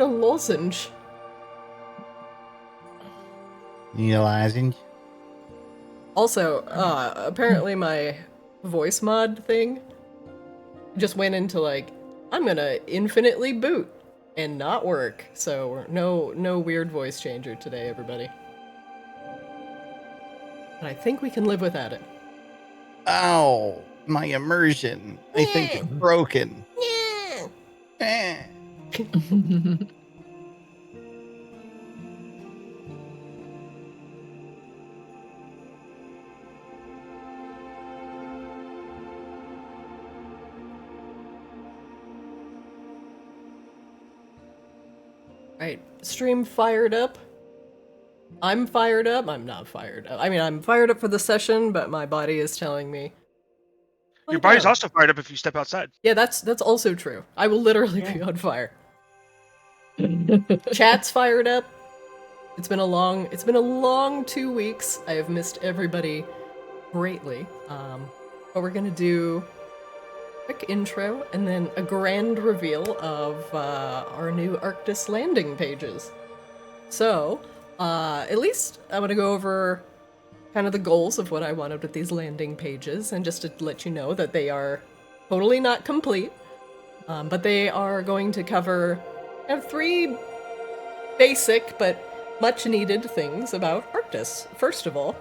a lozenge. Need a lozenge? Also, apparently my voice mod thing just went into like, I'm gonna infinitely boot and not work. So no weird voice changer today, everybody. And I think we can live without it. Ow! My immersion. I think it's broken. Eh. Right, stream fired up. I'm fired up. I'm not fired up. I mean, I'm fired up for the session, but my body is telling me. Your body's also fired up if you step outside. Yeah, that's also true. I will literally be on fire. Chat's fired up. It's been a long 2 weeks. I have missed everybody greatly. But we're gonna do a quick intro and then a grand reveal of our new Arctis landing pages. So, at least I want to go over kind of the goals of what I wanted with these landing pages, and just to let you know that they are totally not complete, but they are going to cover 3 basic but much needed things about Arctis. First of all,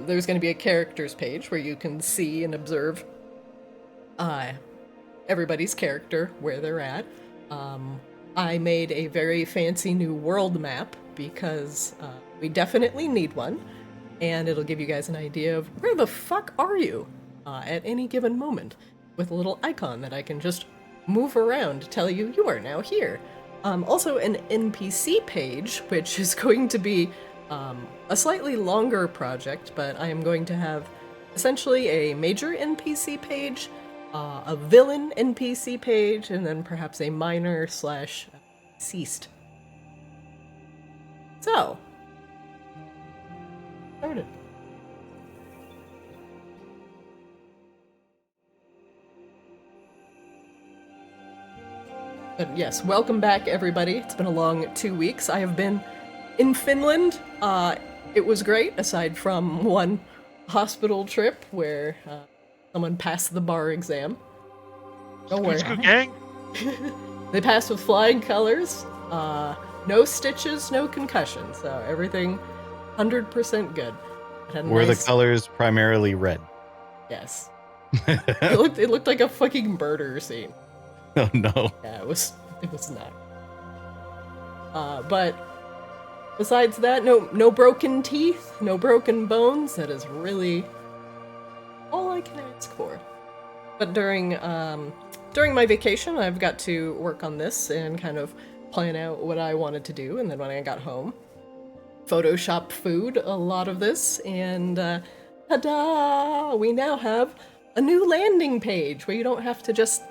there's going to be a characters page where you can see and observe everybody's character, where they're at. I made a very fancy new world map because we definitely need one, and it'll give you guys an idea of where the fuck are you at any given moment, with a little icon that I can just move around to tell you you are now here. Also an NPC page, which is going to be a slightly longer project, but I am going to have essentially a major NPC page, a villain NPC page, and then perhaps a minor / deceased. So, started. But yes, welcome back everybody. It's been a long 2 weeks. I have been in Finland. It was great, aside from one hospital trip where someone passed the bar exam. Don't worry. Gang. They passed with flying colors. No stitches, no concussions. So everything 100% good. Were the colors primarily red? Yes. It looked like a fucking murder scene. Oh no. Yeah, it was not. But besides that, no broken teeth, no broken bones. That is really all I can ask for. But during my vacation, I've got to work on this and kind of plan out what I wanted to do, and then when I got home, Photoshop food a lot of this, and ta-da! We now have a new landing page where you don't have to just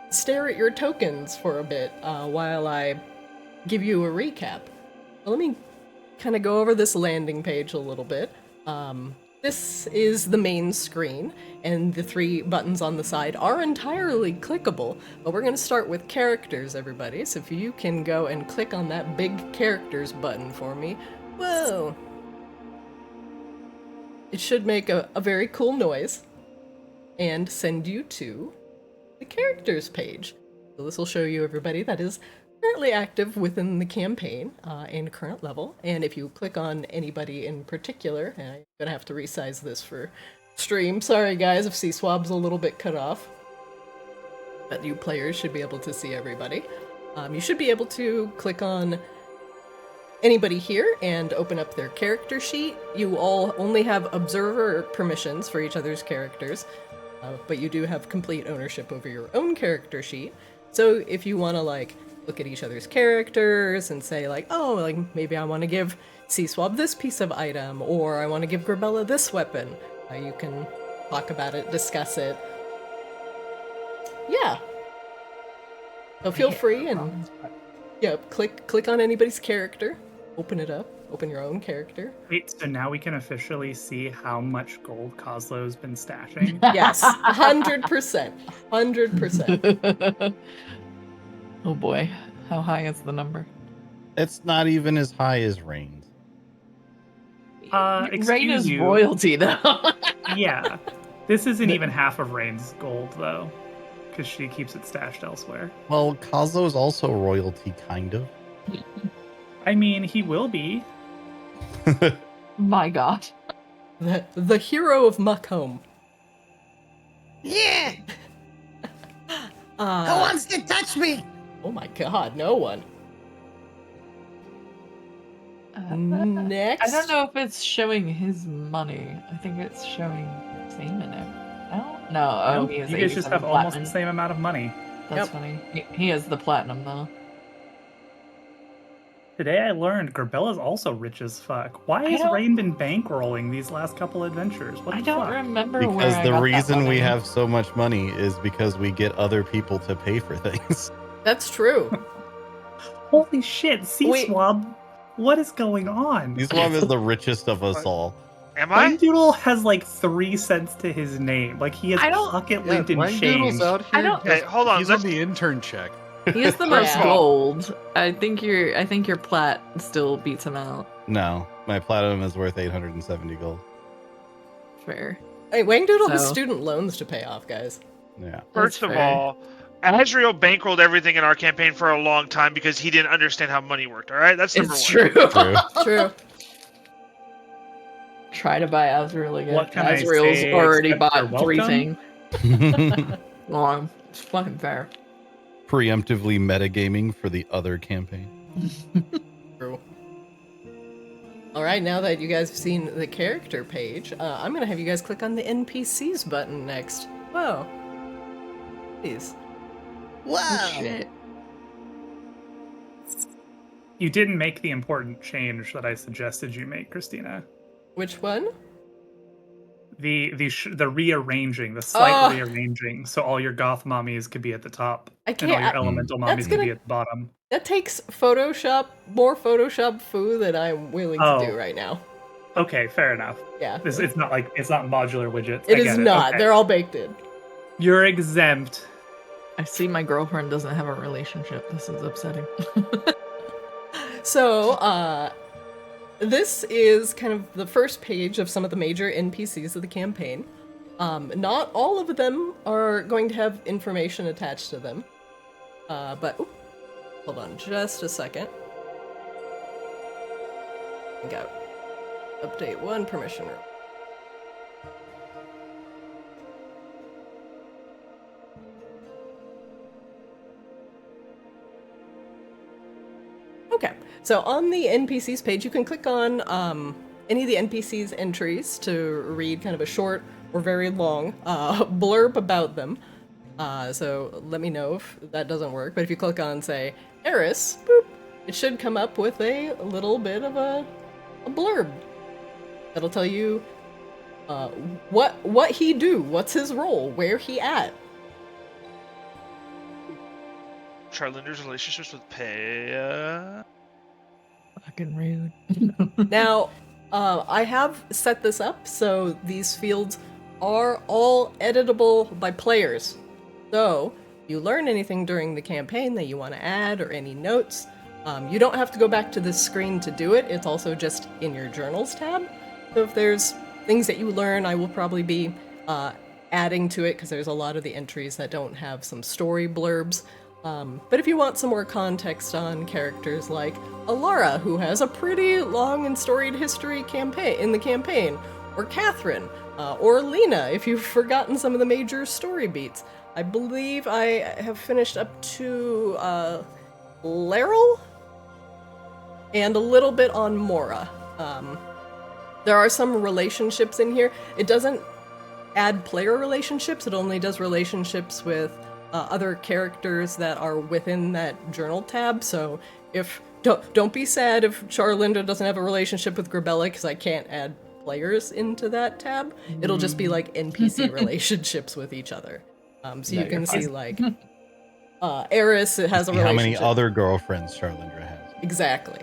stare at your tokens for a bit while I give you a recap. Let me kind of go over this landing page a little bit. This is the main screen, and the 3 buttons on the side are entirely clickable, but we're going to start with characters, everybody, so if you can go and click on that big characters button for me. Whoa! It should make a very cool noise, and send you to the characters page. So this will show you everybody that is currently active within the campaign and current level, and if you click on anybody in particular, and I'm gonna have to resize this for stream, sorry guys if C-Swab's a little bit cut off, but you players should be able to see everybody. You should be able to click on anybody here and open up their character sheet. You all only have observer permissions for each other's characters, but you do have complete ownership over your own character sheet. So if you want to like look at each other's characters and say like, oh, like maybe I want to give C-Swab this piece of item, or I want to give Grabella this weapon, you can talk about it, discuss it. Yeah. So feel free and yeah, click on anybody's character, open it up, open your own character. Wait, so now we can officially see how much gold Coslow's been stashing? Yes, 100%. 100%. Oh boy. How high is the number? It's not even as high as Rain's. Rain Excuse is you. royalty, though. Yeah. This isn't even half of Rain's gold, though, because she keeps it stashed elsewhere. Well, Kozlo's also royalty, kind of. I mean, he will be. My God. The hero of Muckhome. Yeah! Who wants to touch me? Oh my god, no one. Next. I don't know if it's showing his money. I think it's showing same in it. No. Oh, he has You guys just 87 have almost platinum. the same amount of money. That's funny. He has the platinum, though. Today I learned Grabella's also rich as fuck. Why has Rain been bankrolling these last couple adventures? What I the don't fuck? remember Because where I the got that reason we money. have so much money is because we get other people to pay for things. That's true. Holy shit, C-Swab, what is going on? C-Swab is the richest of us all. Am I? Whaledoodle has like 3 cents to his name. Like he has pocket linked in change. out here. I don't- Okay, hold on. He's on the intern check. He has the most Yeah. gold. I think your plat still beats him out. No, my platinum is worth 870 gold. Fair. Hey, Whaledoodle has So- student loans to pay off, guys. Yeah. First of fair. all, Azrael bankrolled everything in our campaign for a long time because he didn't understand how money worked. All right, that's number It's one. true. True. True. Try to buy Azrael again. What can I Azrael's say already except bought you're 3 welcome? things. Long. It's fucking fair. Preemptively metagaming for the other campaign. True. Alright, now that you guys have seen the character page, I'm gonna have you guys click on the NPCs button next. Whoa. Please. Wow. Shit. You didn't make the important change that I suggested you make, Christina. Which one? The rearranging, the slight Oh. rearranging, so all your goth mommies could be at the top, I and all can't. your elemental That's mommies could be gonna- at the bottom. That takes more Photoshop foo than I'm willing to do right now. Okay, fair enough. Yeah. It's not modular widgets. It I is get not. Okay. They're all baked in. You're exempt. I see my girlfriend doesn't have a relationship. This is upsetting. So, this is kind of the first page of some of the major NPCs of the campaign. Not all of them are going to have information attached to them. But, hold on just a second. Go. Update 1 permission room. Okay, so on the NPCs page, you can click on any of the NPCs entries to read kind of a short or very long blurb about them. So let me know if that doesn't work. But if you click on, say, Eris, boop, it should come up with a little bit of a blurb that'll tell you what he do, what's his role, where he at. Charlinder's relationships with Paya. Fucking rude. Now, I have set this up so these fields are all editable by players. So, you learn anything during the campaign that you want to add or any notes, you don't have to go back to this screen to do it. It's also just in your journals tab. So if there's things that you learn, I will probably be adding to it because there's a lot of the entries that don't have some story blurbs. But if you want some more context on characters like Alara, who has a pretty long and storied history in the campaign, or Catherine, or Lena, if you've forgotten some of the major story beats. I believe I have finished up to Laryl, and a little bit on Mora. There are some relationships in here. It doesn't add player relationships, it only does relationships with other characters that are within that journal tab. So if don't be sad if Charlinda doesn't have a relationship with Grabella, because I can't add players into that tab. It'll just be like NPC relationships with each other. So you can see like Eris has a relationship. How many other girlfriends Charlindra has? Exactly.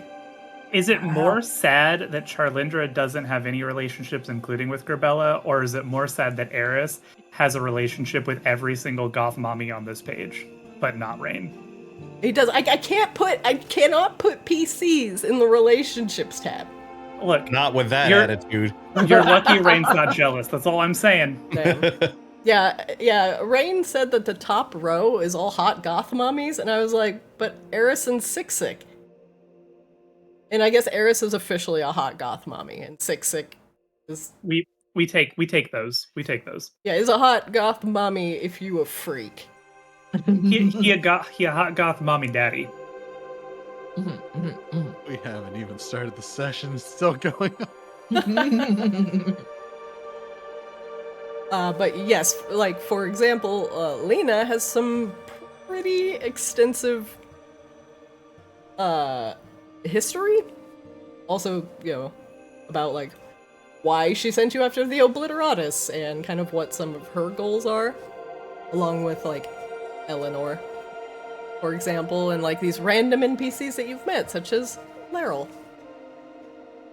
Is it more sad that Charlindra doesn't have any relationships, including with Grabella, or is it more sad that Eris has a relationship with every single goth mommy on this page, but not Rain? He does. I cannot put PCs in the relationships tab. Look, Not with that You're- attitude. you're lucky Rain's not jealous. That's all I'm saying. Damn. Yeah. Rain said that the top row is all hot goth mommies, and I was like, but Eris and Siksik. And I guess Eris is officially a hot goth mommy, and Siksik is We take those. We take those. is a hot goth mommy if you a freak. He a hot goth mommy daddy. We haven't even started the session. It's still going on. But yes, like for example, Lena has some pretty extensive history. Also, about like why she sent you after the Obliteratus and kind of what some of her goals are, along with like Eleanor, for example, and like these random NPCs that you've met, such as Laryl.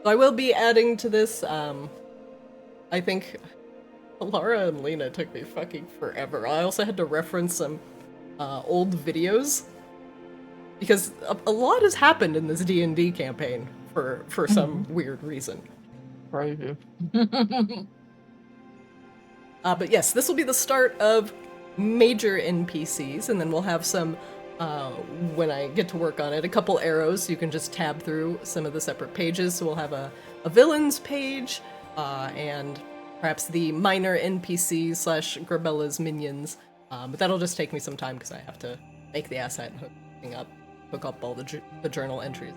So I will be adding to this. I think Laura and Lena took me fucking forever. I also had to reference some old videos because a lot has happened in this D&D campaign for some weird reason. Crazy. But yes, this will be the start of major NPCs, and then we'll have some, when I get to work on it, a couple arrows. You can just tab through some of the separate pages. So we'll have a villains page, and perhaps the minor NPCs / Grabella's minions. But that'll just take me some time because I have to make the asset and hook up all the journal entries,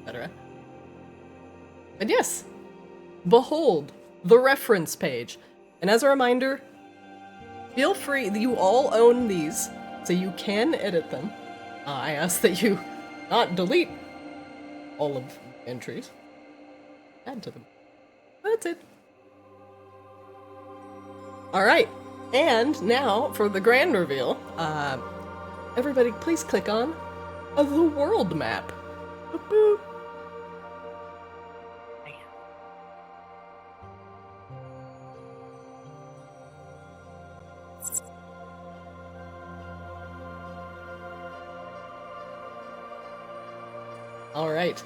etc. But yes, behold the reference page. And as a reminder, feel free, you all own these, so you can edit them. I ask that you not delete all of the entries, add to them. That's it. Alright, and now for the grand reveal, everybody please click on the world map. Boop, boop. Alright.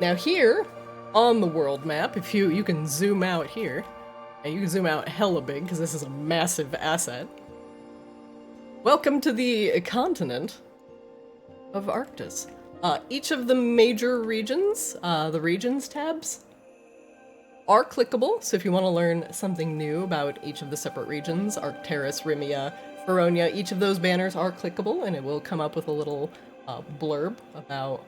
Now here, on the world map, if you can zoom out here, and you can zoom out hella big, because this is a massive asset. Welcome to the continent of Arctis. Each of the major regions, the regions tabs, are clickable, so if you want to learn something new about each of the separate regions, Arcturus, Rimia, Feronia, each of those banners are clickable, and it will come up with a little blurb about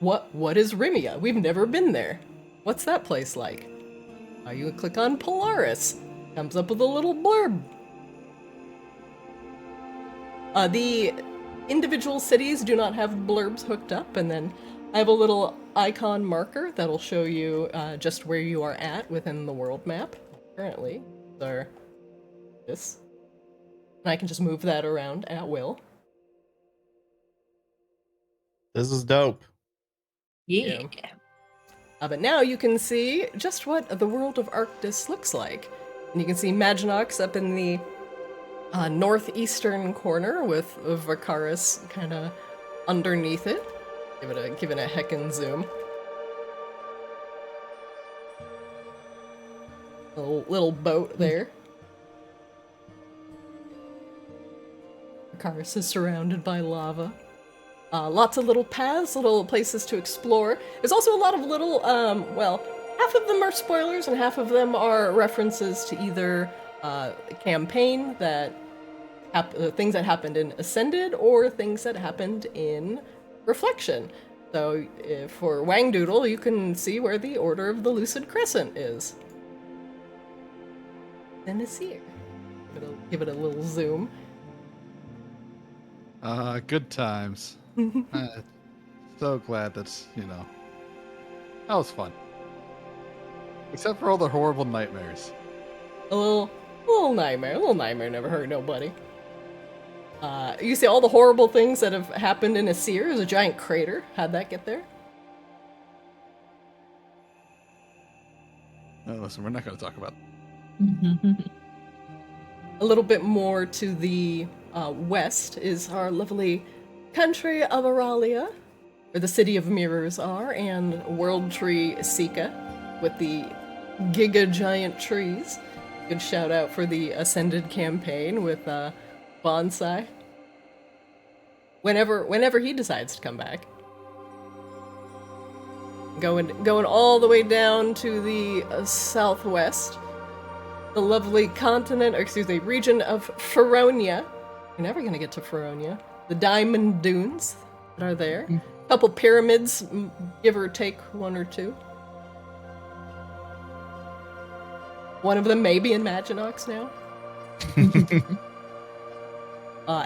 what is Rimia? We've never been there. What's that place like? You can click on Polaris. Comes up with a little blurb. The individual cities do not have blurbs hooked up, and then I have a little icon marker that'll show you just where you are at within the world map. Currently, are this. And I can just move that around at will. This is dope. Yeah. But now you can see just what the world of Arctis looks like. And you can see Maginox up in the northeastern corner with Vicaris kind of underneath it. Give it a heckin' zoom. Little boat there. Vicaris is surrounded by lava. Lots of little paths, little places to explore. There's also a lot of little, half of them are spoilers and half of them are references to either campaign that things that happened in Ascended or things that happened in Reflection. So for Whaledoodle, you can see where the Order of the Lucid Crescent is. Then it's here. Give it a little zoom. Good times. So glad that's, that was fun. Except for all the horrible nightmares. A little nightmare. A little nightmare never hurt nobody. You see all the horrible things that have happened in Asir. There's a giant crater. How'd that get there? No, listen, we're not going to talk about A little bit more to the west is our lovely country of Aralia, where the City of Mirrors are, and World Tree Sika, with the giga giant trees. Good shout out for the Ascended campaign with Bonsai. Whenever he decides to come back. Going all the way down to the southwest, the lovely continent, or excuse me, region of Feronia. You're never gonna get to Feronia. The Diamond Dunes that are there. A couple pyramids, give or take one or two. One of them may be in Maginox now.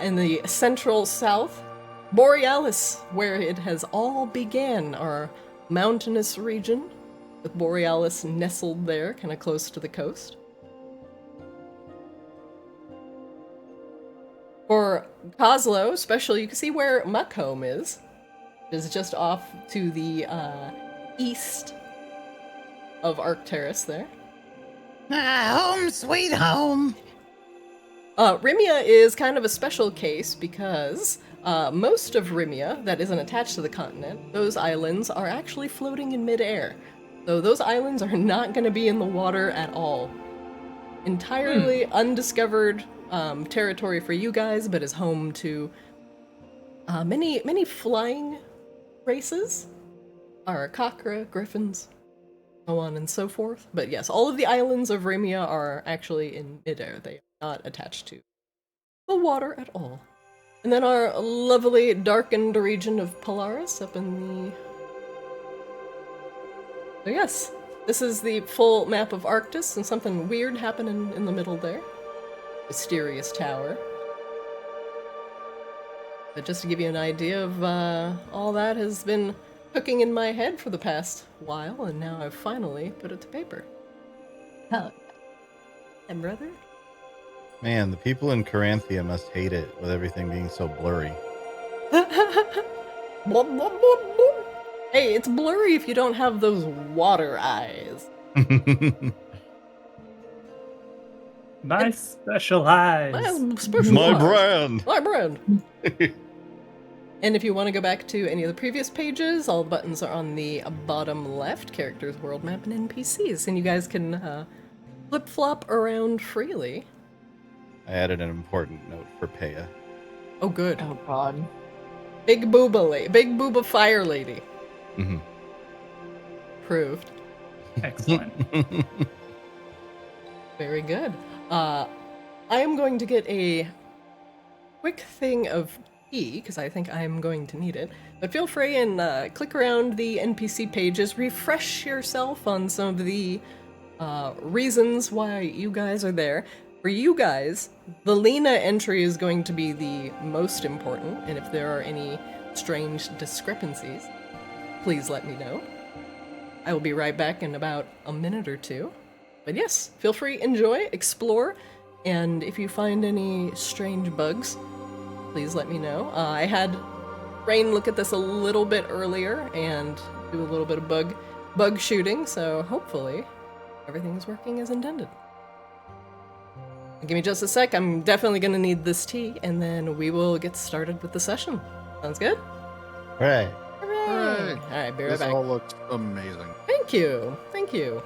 In the central south, Borealis, where it has all began, our mountainous region, with Borealis nestled there, kind of close to the coast. For Kozlo, especially, you can see where Muckhome is. It is just off to the east of Arctis there. Home sweet home. Rimia is kind of a special case because most of Rimia that isn't attached to the continent, those islands are actually floating in midair. So those islands are not going to be in the water at all. Entirely undiscovered territory for you guys, but is home to many flying races. Arakakra, griffins, so on and so forth. But yes, all of the islands of Rimia are actually in midair. They are not attached to the water at all. And then our lovely darkened region of Polaris up in the... So yes, this is the full map of Arctis, and something weird happened in the middle there. Mysterious tower. But just to give you an idea of all that has been cooking in my head for the past while, and now I've finally put it to paper. Hell, And brother? Man, the people in Caranthia must hate it with everything being so blurry. Blub, blub, blub, blub. Hey, it's blurry if you don't have those water eyes. My special eyes. My special My eyes. brand. My brand. And if you want to go back to any of the previous pages, all the buttons are on the bottom left, characters, world map, and NPCs, and you guys can flip-flop around freely. I added an important note for Peya. Oh, good. oh god. Big booba fire lady. Mm-hmm. Proved. Excellent. Very good. I am going to get a quick thing of tea, because I think I'm going to need it. But feel free and click around the NPC pages, refresh yourself on some of the reasons why you guys are there. For you guys, the Lena entry is going to be the most important, and if there are any strange discrepancies, please let me know. I will be right back in about a minute or two. But yes, feel free, enjoy, explore, and if you find any strange bugs, please let me know. I had Rain look at this a little bit earlier and do a little bit of bug shooting, so hopefully everything is working as intended. Give me just a sec, I'm definitely going to need this tea, and then we will get started with the session. Sounds good? Right. Hooray! Hooray. Alright, be right This back. all looks amazing. Thank you! Thank you!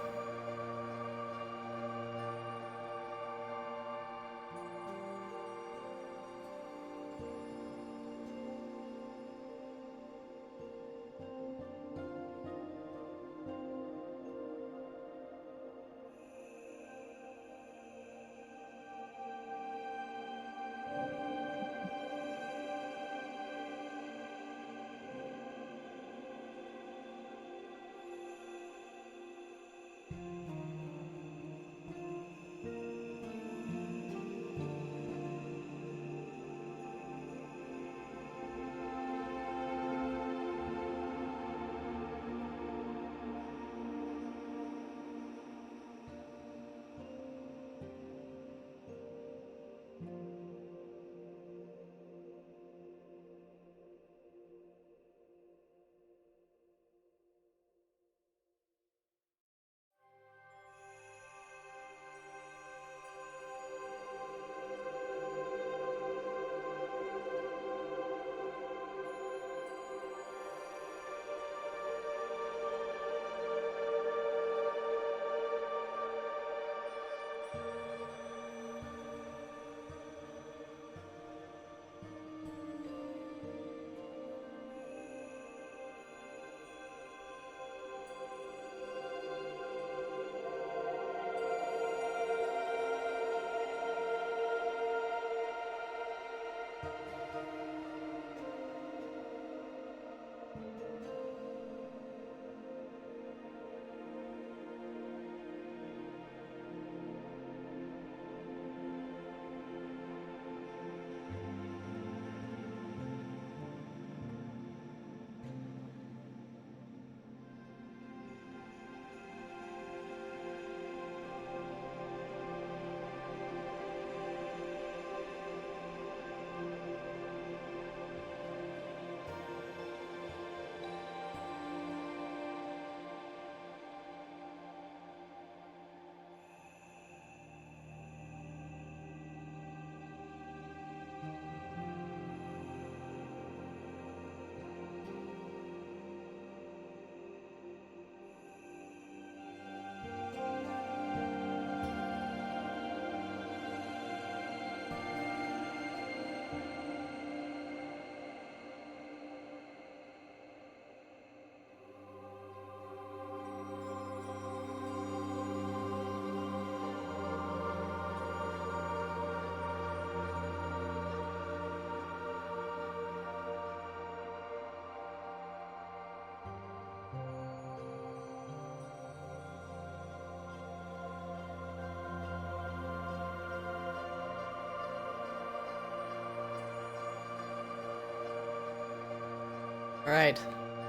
All right,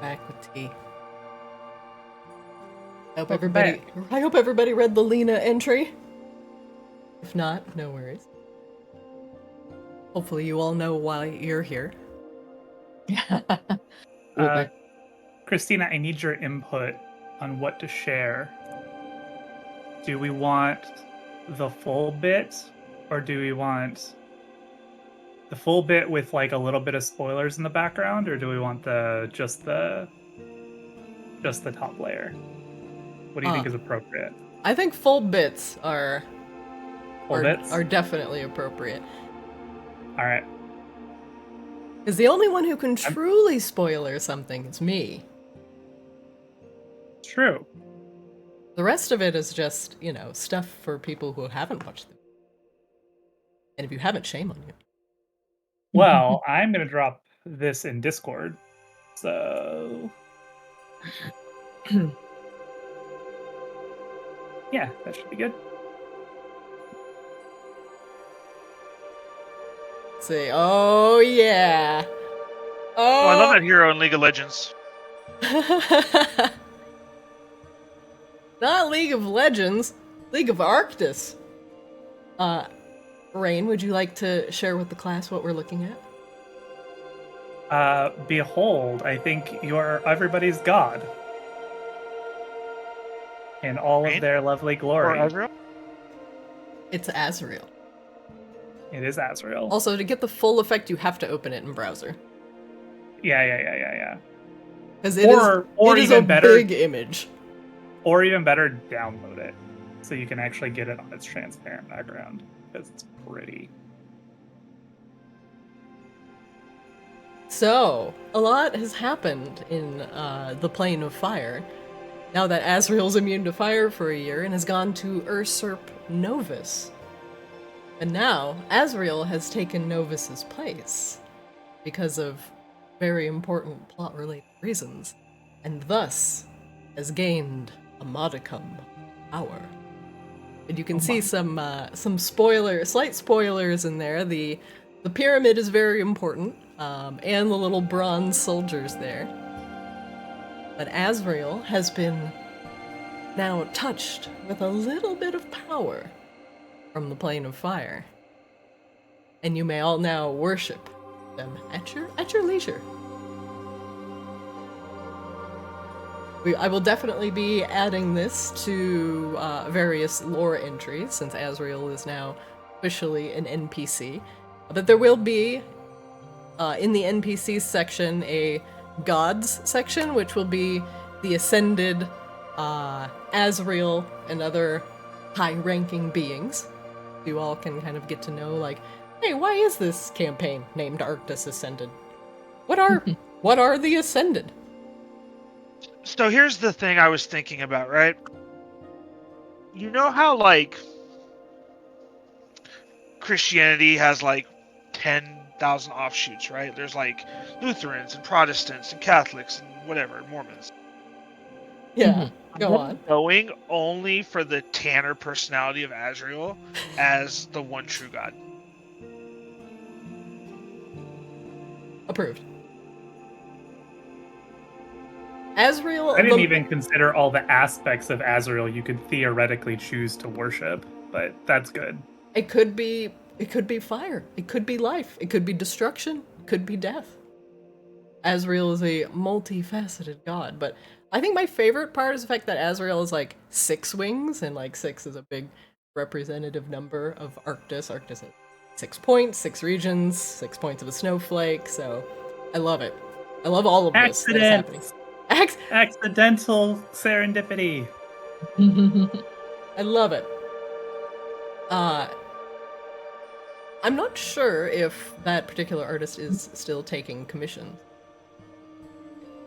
back with tea. I hope Welcome everybody read the Lena entry. If not, no worries. Hopefully you all know why you're here. Christina, I need your input on what to share. Do we want the full bit, or do we want the full bit with like a little bit of spoilers in the background, or do we want just the top layer? What do you think is appropriate? I think full bits are bits? are definitely appropriate. All right. Because the only one who can truly spoiler something is me. True. The rest of it is just, you know, stuff for people who haven't watched them. And if you haven't, shame on you. Well, I'm going to drop this in Discord. So... yeah, that should be good. Let's see. Oh, yeah. Oh, I love that hero in League of Legends. Not League of Legends, League of Arctis. Rain, would you like to share with the class what we're looking at? Behold, I think you're everybody's god. In all of their lovely glory. Or Ezreal? It's Azrael. It is Azrael. Also, to get the full effect, you have to open it in browser. Yeah. Because it is a big image. Or even better, download it. So you can actually get it on its transparent background. Because it's pretty. So, a lot has happened in the Plane of Fire. Now that Azrael's immune to fire for a year and has gone to Usurp Novus. And now, Azrael has taken Novus's place. Because of very important plot-related reasons. And thus, has gained a modicum of power. And you can see some slight spoilers in there. The pyramid is very important, and the little bronze soldiers there. But Azrael has been now touched with a little bit of power from the Plane of Fire. And you may all now worship them at your leisure. I will definitely be adding this to various lore entries, since Azrael is now officially an NPC. But there will be, in the NPC section, a Gods section, which will be the Ascended, Azrael, and other high-ranking beings. You all can kind of get to know, like, hey, why is this campaign named Arctis Ascended? What are the Ascended? So here's the thing I was thinking about, right? You know how, like, Christianity has, like, 10,000 offshoots, right? There's, like, Lutherans and Protestants and Catholics and whatever, Mormons. Yeah, go on. Going only for the Tanner personality of Azrael as the one true God. Approved. Azrael. I didn't even consider all the aspects of Azrael you could theoretically choose to worship, but that's good. It could be fire. It could be life. It could be destruction. It could be death. Azrael is a multifaceted god, but I think my favorite part is the fact that Azrael is like 6 wings, and like 6 is a big representative number of Arctis. Arctis has 6 points, 6 regions, 6 points of a snowflake, so I love it. I love all of this that is happening. Accidental serendipity. I love it. I'm not sure if that particular artist is still taking commissions.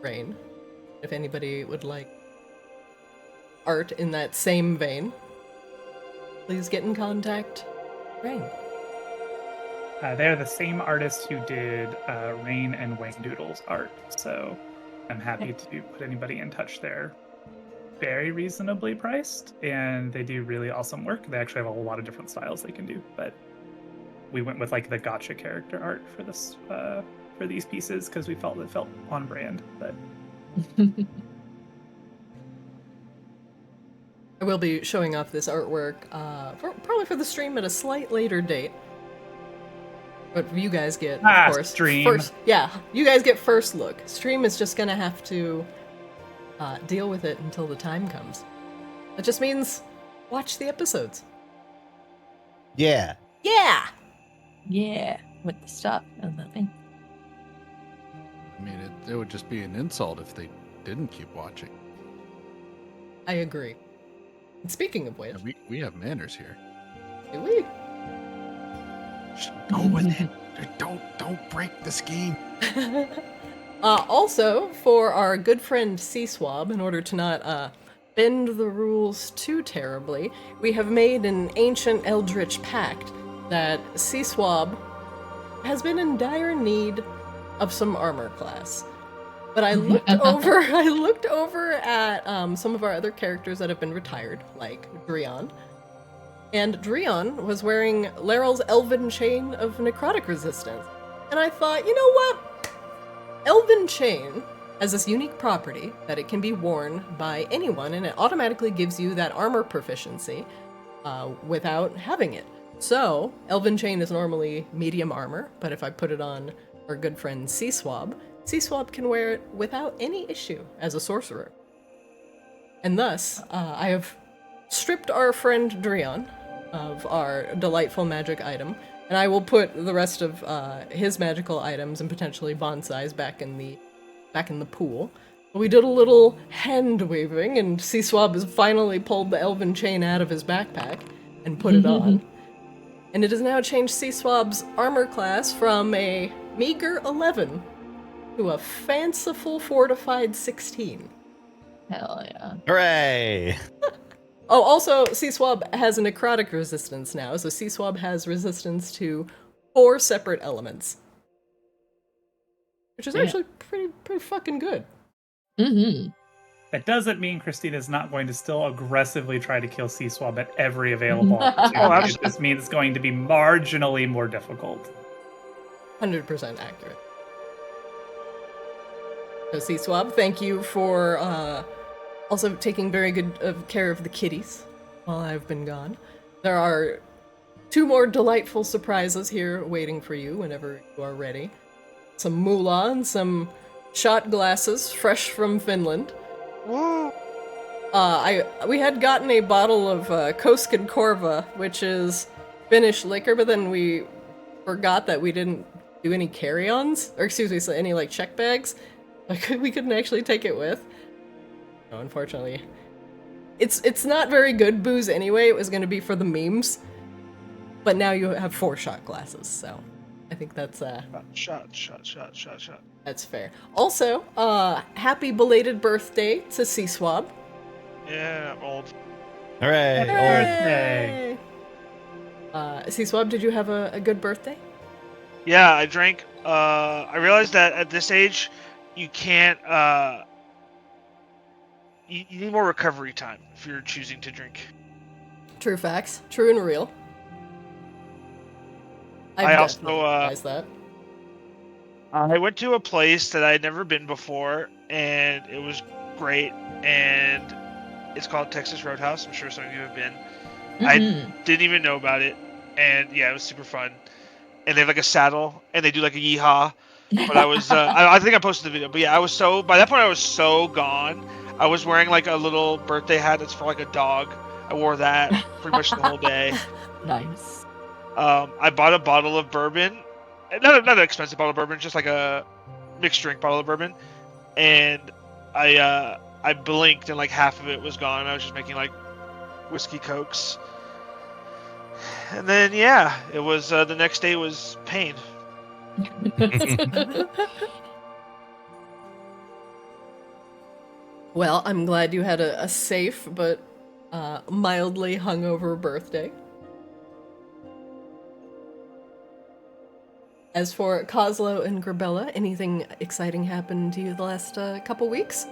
Rain. If anybody would like art in that same vein, please get in contact. Rain. They're the same artists who did Rain and Whaledoodle's art, so I'm happy to put anybody in touch there. Very reasonably priced, and they do really awesome work. They actually have a lot of different styles they can do, but we went with like the gotcha character art for this for these pieces because we felt it felt on brand. But I will be showing off this artwork probably for the stream at a slight later date. But you guys get, of course, stream. first. Yeah, you guys get first look. Stream is just gonna have to deal with it until the time comes. That just means watch the episodes. Yeah. Yeah. Yeah, with the stuff and the thing. I mean, it would just be an insult if they didn't keep watching. I agree. And speaking of which, And we have manners here. do we? Just go with it. Don't break the scheme. Also, for our good friend C-Swab, in order to not bend the rules too terribly, we have made an ancient eldritch pact that C-Swab has been in dire need of some armor class. But I looked over at some of our other characters that have been retired, like Drion. And Drion was wearing Larel's Elven Chain of Necrotic Resistance. And I thought, you know what? Elven Chain has this unique property that it can be worn by anyone, and it automatically gives you that armor proficiency without having it. So, Elven Chain is normally medium armor, but if I put it on our good friend C-Swab can wear it without any issue as a sorcerer. And thus, I have stripped our friend Drion of our delightful magic item, and I will put the rest of his magical items and potentially bonsais back in the pool. We did a little hand waving, and C-Swab has finally pulled the Elven Chain out of his backpack and put it on. And it has now changed C-Swab's armor class from a meager 11 to a fanciful fortified 16. Hell yeah. Hooray! Oh, also, C-Swab has a necrotic resistance now, so C-Swab has resistance to 4 separate elements. Which is actually pretty fucking good. Mm-hmm. that doesn't mean Christina's not going to still aggressively try to kill C-Swab at every available opportunity. It just means it's going to be marginally more difficult. 100% accurate. So C-Swab, thank you for also taking very good care of the kitties while I've been gone. There are 2 more delightful surprises here waiting for you whenever you are ready. Some moolah and some shot glasses fresh from Finland. Woo! We had gotten a bottle of Kosken Korva, which is Finnish liquor, but then we forgot that we didn't do any carry-ons, or excuse me, so any like check bags. Like we couldn't actually take it with. No, unfortunately. It's not very good booze anyway. It was going to be for the memes, but now you have 4 shot glasses, so I think that's Shot. that's fair. Also, happy belated birthday to C-Swab. Yeah, I'm old. Hooray! Birthday. C-Swab, did you have a good birthday? Yeah, I drank. I realized that at this age, you can't. You need more recovery time if you're choosing to drink. True facts. True and real. I also, definitely realized that. I went to a place that I had never been before, and it was great. And it's called Texas Roadhouse. I'm sure some of you have been. I didn't even know about it, and yeah, it was super fun. And they have like a saddle, and they do like a yeehaw. But I was, I think I posted the video. But yeah, by that point I was so gone. I was wearing like a little birthday hat that's for like a dog. I wore that pretty much the whole day. Nice. I bought a bottle of bourbon, not an expensive bottle of bourbon, just like a mixed drink bottle of bourbon, and I blinked and like half of it was gone. I was just making like whiskey cokes, and then yeah, it was the next day was pain. Well, I'm glad you had a safe but mildly hungover birthday. As for Coslo and Grabella, anything exciting happened to you the last couple weeks?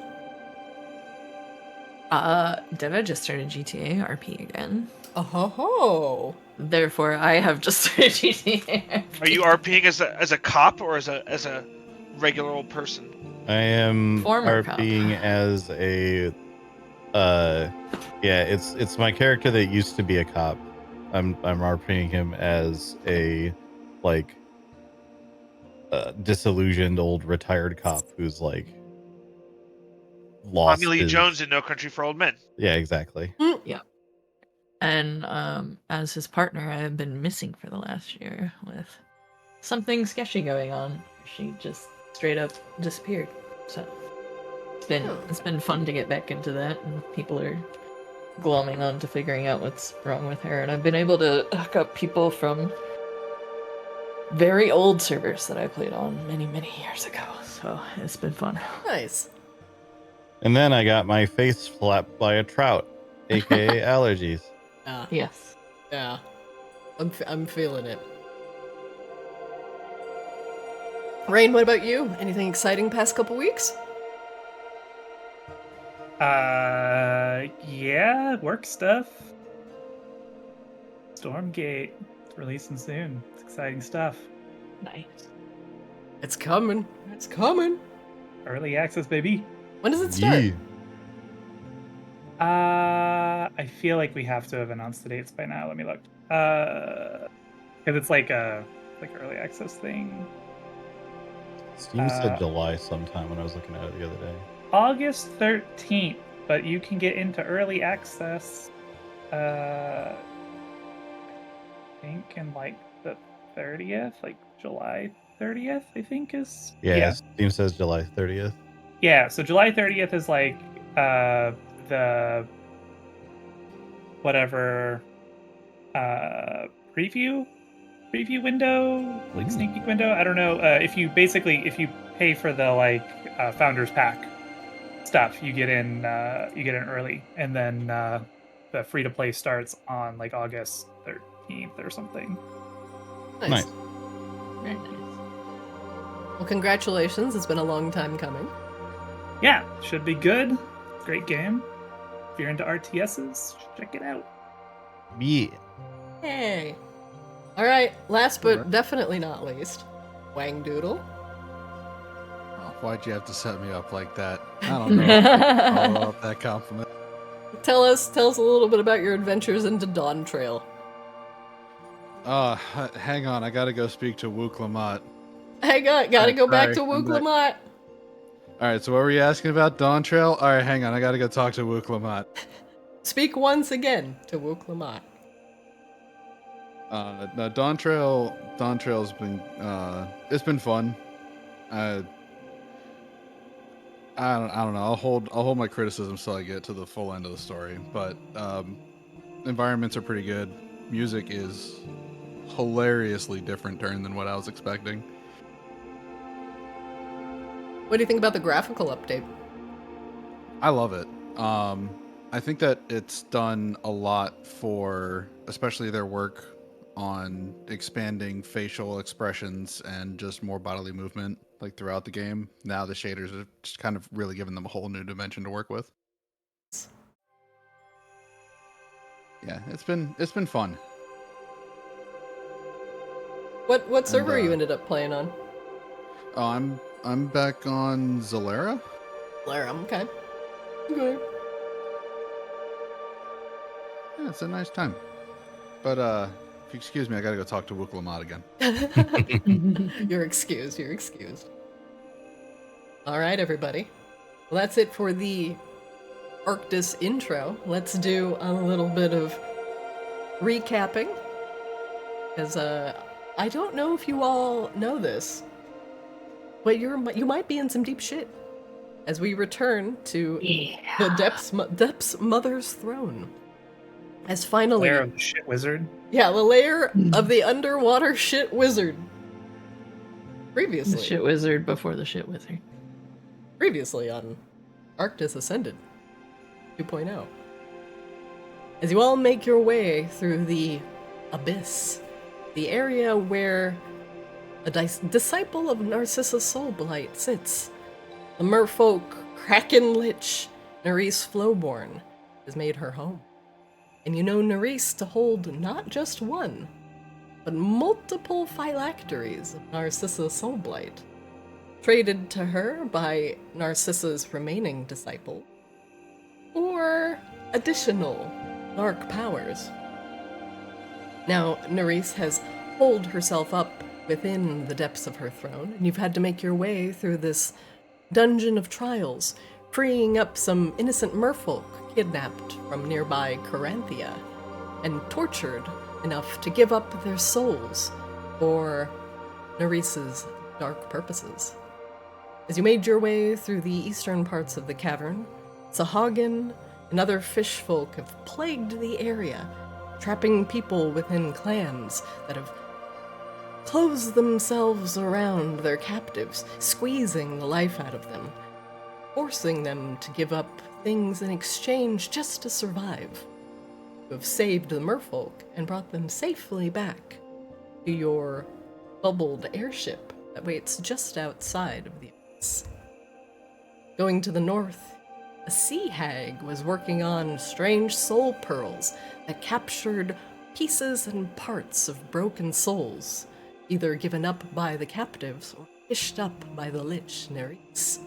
Deva just started GTA RP again. Oh ho ho! Therefore, I have just started GTA. Are you RPing as a cop or as a regular old person? I am Former RPing as a yeah, it's my character that used to be a cop. I'm RPing him as a like disillusioned old retired cop who's like lost Tommy Lee his... Jones in No Country for Old Men. Yeah, exactly. Yeah. And as his partner, I have been missing for the last year with something sketchy going on. She just straight up disappeared. So it's been fun to get back into that, and people are glomming on to figuring out what's wrong with her. And I've been able to hook up people from very old servers that I played on many, many years ago. So it's been fun. Nice. And then I got my face slapped by a trout, aka allergies. Yes. Yeah. I'm feeling it. Rain, what about you? Anything exciting past couple weeks? Yeah, work stuff. Stormgate releasing soon. It's exciting stuff. Nice. It's coming. It's coming. Early access, baby. When does it start? Yeah. I feel like we have to have announced the dates by now. Let me look. Because it's like a early access thing. Steam said July sometime when I was looking at it the other day. August 13th, but you can get into early access. I think in like the 30th, like July 30th. I think is Yeah, Steam says July 30th. Yeah, so July 30th is like the whatever preview window, like sneak peek window. I don't know. If you pay for the like founders pack stuff, you get in early, and then the free to play starts on like August 13th or something. Nice. Very nice. Well, congratulations. It's been a long time coming. Yeah, should be good. Great game. If you're into RTSs, check it out. Yeah. Hey. All right. Last but definitely not least, Whaledoodle. Oh, why'd you have to set me up like that? I don't know. I love that compliment. Tell us a little bit about your adventures into Dawn Trail. Hang on. I gotta go speak to Wook Lamont. Hey, gotta go back to sorry, I'm Wook back. Lamont. All right, so what were you asking about Dawn Trail? All right, hang on. I gotta go talk to Wook Lamont. Speak once again to Wook Lamont. No, Dawn Trail's been it's been fun. I don't know. I'll hold my criticism till I get to the full end of the story. But environments are pretty good. Music is hilariously different than what I was expecting. What do you think about the graphical update? I love it. I think that it's done a lot for, especially their work on expanding facial expressions and just more bodily movement, like throughout the game. Now the shaders are just kind of really giving them a whole new dimension to work with. Yeah, it's been fun. What server you ended up playing on? Oh, I'm back on Zalera. Laram, okay. Okay. Yeah, it's a nice time. But if you excuse me, I gotta go talk to Wook Lamont again. You're excused. All right, everybody. Well, that's it for the Arctis intro. Let's do a little bit of recapping. Because I don't know if you all know this, but you might be in some deep shit as we return to the Depths Mother's throne. As finally... Lair of the shit wizard? Yeah, the lair of the underwater shit wizard. Previously. The shit wizard before the shit wizard. Previously on Arctis Ascended 2.0. As you all make your way through the abyss, the area where a disciple of Narcissus Soulblight sits, the merfolk Kraken, lich, Nerys Flowborn has made her home. And you know Nerys to hold not just one, but multiple phylacteries of Narcissa Soulblight, traded to her by Narcissa's remaining disciple, or additional dark powers. Now, Nerys has holed herself up within the depths of her throne, and you've had to make your way through this dungeon of trials, freeing up some innocent merfolk kidnapped from nearby Coranthia and tortured enough to give up their souls for Nerys's dark purposes. As you made your way through the eastern parts of the cavern, Sahagin and other fish folk have plagued the area, trapping people within clams that have closed themselves around their captives, squeezing the life out of them, forcing them to give up things in exchange just to survive. You have saved the merfolk and brought them safely back to your bubbled airship that waits just outside of the abyss. Going to the north, a sea hag was working on strange soul pearls that captured pieces and parts of broken souls, either given up by the captives or fished up by the lich Nerys.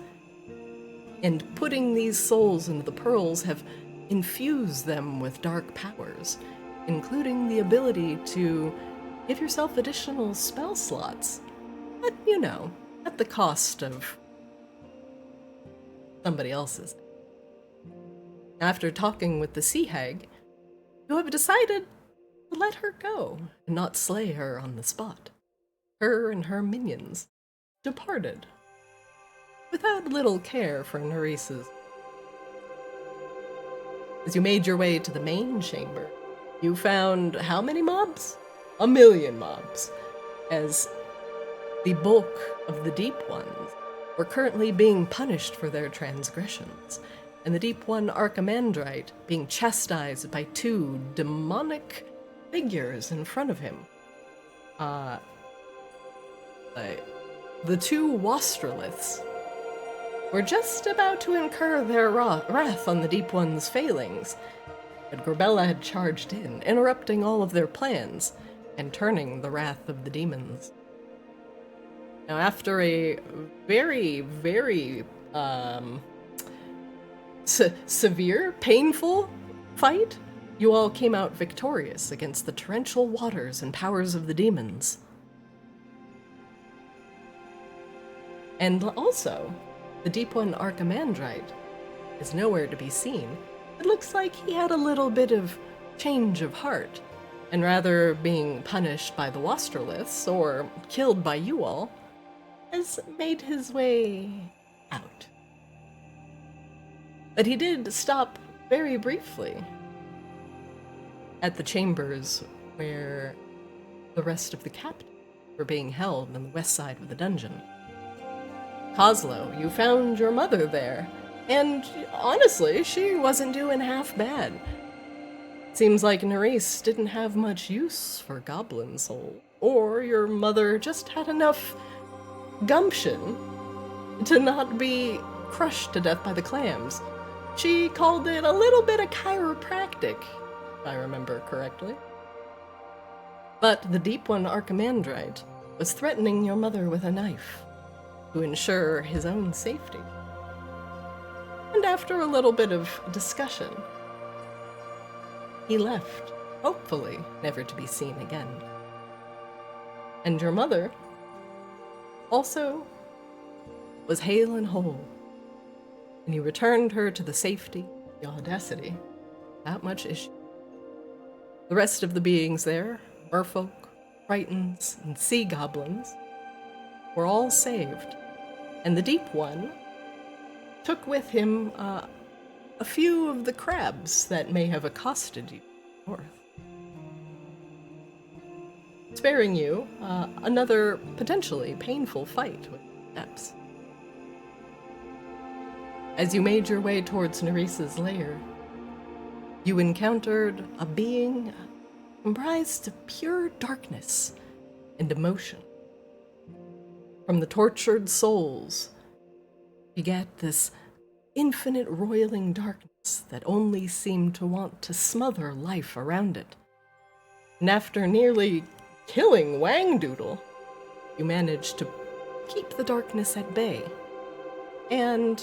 And putting these souls into the pearls have infused them with dark powers, including the ability to give yourself additional spell slots, but, you know, at the cost of somebody else's. After talking with the sea hag, you have decided to let her go and not slay her on the spot. Her and her minions departed without little care for Nerys's. As you made your way to the main chamber, you found how many mobs? 1 million mobs, as the bulk of the Deep Ones were currently being punished for their transgressions, and the Deep One Archimandrite being chastised by 2 demonic figures in front of him. The 2 Wastroliths were just about to incur their wrath on the Deep One's failings, but Gorbella had charged in, interrupting all of their plans and turning the wrath of the demons. Now, after a very, very severe, painful fight, you all came out victorious against the torrential waters and powers of the demons. And also, the Deep One Archimandrite is nowhere to be seen. It looks like he had a little bit of change of heart, and rather being punished by the Wastroliths or killed by you all, has made his way out. But he did stop very briefly at the chambers where the rest of the captives were being held on the west side of the dungeon. Coslow, you found your mother there, and honestly, she wasn't doing half bad. Seems like Nerys didn't have much use for goblin soul, or your mother just had enough gumption to not be crushed to death by the clams. She called it a little bit of chiropractic, if I remember correctly. But the Deep One Archimandrite was threatening your mother with a knife to ensure his own safety. And after a little bit of discussion, he left, hopefully never to be seen again. And your mother also was hale and whole, and you returned her to the safety, the audacity, without much issue. The rest of the beings there, merfolk, tritons, and sea goblins, were all saved, and the Deep One took with him a few of the crabs that may have accosted you north, sparing you another potentially painful fight with depths. As you made your way towards Nerys's lair, you encountered a being comprised of pure darkness and emotion. From the tortured souls, you get this infinite roiling darkness that only seemed to want to smother life around it. And after nearly killing Whaledoodle, you managed to keep the darkness at bay and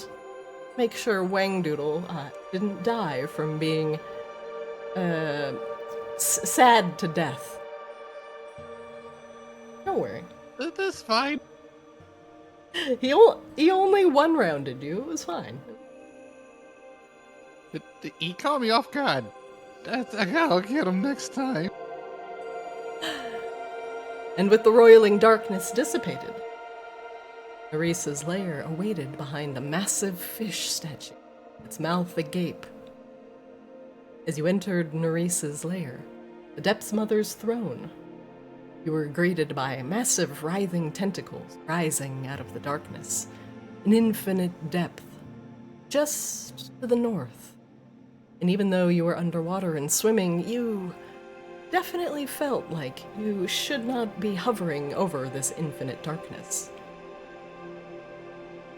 make sure Whaledoodle didn't die from being sad to death. Don't worry. That's fine. He only one-rounded you. It was fine. He caught me off guard. I'll get him next time. And with the roiling darkness dissipated, Neresa's lair awaited behind a massive fish statue, its mouth agape. As you entered Neresa's lair, the Depths Mother's throne, you were greeted by massive writhing tentacles rising out of the darkness, an infinite depth, just to the north. And even though you were underwater and swimming, you definitely felt like you should not be hovering over this infinite darkness.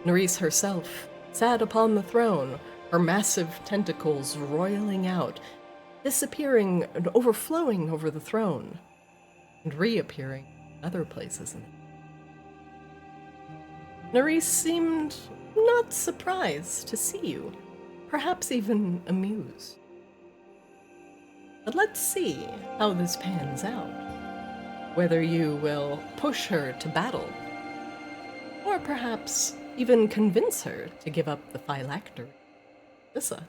Nerese herself sat upon the throne, her massive tentacles roiling out, disappearing and overflowing over the throne, and reappearing in other places in it. Nerese seemed not surprised to see you, perhaps even amused. But let's see how this pans out. Whether you will push her to battle, or perhaps even convince her to give up the phylactery. Issa.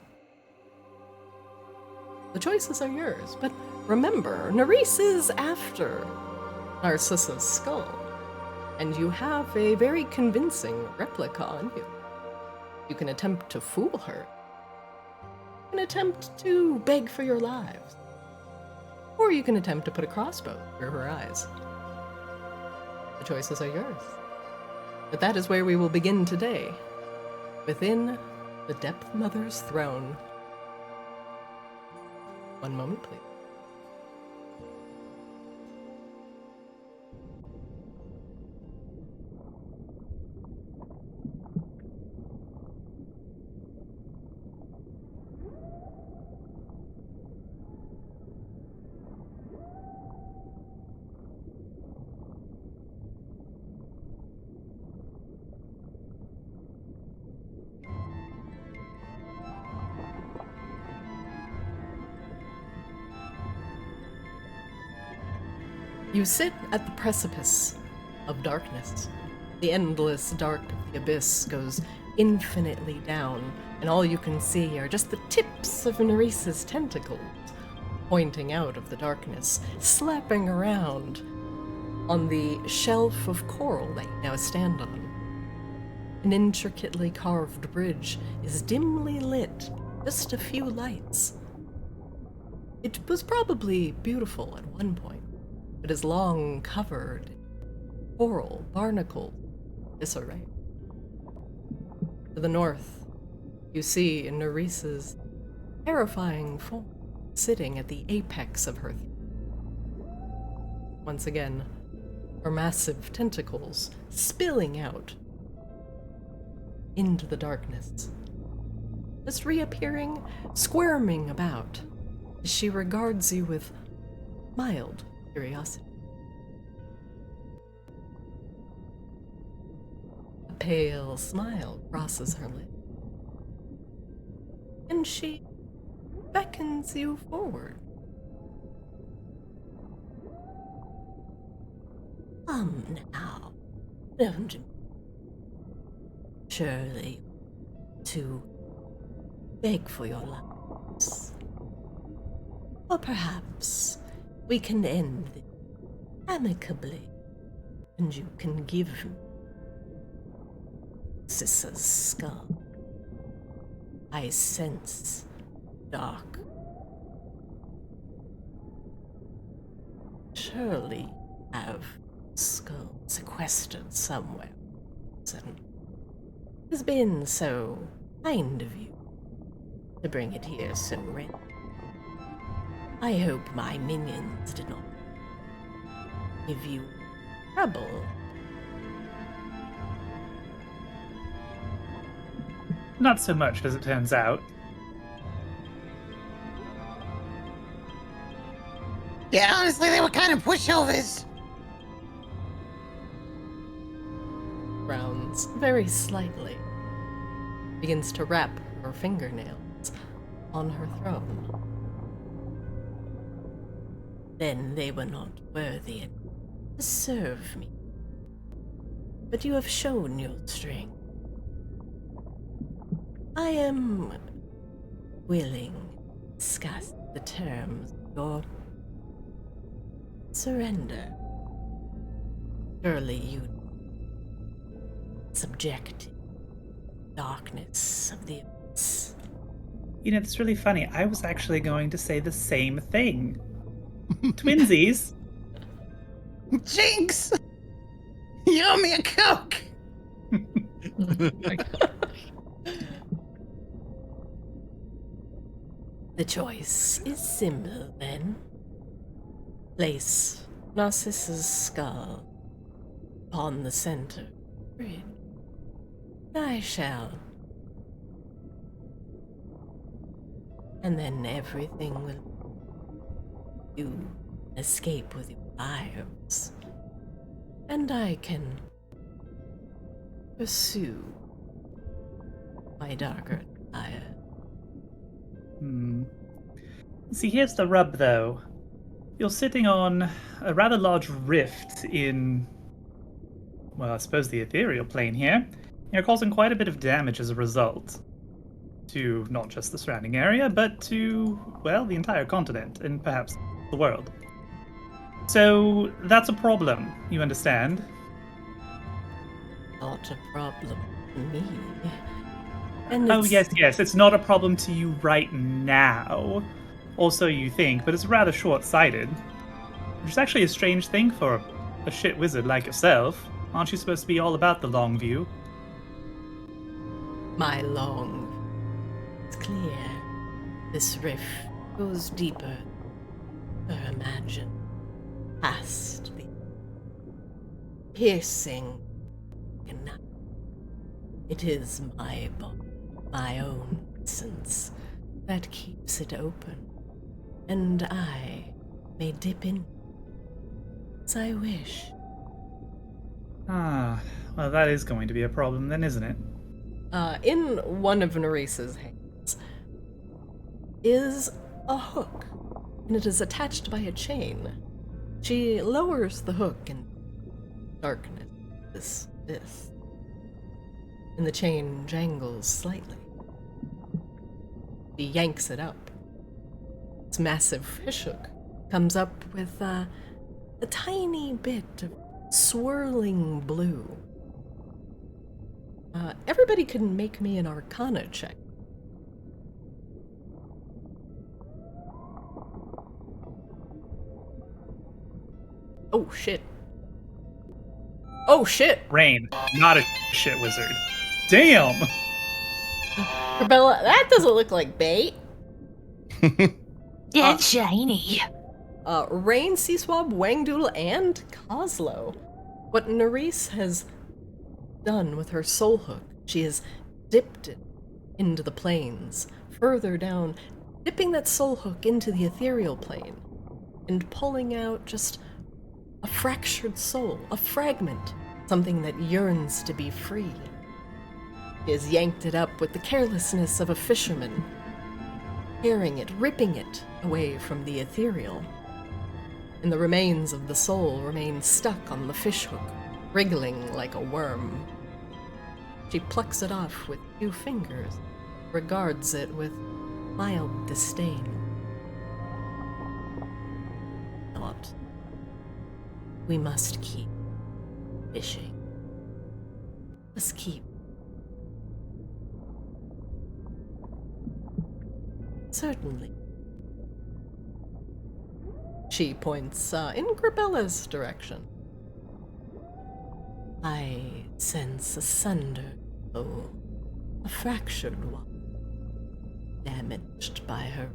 The choices are yours, but remember, Nerese is after Narcissa's skull, and you have a very convincing replica on you. You can attempt to fool her. You can attempt to beg for your lives. Or you can attempt to put a crossbow through her eyes. The choices are yours. But that is where we will begin today, within the Depth Mother's throne. One moment, please. You sit at the precipice of darkness. The endless dark of the abyss goes infinitely down, and all you can see are just the tips of Neresa's tentacles pointing out of the darkness, slapping around on the shelf of coral that you now stand on. An intricately carved bridge is dimly lit, just a few lights. It was probably beautiful at one point, but is long covered in coral, barnacles, disarray. To the north, you see Neresa's terrifying form sitting at the apex of her once again, her massive tentacles spilling out into the darkness, just reappearing, squirming about, as she regards you with mild curiosity. A pale smile crosses her lips, and she beckons you forward. Come now, don't you? Surely to beg for your lives. Or perhaps we can end this amicably, and you can give me Sissa's skull. I sense dark. Surely you have skull sequestered somewhere, and it has been so kind of you to bring it here so ready. I hope my minions did not give you trouble. Not so much, as it turns out. Yeah, honestly, they were kind of pushovers. Frowns very slightly. Begins to wrap her fingernails on her throne. Then they were not worthy to serve me. But you have shown your strength. I am willing to discuss the terms of your surrender. Surely you subject darkness of the abyss. You know, it's really funny. I was actually going to say the same thing. Twinsies. Jinx! You owe me a Coke! The choice is simple, then. Place Narcissus' skull upon the center bridge. I shall. And then everything will... You escape with your lives. And I can pursue my darker desire. See, here's the rub, though. You're sitting on a rather large rift in, well, I suppose the ethereal plane here. You're causing quite a bit of damage as a result. To not just the surrounding area, but to, well, the entire continent, and perhaps the world. So, that's a problem, you understand? Not a problem to me. And Oh, it's- yes, it's not a problem to you right now. Or so you think, but it's rather short-sighted. Which is actually a strange thing for a shit wizard like yourself. Aren't you supposed to be all about the long view? My long. It's clear. This rift goes deeper than imagine. Past the piercing. It is my body, my own essence, that keeps it open. And I may dip in as I wish. Ah, well, that is going to be a problem then, isn't it? In one of Neresa's hands is a hook, and it is attached by a chain. She lowers the hook in darkness. This. And the chain jangles slightly. She yanks it up. This massive fish hook comes up with a tiny bit of swirling blue. Everybody can make me an Arcana check. Oh shit. Oh shit! Rain, not a shit wizard. Damn! Rebella, that doesn't look like bait. It's shiny. Rain, Seaswab, Whaledoodle, and Coslow. What Nerese has done with her soul hook, she has dipped it into the planes, further down, dipping that soul hook into the ethereal plane, and pulling out just a fractured soul, a fragment, something that yearns to be free. She has yanked it up with the carelessness of a fisherman, tearing it, ripping it away from the ethereal. And the remains of the soul remain stuck on the fishhook, wriggling like a worm. She plucks it off with 2 fingers, regards it with mild disdain. Thought, we must keep fishing. Must keep. Certainly. She points in Grabella's direction. I sense a sundered soul, a fractured one, damaged by her.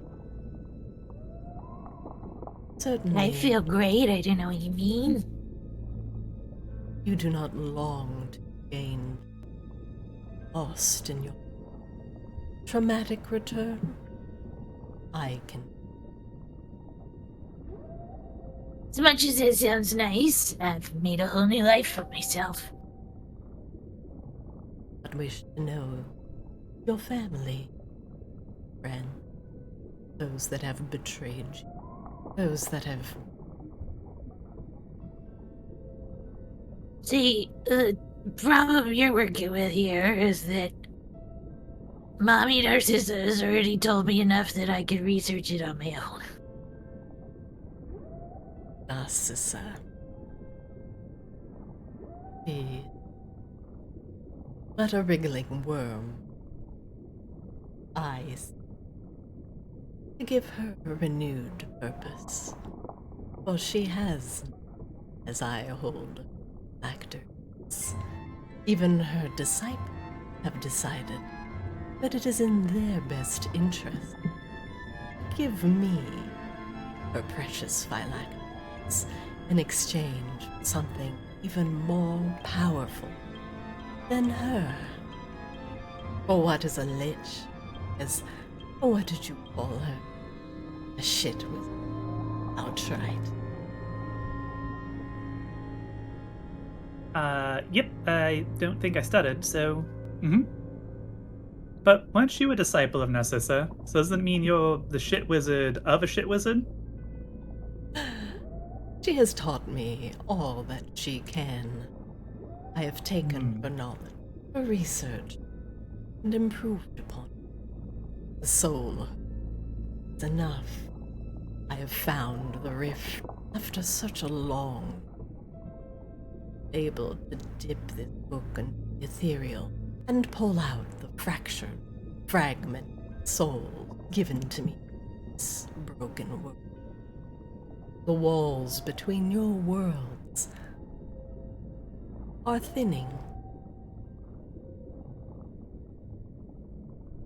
Certainly. I feel great, I don't know what you mean. You do not long to gain lost in your traumatic return, I can. As much as it sounds nice, I've made a whole new life for myself. But wish to know your family, friend, those that have betrayed you, those that have. See, the problem you're working with here is that Mommy Narcissa has already told me enough that I can research it on my own. Narcissa. She. But a wriggling worm. Eyes. To give her a renewed purpose. For she has, as I hold, actors. Even her disciples have decided that it is in their best interest to give me her precious phylacteries in exchange for something even more powerful than her. Or what is a lich? What did you call her? A shit with outright. Yep, I don't think I stuttered, so... But weren't you a disciple of Narcissa? So doesn't it mean you're the shit wizard of a shit wizard? She has taught me all that she can. I have taken her knowledge, her research, and improved upon it. The soul is enough. I have found the rift after such a long, able to dip this book in ethereal and pull out the fractured, fragmented soul given to me in this broken world. The walls between your worlds are thinning.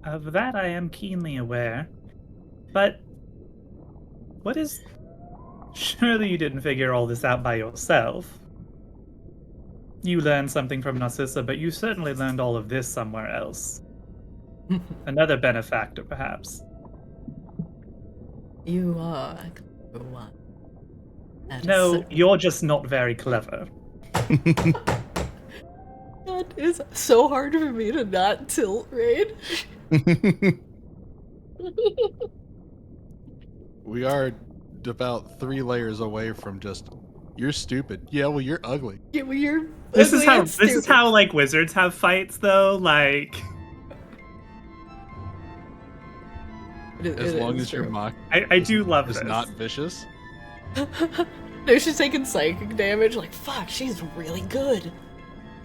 Of that I am keenly aware. But what is... Surely you didn't figure all this out by yourself. You learned something from Narcissa, but you certainly learned all of this somewhere else. Another benefactor, perhaps. You are a clever one. That is No, you're just not very clever. That is so hard for me to not tilt, Raid. We are about 3 layers away from just, you're stupid. Yeah, well, you're ugly. Yeah, well, you're This ugly and is stupid. how like wizards have fights though, like As long is as your true. mock I do love is this. not vicious. No, she's taking psychic damage. Like, fuck, she's really good.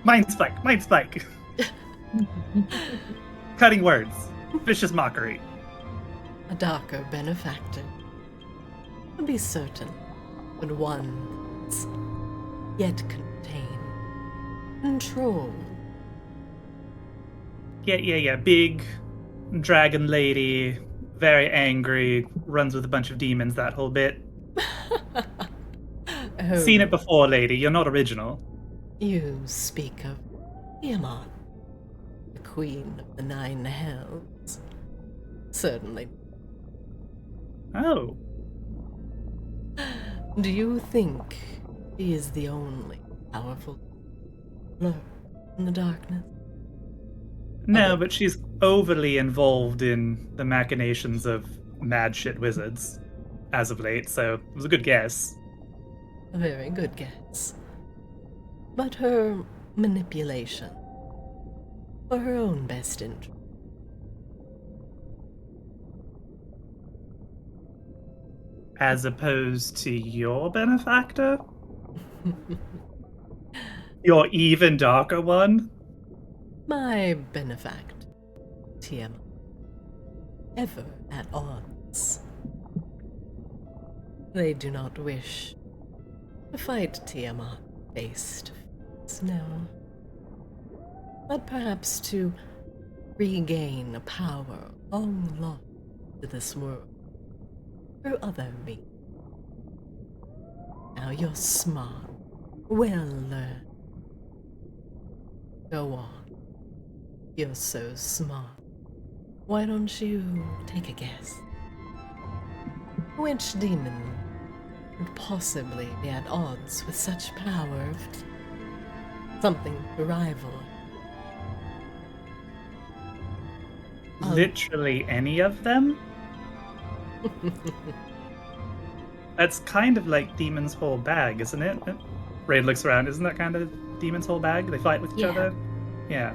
Mind spike. Cutting words. Vicious mockery. A darker benefactor. To be certain, but one that's yet contain, control. Yeah. Big dragon lady, very angry, runs with a bunch of demons, that whole bit. Oh, Seen it before, lady. You're not original. You speak of Tiamat, the queen of the 9 hells. Certainly. Oh. Do you think she is the only powerful lurk in the darkness? No, but she's overly involved in the machinations of mad shit wizards as of late, so it was a good guess. A very good guess. But her manipulation for her own best interest. As opposed to your benefactor? Your even darker one? My benefactor, Tiamat. Ever at odds. They do not wish to fight Tiamat face to face, no. But perhaps to regain a power long lost to this world through other means. Now you're smart, well learned. Go on. You're so smart. Why don't you take a guess? Which demon would possibly be at odds with such power of something to rival? Literally any of them? That's kind of like Demon's whole bag, isn't it? Raid looks around. Isn't that kind of Demon's whole bag? They fight with each other? Yeah.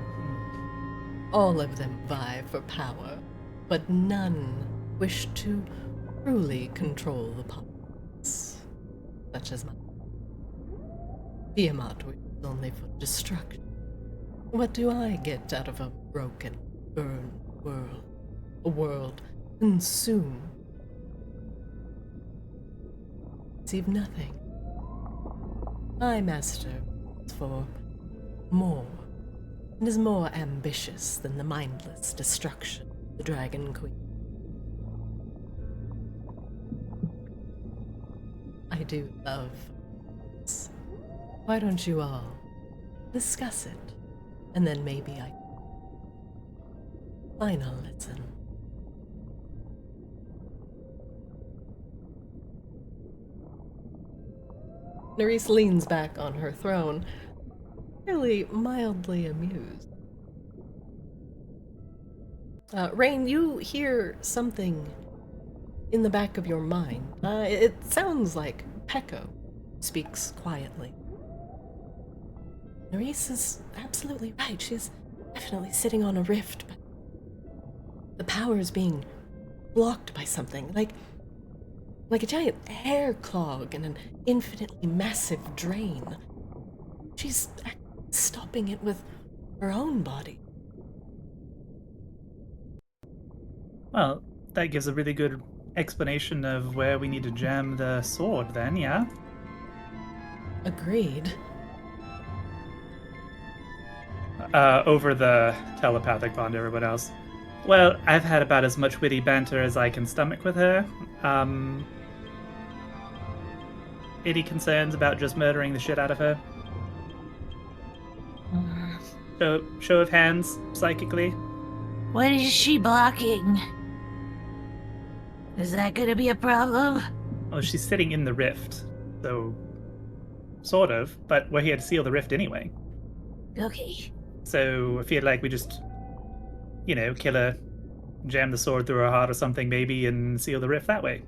All of them vie for power, but none wish to truly control the powers, such as mine. Tiamat wishes only for destruction. What do I get out of a broken, burned world? A world consumed. Receive nothing. My master is for more, and is more ambitious than the mindless destruction of the Dragon Queen. I do love this. Why don't you all discuss it, and then maybe I final lesson. Nerys leans back on her throne, clearly mildly amused. Rain, you hear something in the back of your mind. It sounds like Peko speaks quietly. Nerys is absolutely right. She is definitely sitting on a rift, but the power is being blocked by something, like a giant hair clog in an infinitely massive drain. She's stopping it with her own body. Well, that gives a really good explanation of where we need to jam the sword then, yeah? Agreed. Over the telepathic bond to everyone else. Well, I've had about as much witty banter as I can stomach with her. Any concerns about just murdering the shit out of her? Show of hands, psychically. What is she blocking? Is that gonna be a problem? Well, she's sitting in the rift, so sort of, but we're here to seal the rift anyway. Okay. So I feel like we just, kill her, jam the sword through her heart or something maybe, and seal the rift that way.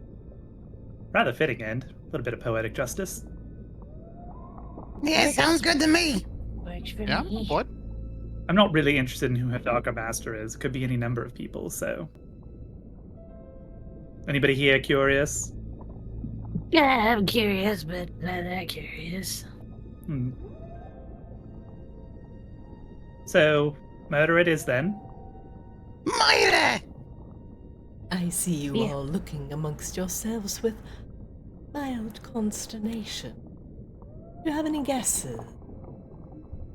Rather fitting end. A little bit of poetic justice. Yeah, sounds good to me. Works for Yeah, me. what? I'm not really interested in who her Darker Master is. Could be any number of people, so. Anybody here curious? Yeah, I'm curious, but not that curious. So, murder it is then. Murder! I see you Yeah. all looking amongst yourselves with mild consternation. Do you have any guesses?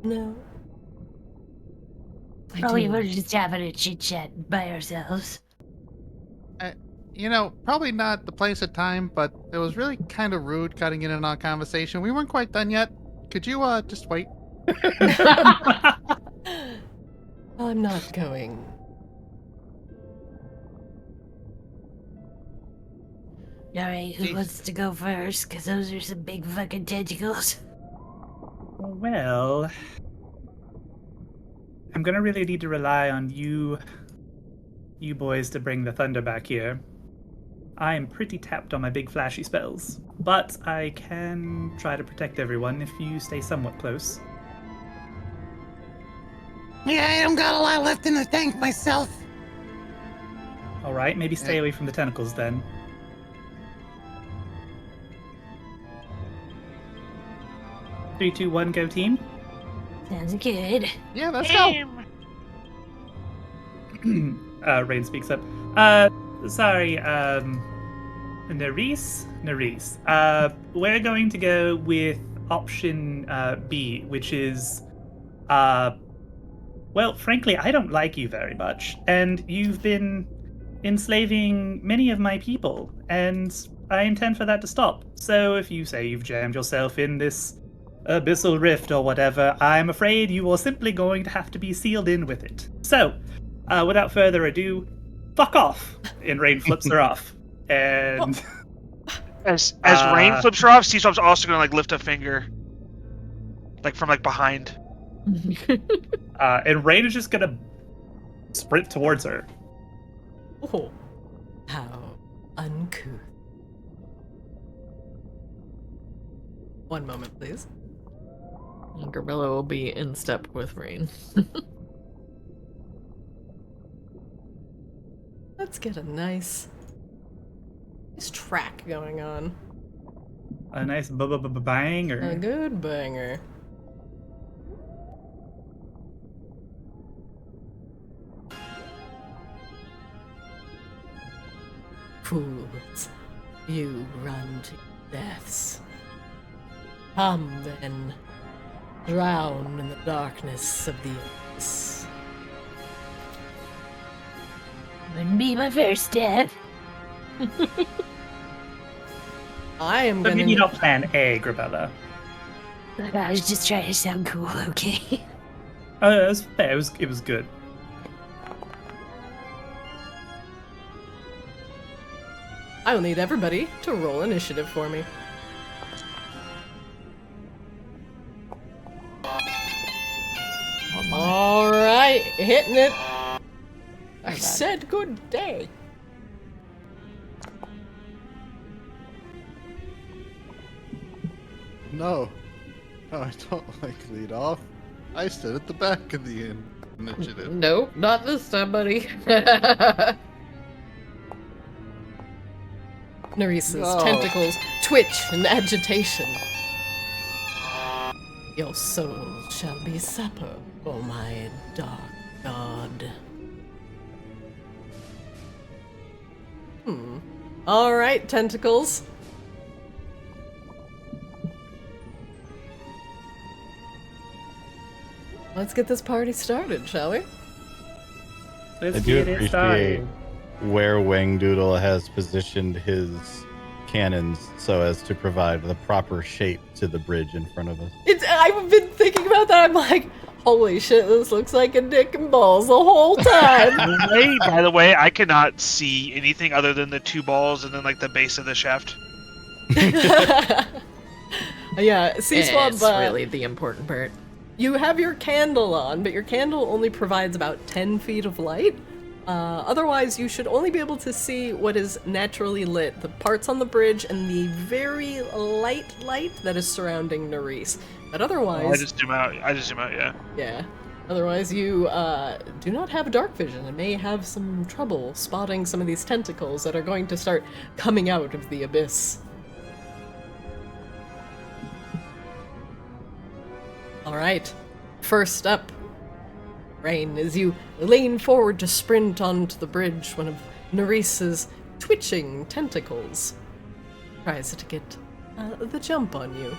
No? I We do. were just having a chit chat by ourselves. Probably not the place or time, but it was really kind of rude cutting in on our conversation. We weren't quite done yet. Could you just wait? I'm not going. Alright, who wants to go first? Because those are some big fucking tentacles. Well, I'm gonna really need to rely on you boys to bring the thunder back here. I am pretty tapped on my big flashy spells, but I can try to protect everyone if you stay somewhat close. Yeah, I don't got a lot left in the tank myself. Alright, maybe stay away from the tentacles then. Three, two, one, go team. Sounds good. Yeah, let's go. Rain speaks up. Sorry, Nerys? We're going to go with option B, which is, well, frankly, I don't like you very much, and you've been enslaving many of my people, and I intend for that to stop. So if you say you've jammed yourself in this abyssal rift or whatever, I'm afraid you are simply going to have to be sealed in with it. So, Without further ado, fuck off! And Rain flips her off. And As Rain flips her off, Seaswap's also gonna like lift a finger, like from like behind. and Rain is just gonna sprint towards her. Oh, how uncouth. One moment, please. Gorilla will be in step with Rain. Let's get a nice track going on. A nice banger. A good banger. Fools, you run to deaths. Come then, drown in the darkness of the abyss. Wouldn't be my first death. I am But gonna. maybe not plan A, Grabella. Look, I was just trying to sound cool, okay? It was fair. It was good. I will need everybody to roll initiative for me. All right, hitting it. I said good day. No, I don't like lead off. I stood at the back of the initiative. Nope, not this time, buddy. Neresa's No. tentacles twitch in agitation. Your soul shall be supper, O my dark god. Alright, tentacles. Let's get this party started, shall we? Let's I do get it appreciate started. where Whaledoodle has positioned his cannons so as to provide the proper shape to the bridge in front of us. I've been thinking about that. I'm like, holy shit, this looks like a dick and balls the whole time. By the way, I cannot see anything other than the two balls and then like the base of the shaft. Yeah, C-Swab, It's really the important part. you have your candle on, but your candle only provides about 10 feet of light. Otherwise, you should only be able to see what is naturally lit, the parts on the bridge and the very light that is surrounding Nerese. But otherwise... I just zoom out, yeah. Yeah. Otherwise, you do not have dark vision and may have some trouble spotting some of these tentacles that are going to start coming out of the abyss. Alright, first up, Rain, as you lean forward to sprint onto the bridge, one of Nerese's twitching tentacles tries to get the jump on you.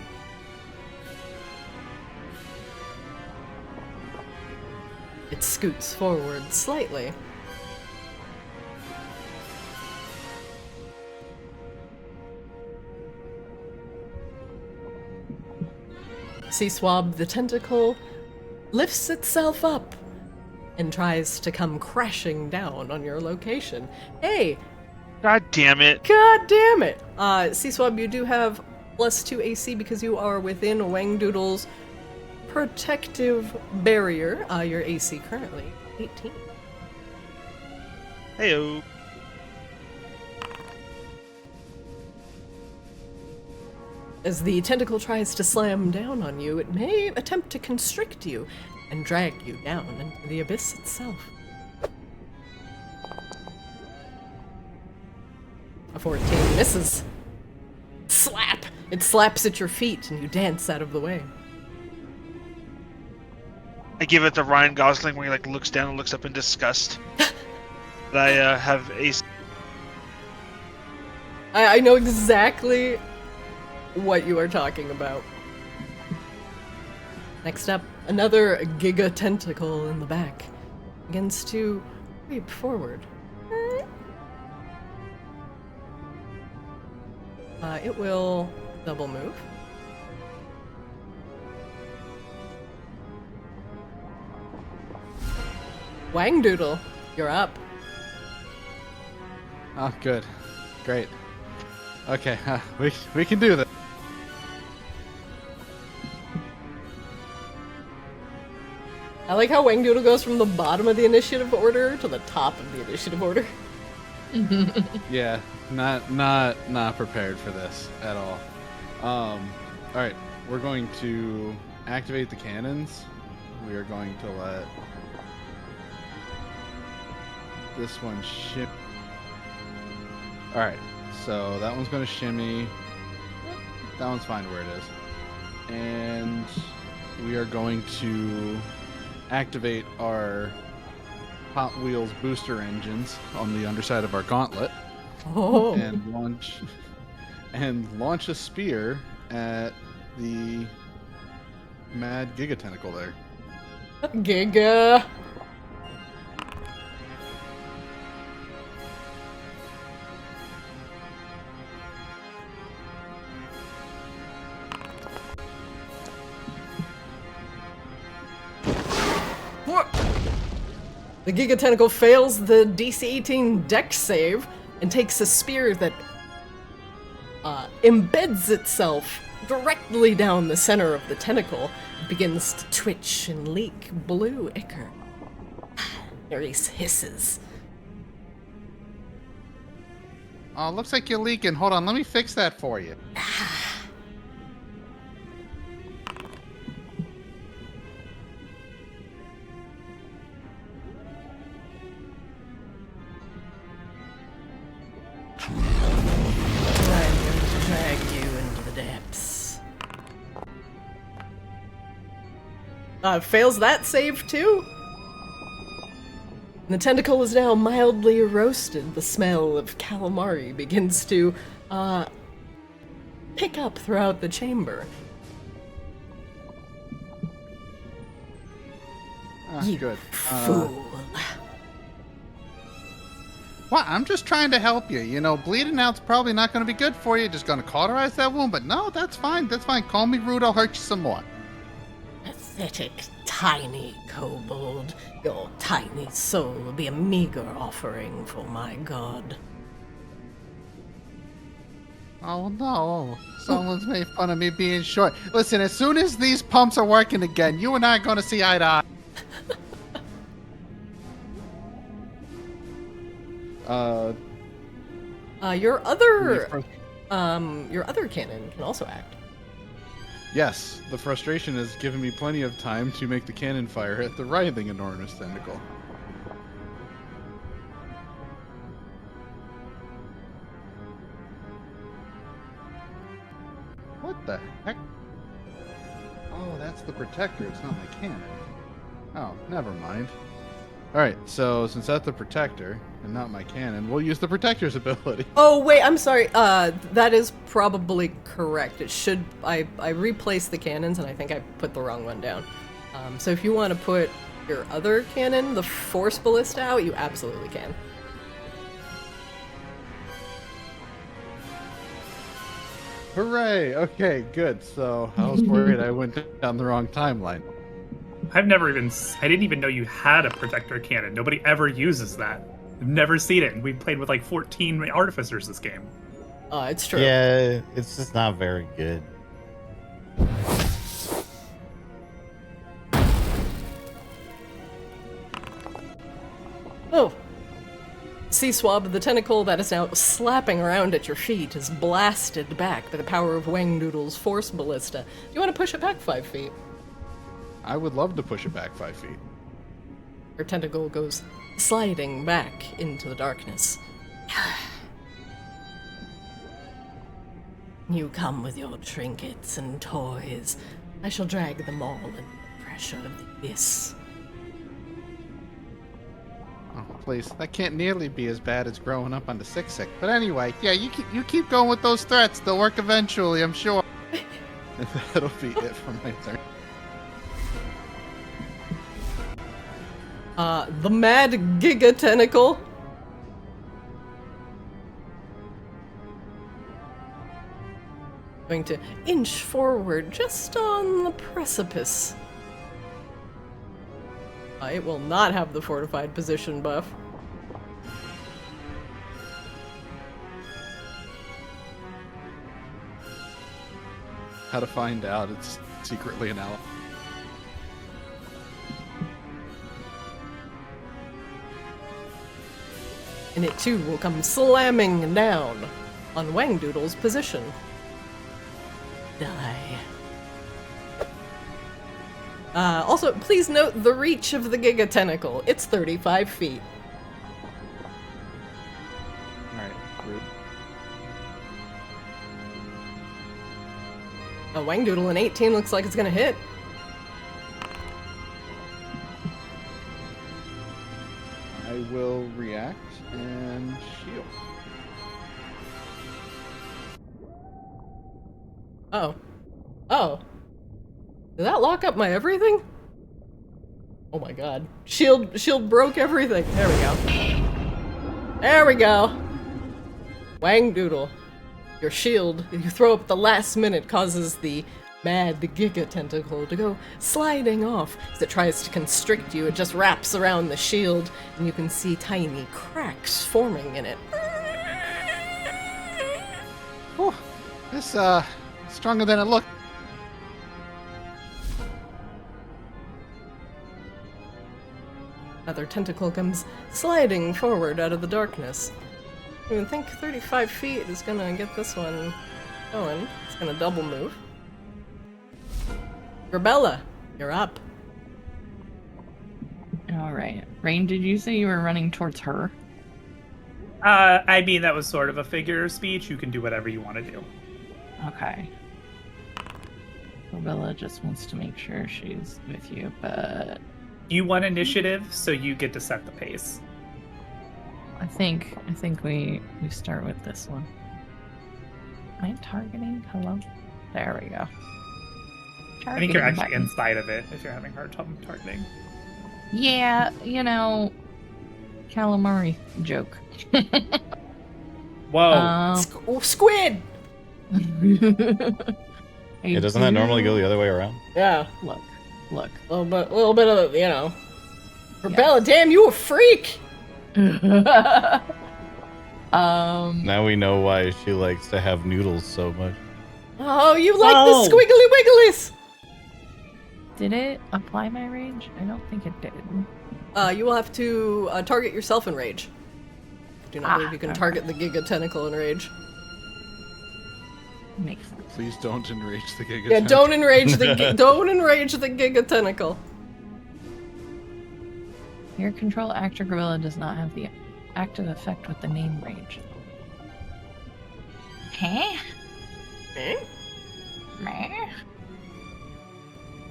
It scoots forward slightly. C-Swab, the tentacle, lifts itself up and tries to come crashing down on your location. Hey! God damn it. God damn it! C-Swab, you do have +2 AC because you are within Whaledoodle's protective barrier. Your AC currently 18. Heyo. As the tentacle tries to slam down on you, it may attempt to constrict you and drag you down into the abyss itself. A 14 misses. Slap! It slaps at your feet and you dance out of the way. I give it to Ryan Gosling where he like looks down and looks up in disgust. That I have AC. I know exactly what you are talking about. Next up, another Giga Tentacle in the back begins to creep forward. It will double move. Whaledoodle, You're up. Oh, good. Great. Okay, we can do this. I like how Whaledoodle goes from the bottom of the initiative order to the top of the initiative order. Yeah, not prepared for this at all. All right, we're going to activate the cannons. We are going to let this one shimmy. All right, so that one's going to shimmy. That one's fine where it is. And we are going to activate our Hot Wheels booster engines on the underside of our gauntlet. Oh. And launch a spear at the mad Giga Tentacle there. Giga. The Giga Tentacle fails the DC 18 Dex save and takes a spear that embeds itself directly down the center of the tentacle. It begins to twitch and leak blue ichor. Reese hisses. Oh, looks like you're leaking. Hold on, let me fix that for you. I'm going to drag you into the depths. Fails that save too. The tentacle is now mildly roasted. The smell of calamari begins to pick up throughout the chamber. You Good. fool. What? I'm just trying to help you. You know, bleeding out's probably not going to be good for you. Just going to cauterize that wound. But no, that's fine. That's fine. Call me rude. I'll hurt you some more. Pathetic, tiny kobold. Your tiny soul will be a meager offering for my god. Oh no, someone's made fun of me being short. Listen, as soon as these pumps are working again, you and I are going to see eye to eye. Your other cannon can also act. Yes, the frustration has given me plenty of time to make the cannon fire at the writhing enormous tentacle. What the heck? Oh, that's the protector. It's not my cannon. Oh, never mind. Alright, so since that's the protector and not my cannon, we'll use the protector's ability. Oh wait, I'm sorry. That is probably correct. It should. I replaced the cannons and I think I put the wrong one down. So if you want to put your other cannon, the Force Ballista, out, you absolutely can. Hooray! Okay, good. So I was worried I went down the wrong timeline. I didn't even know you had a protector cannon. Nobody ever uses that. I've never seen it, and we played with like 14 artificers this game. It's true. Yeah, it's just not very good. Oh. Sea Swab, the tentacle that is now slapping around at your feet, is blasted back by the power of Whaledoodle's Force Ballista. Do you want to push it back 5 feet? I would love to push it back 5 feet. Your tentacle goes sliding back into the darkness. You come with your trinkets and toys. I shall drag them all in the pressure of the abyss. Oh, please. That can't nearly be as bad as growing up on the sick. But anyway, yeah, you keep going with those threats. They'll work eventually, I'm sure. And that'll be it for my turn. The Mad Giga Tentacle. Going to inch forward just on the precipice. It will not have the fortified position buff. how to find out it's secretly an ally. And it too will come slamming down on Whaledoodle's position. Die. Also, please note the reach of the Giga Tentacle. It's 35 feet. Alright, rude. A Whaledoodle in 18 looks like it's gonna hit. I will react and shield. Oh. Oh. Did that lock up my everything? Oh my god. Shield broke everything. There we go. There we go. Whaledoodle. Your shield, if you throw up at the last minute, causes the mad Giga Tentacle to go sliding off. As it tries to constrict you, it just wraps around the shield, and you can see tiny cracks forming in it. Whew. This, stronger than it looked. Another tentacle comes sliding forward out of the darkness. I would think 35 feet is gonna get this one going. It's gonna double move. Rebella, you're up. Alright. Rain, did you say you were running towards her? I mean, that was sort of a figure of speech. You can do whatever you want to do. Okay. Bella just wants to make sure she's with you, but You won initiative, so you get to set the pace. I think we start with this one. Am I targeting? Hello? There we go. I think you're Targeting actually button. inside of it if you're having a hard time targeting. Yeah, you know, calamari joke. Whoa. Squid! Yeah, doesn't that normally go the other way around? Yeah, Look. a little bit of, you know. Rebella, damn, you a freak! Now we know why she likes to have noodles so much. Oh, you like Oh. the squiggly wigglies! Did it apply my range? I don't think it did. You will have to target yourself in rage. Do not believe you can okay. target the Giga Tentacle in rage. Makes sense. Please don't enrage the Giga. Yeah, don't enrage the don't enrage the Giga Tentacle. Your control actor gorilla does not have the active effect with the name range. Huh? Eh? Meh?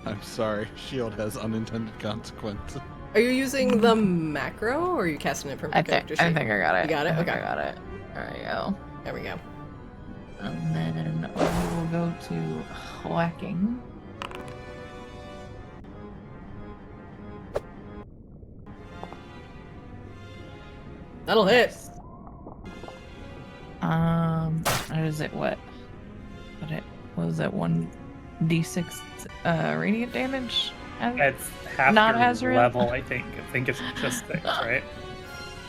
I'm sorry. Shield has unintended consequences. Are you using the macro, or are you casting it from your character sheet? I think I got it. You got it? I think Okay. I got it. There we go. There we go. And then we will go to whacking. That'll hit. Is it what? Was it 1d6 radiant damage? It's half Not your hazard? level, I think. I think it's just 6, right?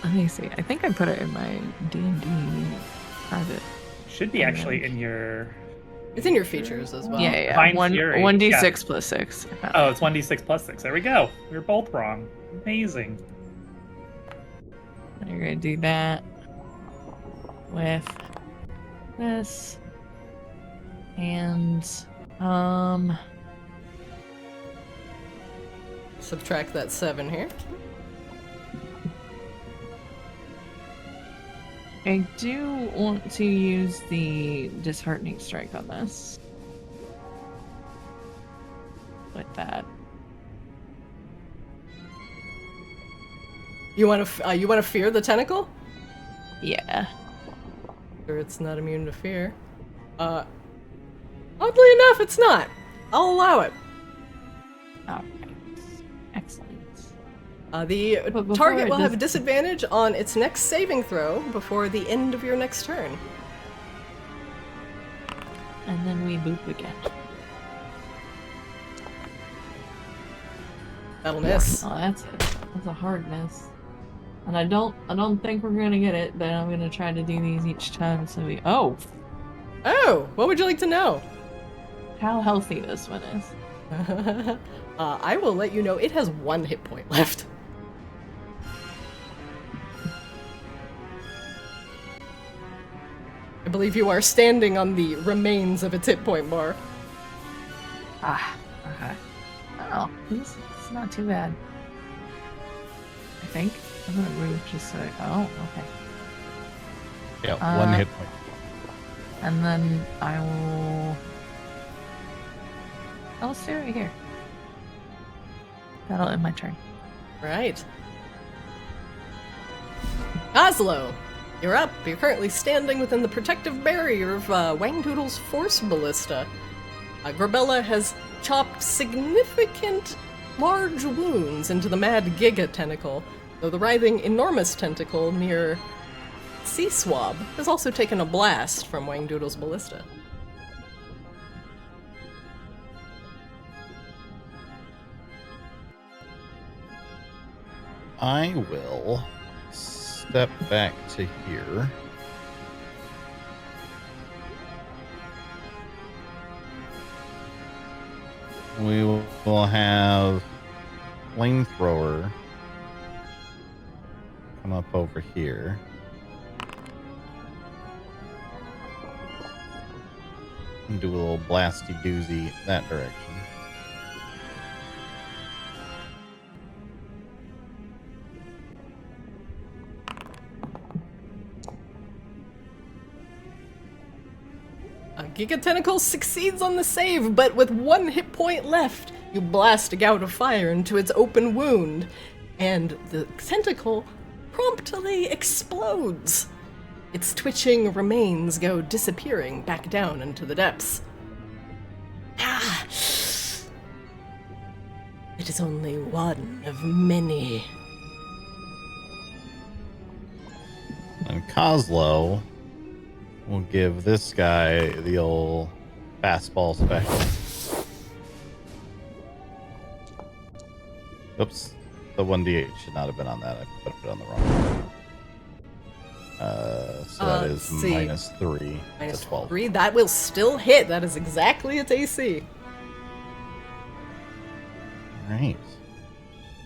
Let me see. I think I put it in my D&D private. Should be actually in your... It's in your features as well. Yeah. Divine 1d6 Fury, plus 6. Oh, it's 1d6 plus 6. There we go. We were both wrong. Amazing. You're gonna do that with this and Subtract that 7 here. I do want to use the disheartening strike on this. With that. You want to fear the tentacle? Yeah. Or it's not immune to fear. Oddly enough, it's not. I'll allow it. Alright. Excellent. The But before target it will have a does- disadvantage on its next saving throw before the end of your next turn. And then we boop again. That'll miss. Oh, that's a hard miss. And I don't think we're gonna get it, but I'm gonna try to do these each time so we Oh! Oh, what would you like to know? how healthy this one is. I will let you know it has 1 hit point left. I believe you are standing on the remains of its hit point bar. Ah, okay. Oh, it's not too bad. I think. I'm gonna move just so oh, okay. Yeah, 1 hit point. And then I'll stay right here. That'll end my turn. Right. Oslo, you're up. You're currently standing within the protective barrier of Whaledoodle's force ballista. Grabella has chopped significant large wounds into the mad Giga tentacle, though the writhing enormous tentacle near Sea Swab has also taken a blast from Whaledoodle's ballista. I will step back to here. We will have flamethrower come up over here. And do a little blasty doozy that direction. Giga Tentacle succeeds on the save, but with 1 hit point left, you blast a gout of fire into its open wound, and the tentacle promptly explodes. Its twitching remains go disappearing back down into the depths. Ah! It is only one of many. And Coslow will give this guy the old fastball special. Oops, the 1d8 should not have been on that. I put it on the wrong one. So that is -3 Minus to 12. 3, that will still hit. That is exactly its AC. Alright.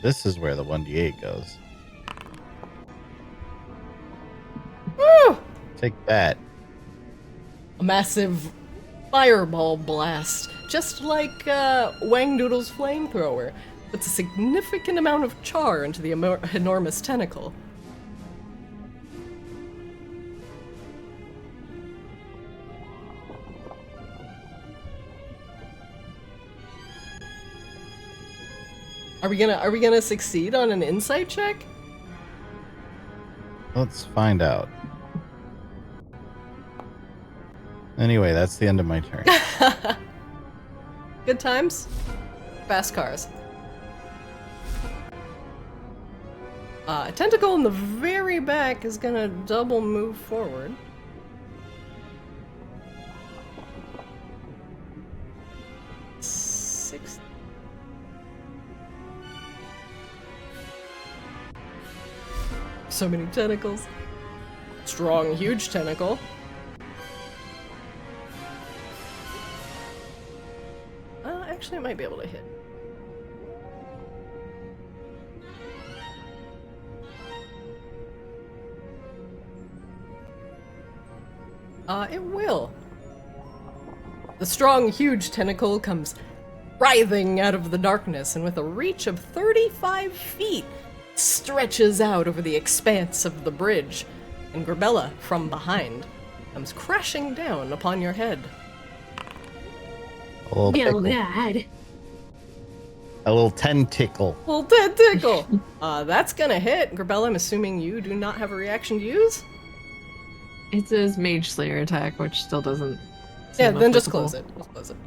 This is where the 1d8 goes. Woo! Take that. A massive fireball blast, just like Whaledoodle's flamethrower, puts a significant amount of char into the enormous tentacle. Are we gonna succeed on an insight check? Let's find out. Anyway, that's the end of my turn. Good times, fast cars. A tentacle in the very back is gonna double move forward. So many tentacles. Strong, huge tentacle. Actually, it might be able to hit. It will. The strong, huge tentacle comes writhing out of the darkness, and with a reach of 35 feet, stretches out over the expanse of the bridge, and Grabella, from behind, comes crashing down upon your head. A little Oh god. A little tentacle. Little tentacle! That's gonna hit. Grabella, I'm assuming you do not have a reaction to use? It says Mage Slayer attack, which still doesn't. Yeah, seem then just applicable. close it. Just close it.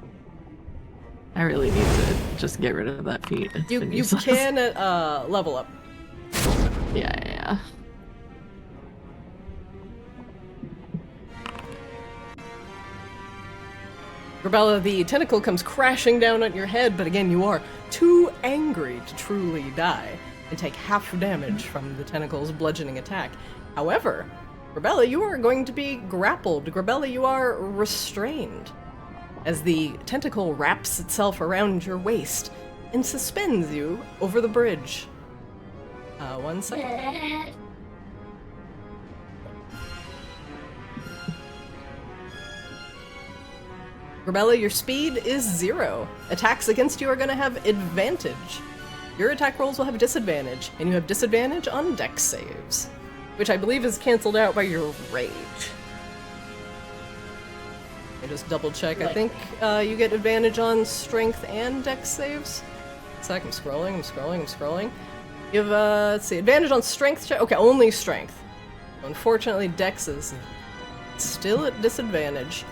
I really need to just get rid of that feat. It's You been you useless. can level up. Yeah. Grabella, the tentacle comes crashing down on your head, but again, you are too angry to truly die and take half damage from the tentacle's bludgeoning attack. However, Grabella, you are going to be grappled. Grabella, you are restrained. as the tentacle wraps itself around your waist and suspends you over the bridge. 1 second. Grabella, your speed is 0. Attacks against you are going to have advantage. Your attack rolls will have disadvantage, and you have disadvantage on dex saves, which I believe is cancelled out by your rage. I just double check. I think you get advantage on strength and dex saves. I'm scrolling. You have, let's see, advantage on strength check. Okay, only strength. Unfortunately, dex is still at disadvantage.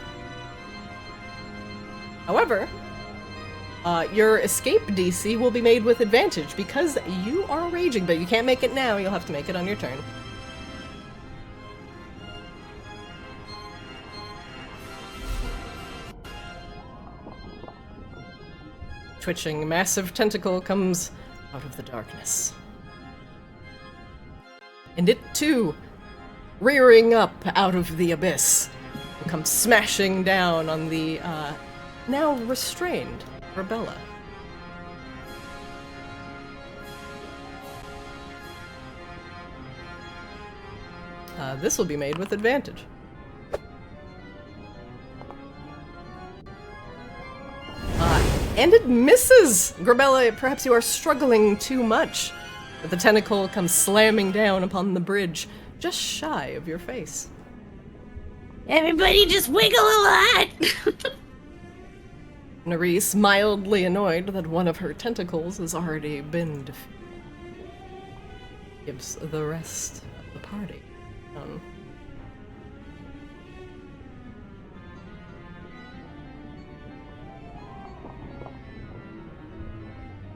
However, your escape DC will be made with advantage because you are raging, but you can't make it now. You'll have to make it on your turn. Twitching massive tentacle comes out of the darkness. And it too, rearing up out of the abyss, will come smashing down on the now restrained Grabella. This will be made with advantage. And it misses! Grabella, perhaps you are struggling too much. But the tentacle comes slamming down upon the bridge, just shy of your face. Everybody just wiggle a lot! Nerisse, mildly annoyed that one of her tentacles has already been defeated, gives the rest of the party.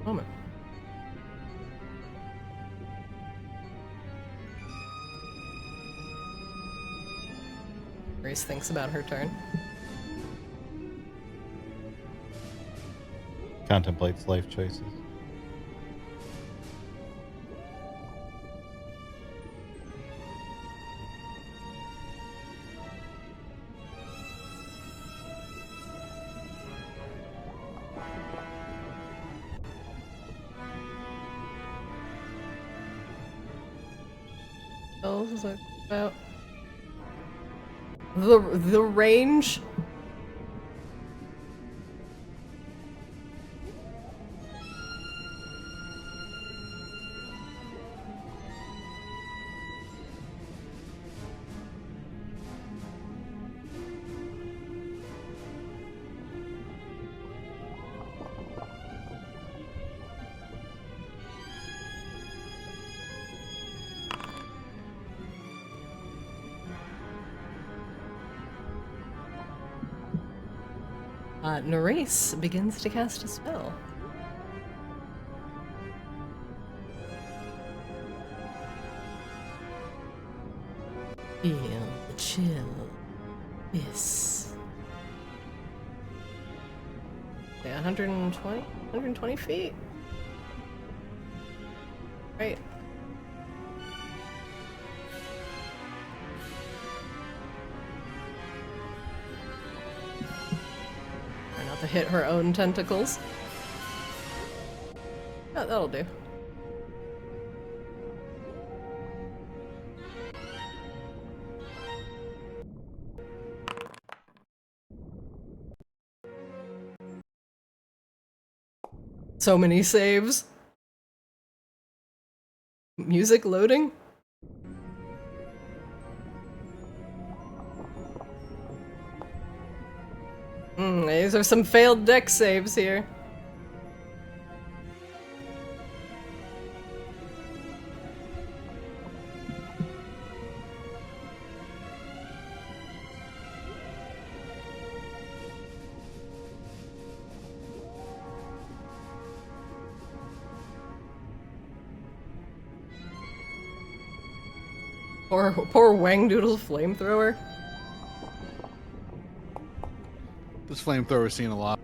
Moment. Nerisse thinks about her turn. Contemplates life choices. What else is it about? The range. Nerisse begins to cast a spell. Feel the chill. Yes. Yeah, 120 feet. Right. To hit her own tentacles. Yeah, that'll do. So many saves. Music loading. These are some failed deck saves here. Poor Whaledoodle's flamethrower. This flamethrower's seen a lot.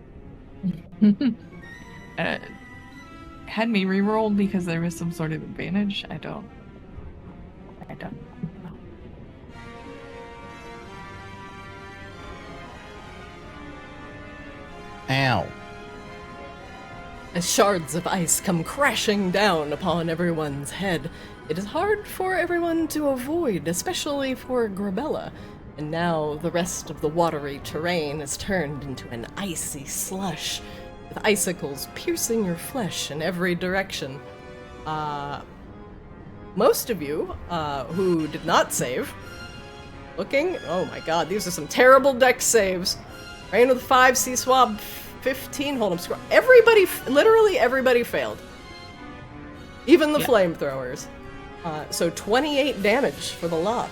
Had me rerolled because there was some sort of advantage. I don't know. Ow. As shards of ice come crashing down upon everyone's head, it is hard for everyone to avoid, especially for Grabella. And now the rest of the watery terrain is turned into an icy slush, with icicles piercing your flesh in every direction. Most of you who did not save, looking, oh my god, these are some terrible dex saves. Rain with 5, Sea Swab 15, hold up, scroll. Everybody, literally everybody failed. Even the flamethrowers. So 28 damage for the lot.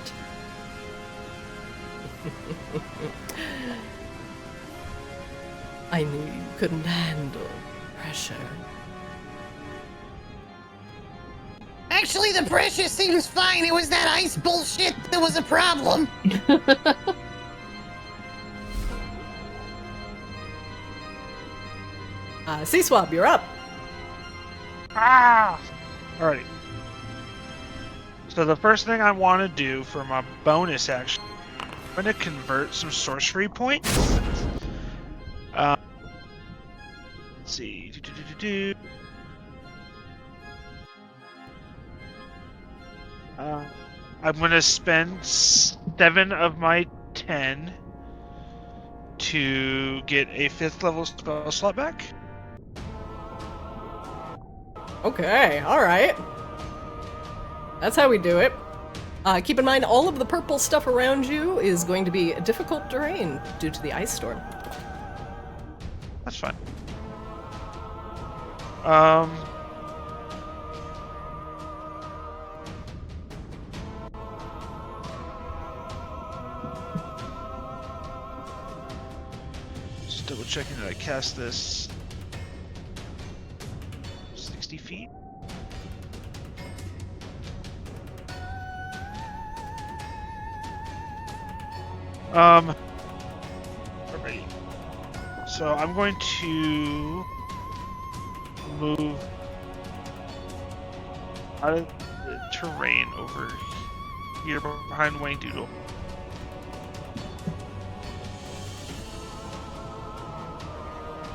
I knew you couldn't handle pressure. Actually, the pressure seems fine. It was that ice bullshit that was a problem. Sea Swab, you're up. Ah! Alrighty. So the first thing I want to do for my bonus action, I'm going to convert some sorcery points. Let's see. I'm going to spend 7 of my 10 to get a 5th level spell slot back. Okay, alright. That's how we do it. Keep in mind, all of the purple stuff around you is going to be difficult terrain due to the ice storm. That's fine. Just double checking that I cast this 60 feet. Alrighty. So I'm going to move out of the terrain over here behind Whaledoodle.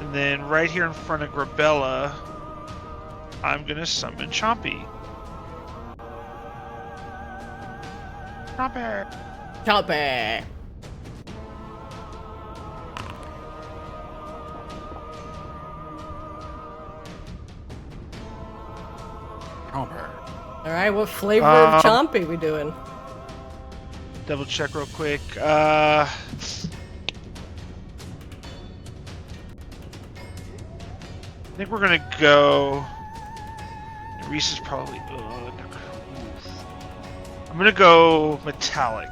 And then right here in front of Grabella, I'm gonna summon Chompy. Chompy! Chompy! Alright, what flavor of Chompy we doing? Double check real quick. I think we're gonna go. Reese is probably. I'm gonna go metallic.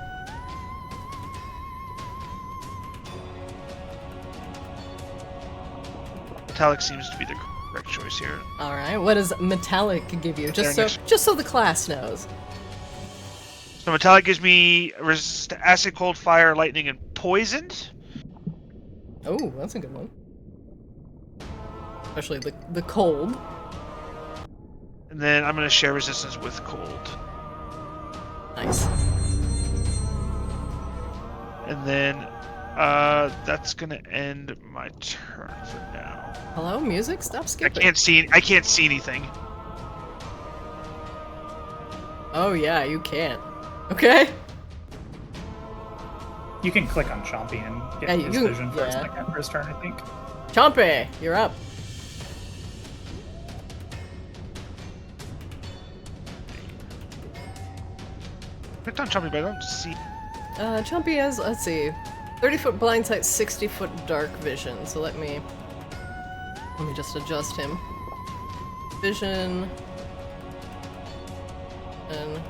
Metallic seems to be the correct choice here. All right, what does metallic give you? Just so the class knows. So metallic gives me resist to acid, cold, fire, lightning, and poisoned. Oh, that's a good one. Especially the cold. And then I'm gonna share resistance with cold. Nice. And then that's gonna end my turn for now. Hello, music? Stop skipping. I can't see anything. Oh yeah, you can't. Okay. You can click on Chompy and get his vision for a second for his turn, I think. Chompy, you're up. Clicked on Chompy, but I don't see. Chompy has, let's see, 30-foot blind sight, 60-foot dark vision. So let me just adjust him. Vision. And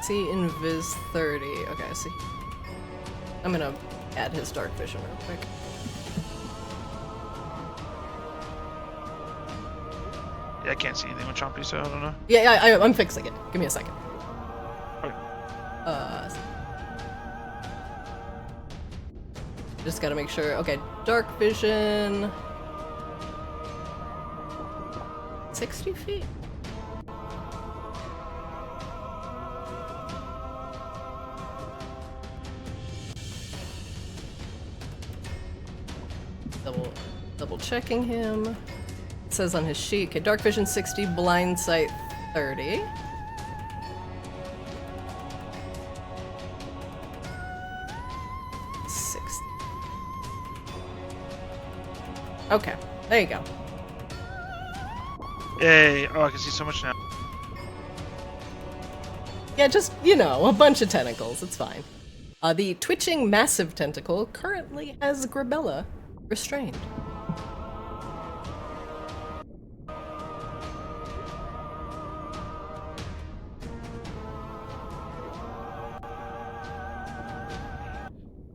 see invis 30. Okay, see. I'm gonna add his dark vision real quick. Yeah, I can't see anything with Chompy, so I don't know. Yeah, I'm fixing it. Give me a second. Okay. Just gotta make sure. Okay, dark vision. 60 feet? Double checking him. It says on his sheet, okay, dark vision 60, blind sight 30. Okay, there you go. Yay! Oh, I can see so much now. Yeah, just, you know, a bunch of tentacles, it's fine. The twitching massive tentacle currently has Grabella restrained.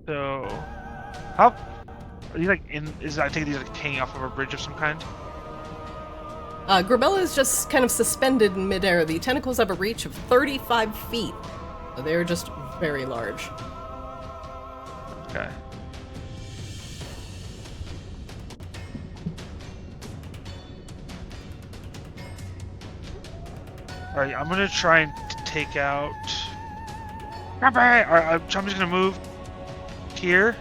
So, how are you like in? I think these like hanging off of a bridge of some kind. Grabella is just kind of suspended in midair. The tentacles have a reach of 35 feet. So they're just very large. Okay. Alright, I'm gonna try and take out. Alright, I'm just gonna move here,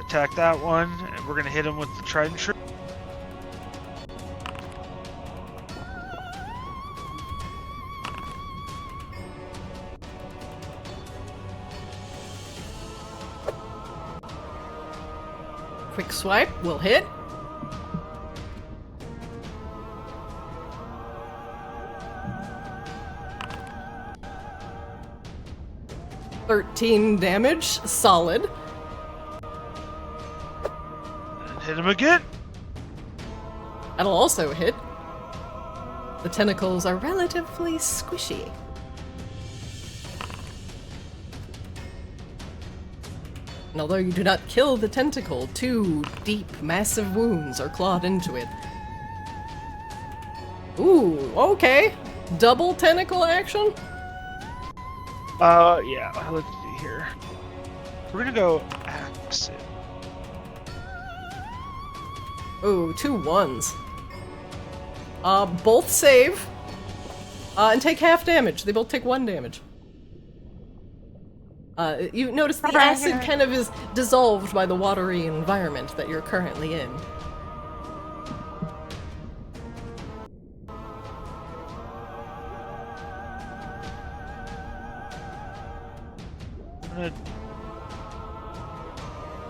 attack that one, and we're gonna hit him with the trident shrimp. Quick swipe will hit. $13 damage, solid. And hit him again. That'll also hit. The tentacles are relatively squishy. And although you do not kill the tentacle, 2 deep, massive wounds are clawed into it. Ooh, okay. Double tentacle action? Yeah, let's see here. We're gonna go axe it. Ooh, 2 1s. Both save. And take half damage. They both take 1 damage. You notice the acid kind of is dissolved by the watery environment that you're currently in.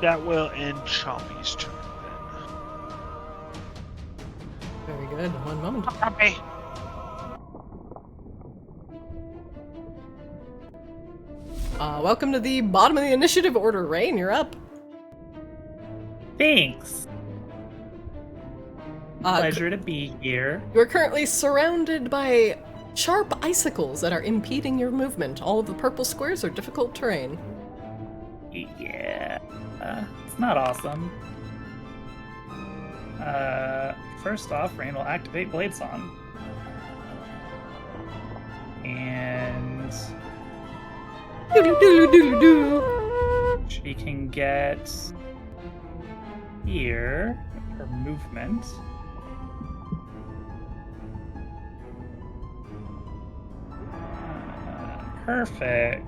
That will end Chompy's turn then. Very good. 1 moment. Chompy! Welcome to the bottom of the initiative order, Rain. You're up. Thanks. Pleasure to be here. You're currently surrounded by sharp icicles that are impeding your movement. All of the purple squares are difficult terrain. Yeah. It's not awesome. First off, Rain will activate Blade Song. And she can get here her movement. Perfect.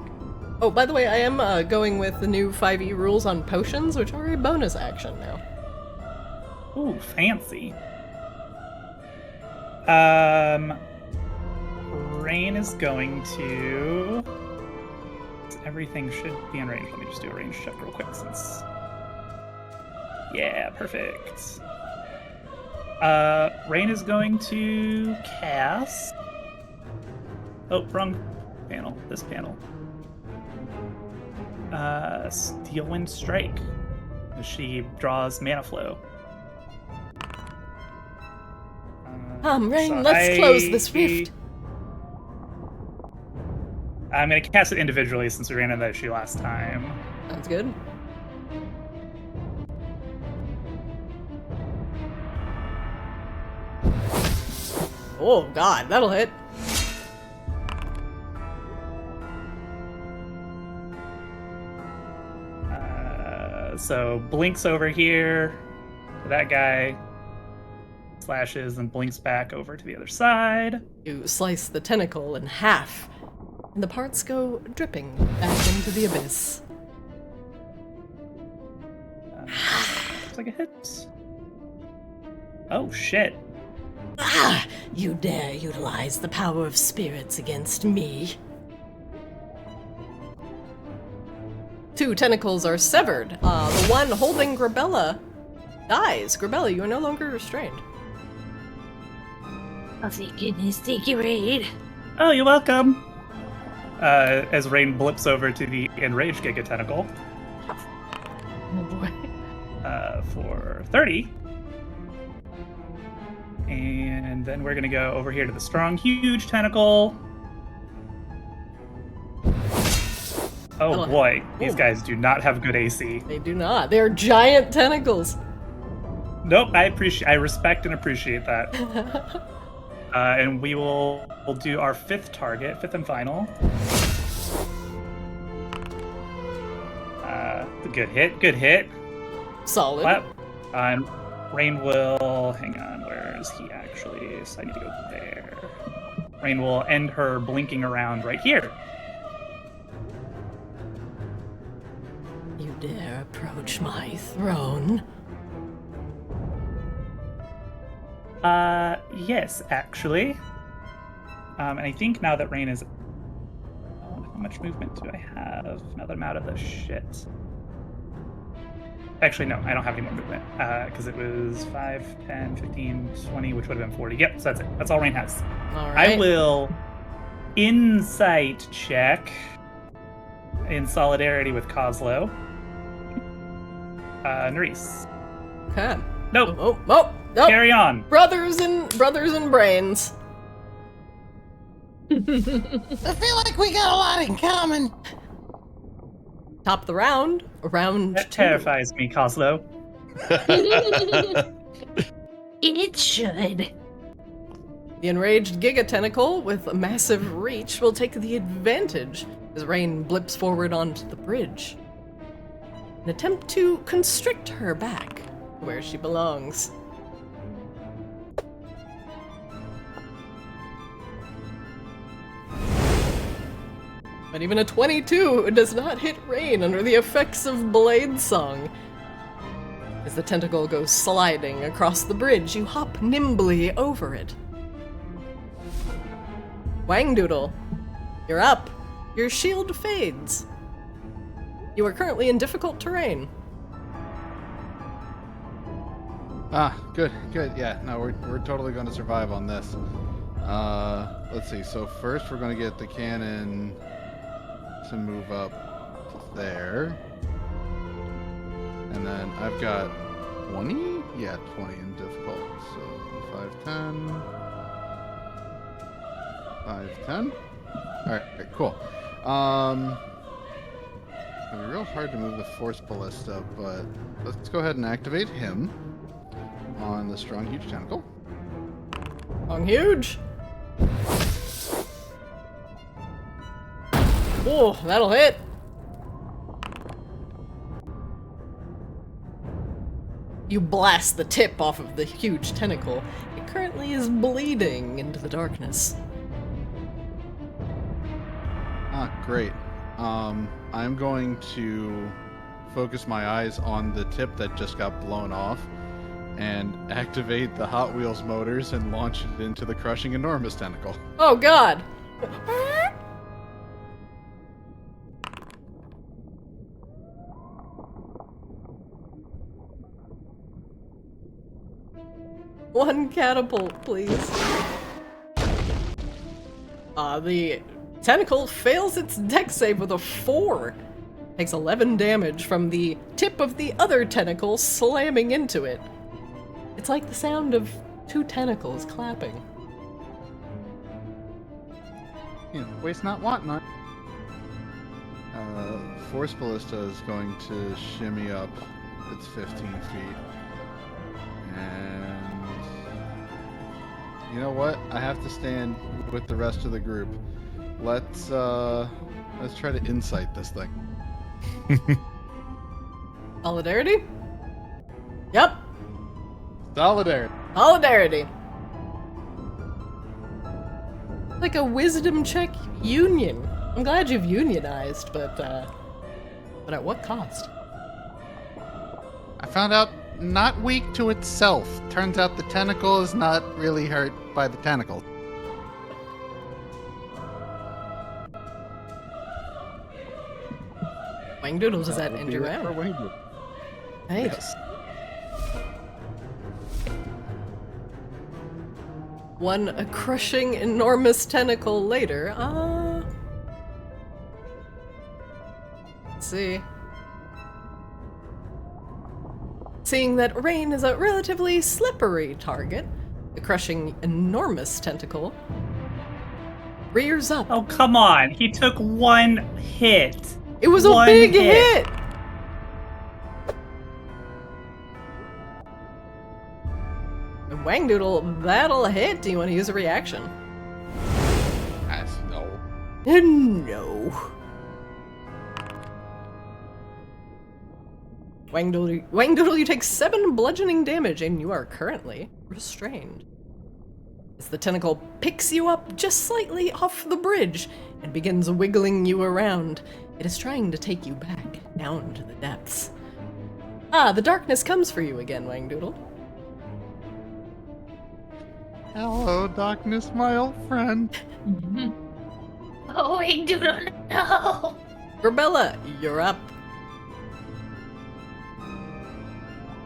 Oh, by the way, I am going with the new 5e rules on potions, which are a bonus action now. Ooh, fancy. Rain is going to... Everything should be in range. Let me just do a range check real quick since... Yeah, perfect. Rain is going to cast... Oh, wrong panel. This panel. Steel Wind Strike. As she draws Mana Flow. Rain, let's close this rift. I'm going to cast it individually since we ran into that issue last time. Sounds good. Oh god, that'll hit. So blinks over here to that guy, slashes and blinks back over to the other side. You slice the tentacle in half, and the parts go dripping back into the abyss. like a hit. Oh, shit. Ah! You dare utilize the power of spirits against me. 2 tentacles are severed. The one holding Grabella dies. Grabella, you are no longer restrained. Oh, thank goodness. Thank you, Raid. Oh, you're welcome. As Rain blips over to the enraged Giga Tentacle. Oh boy. For 30. And then we're going to go over here to the strong, huge tentacle. Oh boy, these guys do not have good AC. They do not. They're giant tentacles. Nope, I respect and appreciate that. And we'll do our 5th target, 5th and final. Good hit. Solid. And Rain will, hang on, where is he actually? So I need to go there. Rain will end her blinking around right here. You dare approach my throne? Yes, actually. And I think now that Rain is... how much movement do I have now that I'm out of the shit? Actually, no, I don't have any more movement, because it was 5, 10, 15, 20, which would have been 40. Yep, so that's it. That's all Rain has. All right. I will insight check in solidarity with Kozlo. Nerys. Okay. Nope. Nope. Carry on. Brothers and brains. I feel like we got a lot in common. Top of the round. Round That 2. terrifies me, Kozlo. It should. The enraged Giga Tentacle with a massive reach will take the advantage as Rain blips forward onto the bridge. An attempt to constrict her back where she belongs. But even a 22 does not hit Rain under the effects of Blade Song. As the tentacle goes sliding across the bridge, you hop nimbly over it. Whaledoodle, you're up. Your shield fades. You are currently in difficult terrain. Good. Yeah, no, we're totally going to survive on this. Let's see. So first we're going to get the cannon to move up there. And then I've got 20? Yeah, 20 in difficult. So 5, 10. 5, 10. Alright, cool. It'll be real hard to move the force ballista, but let's go ahead and activate him on the strong huge tentacle. Strong huge. Oh, that'll hit. You blast the tip off of the huge tentacle. It currently is bleeding into the darkness. Great. I'm going to focus my eyes on the tip that just got blown off and activate the Hot Wheels motors and launch it into the crushing enormous tentacle. Oh god! One catapult, please. The tentacle fails its dex save with a 4. Takes 11 damage from the tip of the other tentacle slamming into it. It's like the sound of 2 tentacles clapping. Yeah, waste not, want not. Force ballista is going to shimmy up. It's 15 feet. And you know what? I have to stand with the rest of the group. Let's try to insight this thing. Solidarity? Yep. Solidarity. Solidarity. Like a wisdom check union. I'm glad you've unionized, but at what cost? I found out not weak to itself. Turns out the tentacle is not really hurt by the tentacle. Whaledoodle, does that That'll end be your it for round? Whaledoodle. Right. Yes. One crushing, enormous tentacle later. Let's see. Seeing that Rain is a relatively slippery target, the crushing, enormous tentacle rears up. Oh, come on. He took one hit. It was a One big hit! And Whaledoodle, that'll hit. Do you want to use a reaction? No. No. Whaledoodle, you take 7 bludgeoning damage and you are currently restrained. As the tentacle picks you up just slightly off the bridge and begins wiggling you around, it is trying to take you back down to the depths. The darkness comes for you again, Whaledoodle. Hello, darkness, my old friend. Oh, Whaledoodle, no! Grabella, you're up.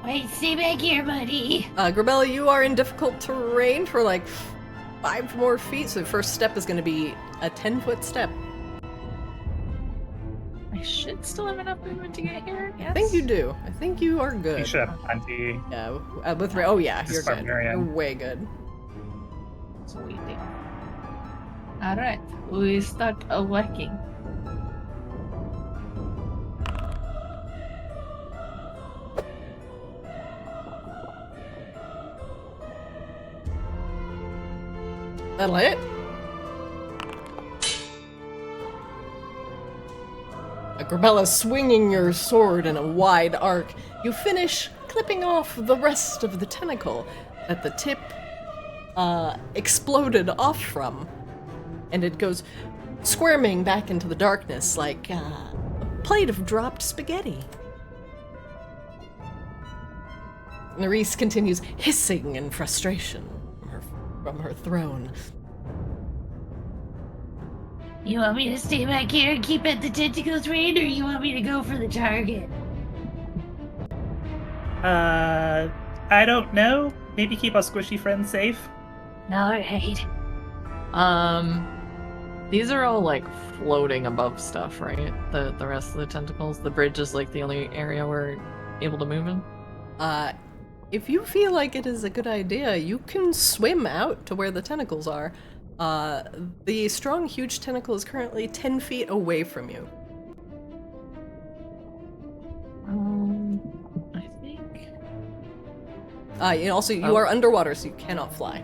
Wait, stay back here, buddy. Grabella, you are in difficult terrain for like 5 more feet, so the first step is going to be a 10-foot step. I should still have enough movement to get here. Yes? I think you do. I think you are good. You should have plenty. Yeah, oh yeah, Just you're good. barbarian. You're way good. Sweet. Alright, we start working. That'll hit. Grabella swinging your sword in a wide arc, you finish clipping off the rest of the tentacle that the tip exploded off from, and it goes squirming back into the darkness like a plate of dropped spaghetti. Nerys continues hissing in frustration from her throne. You want me to stay back here and keep at the tentacles, Rain, or you want me to go for the target? I don't know. Maybe keep our squishy friends safe. Alright. These are all like floating above stuff, right? The rest of the tentacles. The bridge is like the only area we're able to move in. If you feel like it is a good idea, you can swim out to where the tentacles are. The strong, huge tentacle is currently 10 feet away from you. I think. And also, you are underwater, so you cannot fly.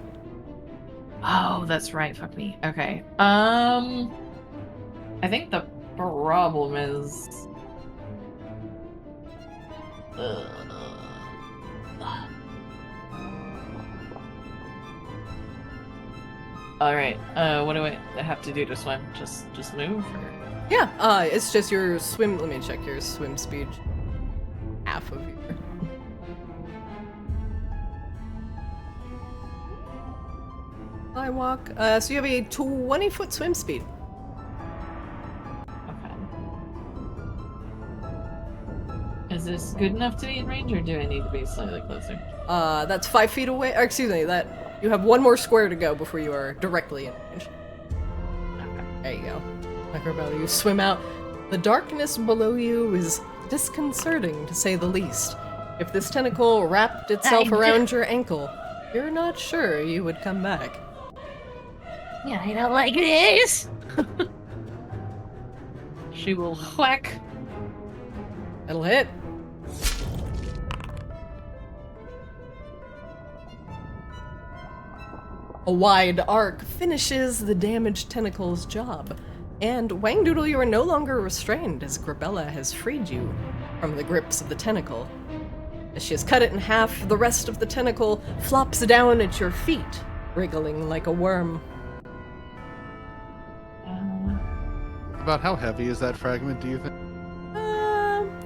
Oh, that's right. Fuck me. Okay. I think the problem is. All right. What do I have to do to swim? Just move? Or? Yeah. It's just your swim. Let me check your swim speed. Half of your. I walk. So you have a 20-foot swim speed. Okay. Is this good enough to be in range, or do I need to be slightly closer? That's 5 feet away. Or excuse me. That you have 1 more square to go before you are directly in range. Okay. There you go. Microbelly, you swim out. The darkness below you is disconcerting, to say the least. If this tentacle wrapped itself around your ankle, you're not sure you would come back. Yeah, I don't like this. She will whack. It'll hit. A wide arc finishes the damaged tentacle's job. And Whaledoodle, you are no longer restrained as Grabella has freed you from the grips of the tentacle. As she has cut it in half, the rest of the tentacle flops down at your feet, wriggling like a worm. About how heavy is that fragment, do you think?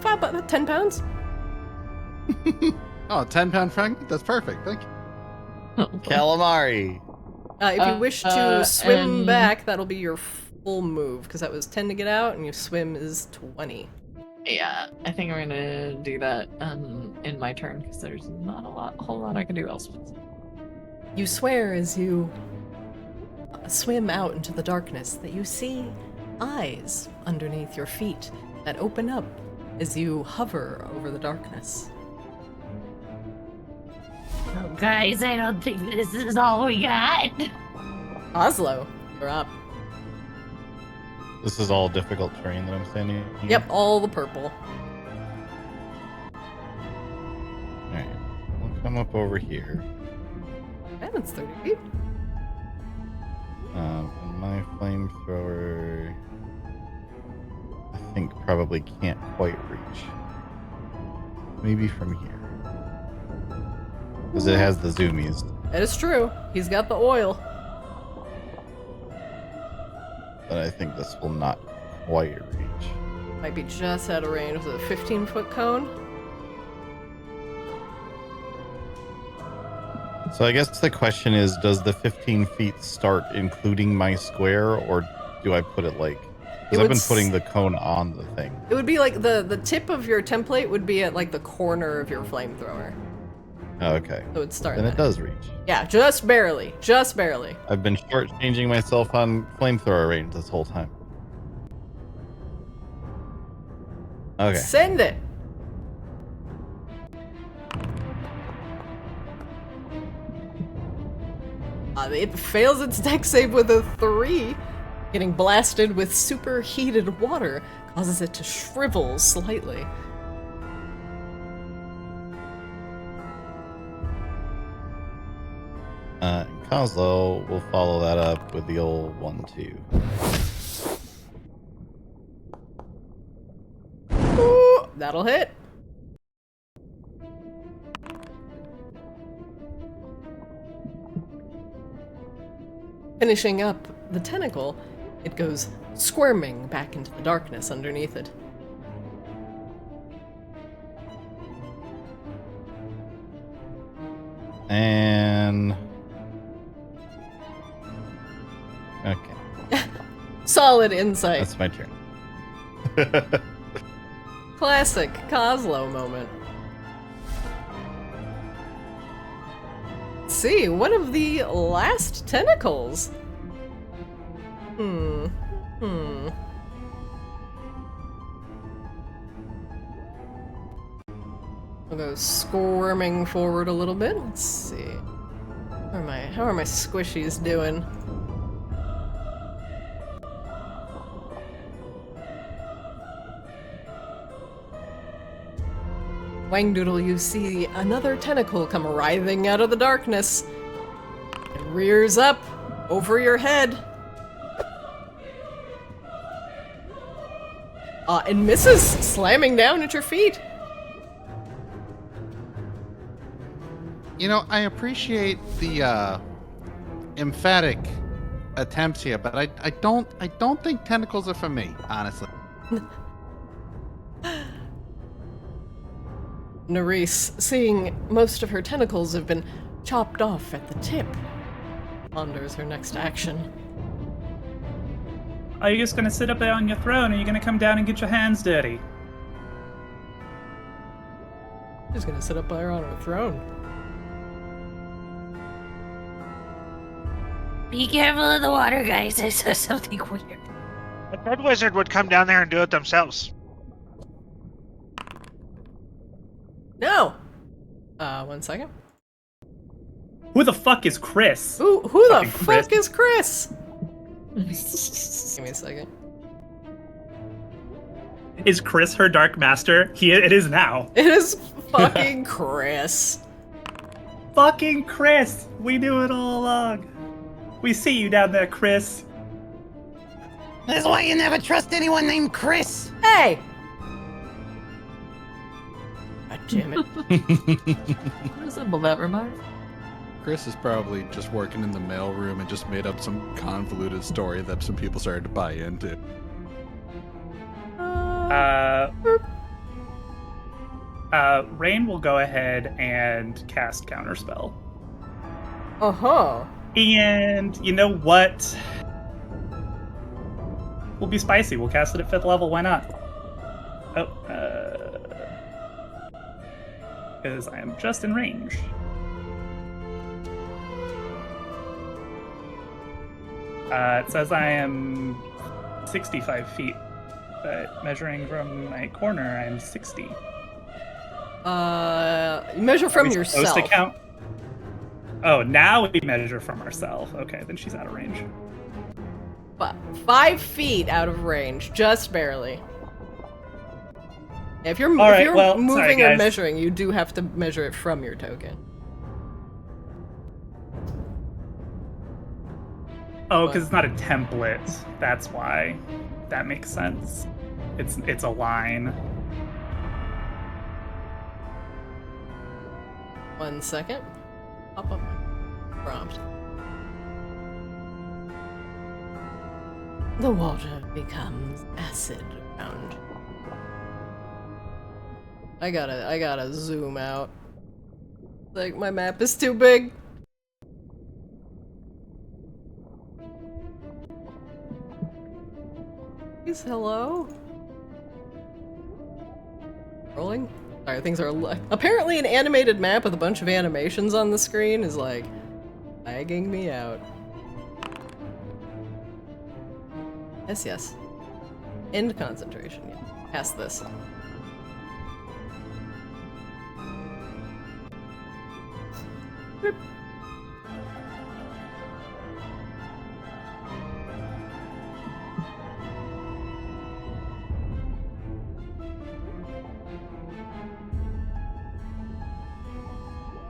About 10 pounds. Oh, 10-pound fragment? That's perfect. Thank you. Calamari. If you wish to swim back, that'll be your full move, because that was 10 to get out, and your swim is 20. Yeah, I think I'm gonna do that in my turn, because there's not a whole lot I can do else. You swear as you swim out into the darkness that you see eyes underneath your feet that open up as you hover over the darkness. Oh, guys, I don't think this is all we got. Oslo, you're up. This is all difficult terrain that I'm standing in? Yep, all the purple. Alright, we'll come up over here. And it's 30 feet. And my flamethrower, I think, probably can't quite reach. Maybe from here. Because it has the zoomies. That is true. He's got the oil. But I think this will not quite reach. Might be just out of range. Was it a 15-foot cone? So I guess the question is, does the 15 feet start including my square, or do I put it like... Because I've been putting the cone on the thing. It would be like the tip of your template would be at like the corner of your flamethrower. Oh, okay. So it would start Then there. it does reach. Yeah, just barely. Just barely. I've been shortchanging myself on flamethrower range this whole time. Okay. Send it! It fails its dex save with a 3. Getting blasted with superheated water causes it to shrivel slightly. Kozlo will follow that up with the old 1-2. Ooh, that'll hit. Finishing up the tentacle, it goes squirming back into the darkness underneath it. And... okay. Solid insight. That's my turn. Classic Kozlo moment. Let's see, one of the last tentacles. I'll go squirming forward a little bit. Let's see. How are my squishies doing? Whaledoodle, you see another tentacle come writhing out of the darkness. It rears up over your head. And misses, slamming down at your feet. You know, I appreciate the emphatic attempts here, but I don't think tentacles are for me, honestly. Nerisse, seeing most of her tentacles have been chopped off at the tip, ponders her next action. Are you just gonna sit up there on your throne, or are you gonna come down and get your hands dirty? She's gonna sit up there on her throne. Be careful of the water, guys. I saw something weird. A dead wizard would come down there and do it themselves. No! 1 second. Who the fuck is Chris? Who the Fucking fuck Chris. is Chris? Give me a second. Is Chris her dark master? It is now. It is fucking Chris. Fucking Chris! We knew it all along. We see you down there, Chris. That's why you never trust anyone named Chris. Hey! God damn it. Resemble that remark. Chris is probably just working in the mailroom and just made up some convoluted story that some people started to buy into. Rain will go ahead and cast Counterspell. Uh-huh. And you know what? We'll be spicy. We'll cast it at 5th level. Why not? Oh, because I am just in range. It says I am 65 feet, but measuring from my corner, I'm 60. You measure from yourself. Supposed to count? Oh, now we measure from ourselves. Okay, then she's out of range. 5 feet out of range, just barely. If you're Sorry, moving or guys. measuring, you do have to measure it from your token. Oh, because it's not a template. That's why. That makes sense. It's a line. 1 second. Pop up my prompt. The water becomes acid around. I gotta zoom out. Like, my map is too big. Please, hello? Rolling? Sorry, things are apparently an animated map with a bunch of animations on the screen is like lagging me out. Yes. End concentration. Yeah. Past this. Boop.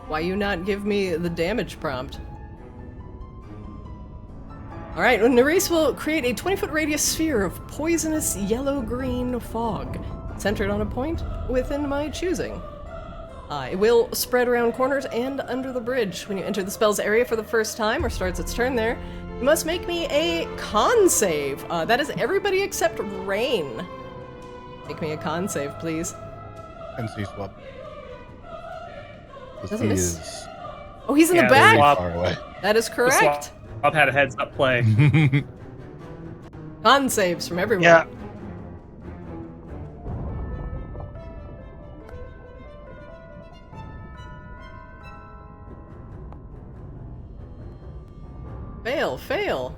Why you not give me the damage prompt? Alright, Nerys will create a 20-foot radius sphere of poisonous yellow-green fog, centered on a point within my choosing. It will spread around corners and under the bridge. When you enter the spell's area for the first time, or starts its turn there, you must make me a con save. That is everybody except Rain. Make me a con save, please. NC swap. Doesn't He miss. is Oh, he's in the Yeah, back? swap. far away. That is correct. I've had a heads up play. Con saves from everyone. Yeah. Fail.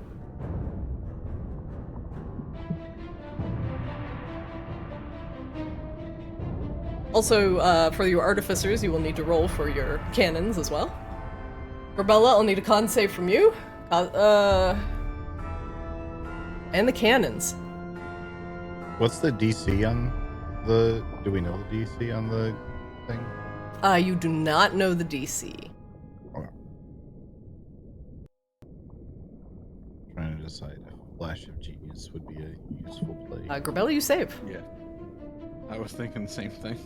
Also, for your artificers, you will need to roll for your cannons as well. Rebella, I'll need a con save from you. And the cannons. What's the DC on the? Do we know the DC on the thing? You do not know the DC. Okay. Trying to decide if Flash of Genius would be a useful play. Grabella, you save. Yeah. I was thinking the same thing.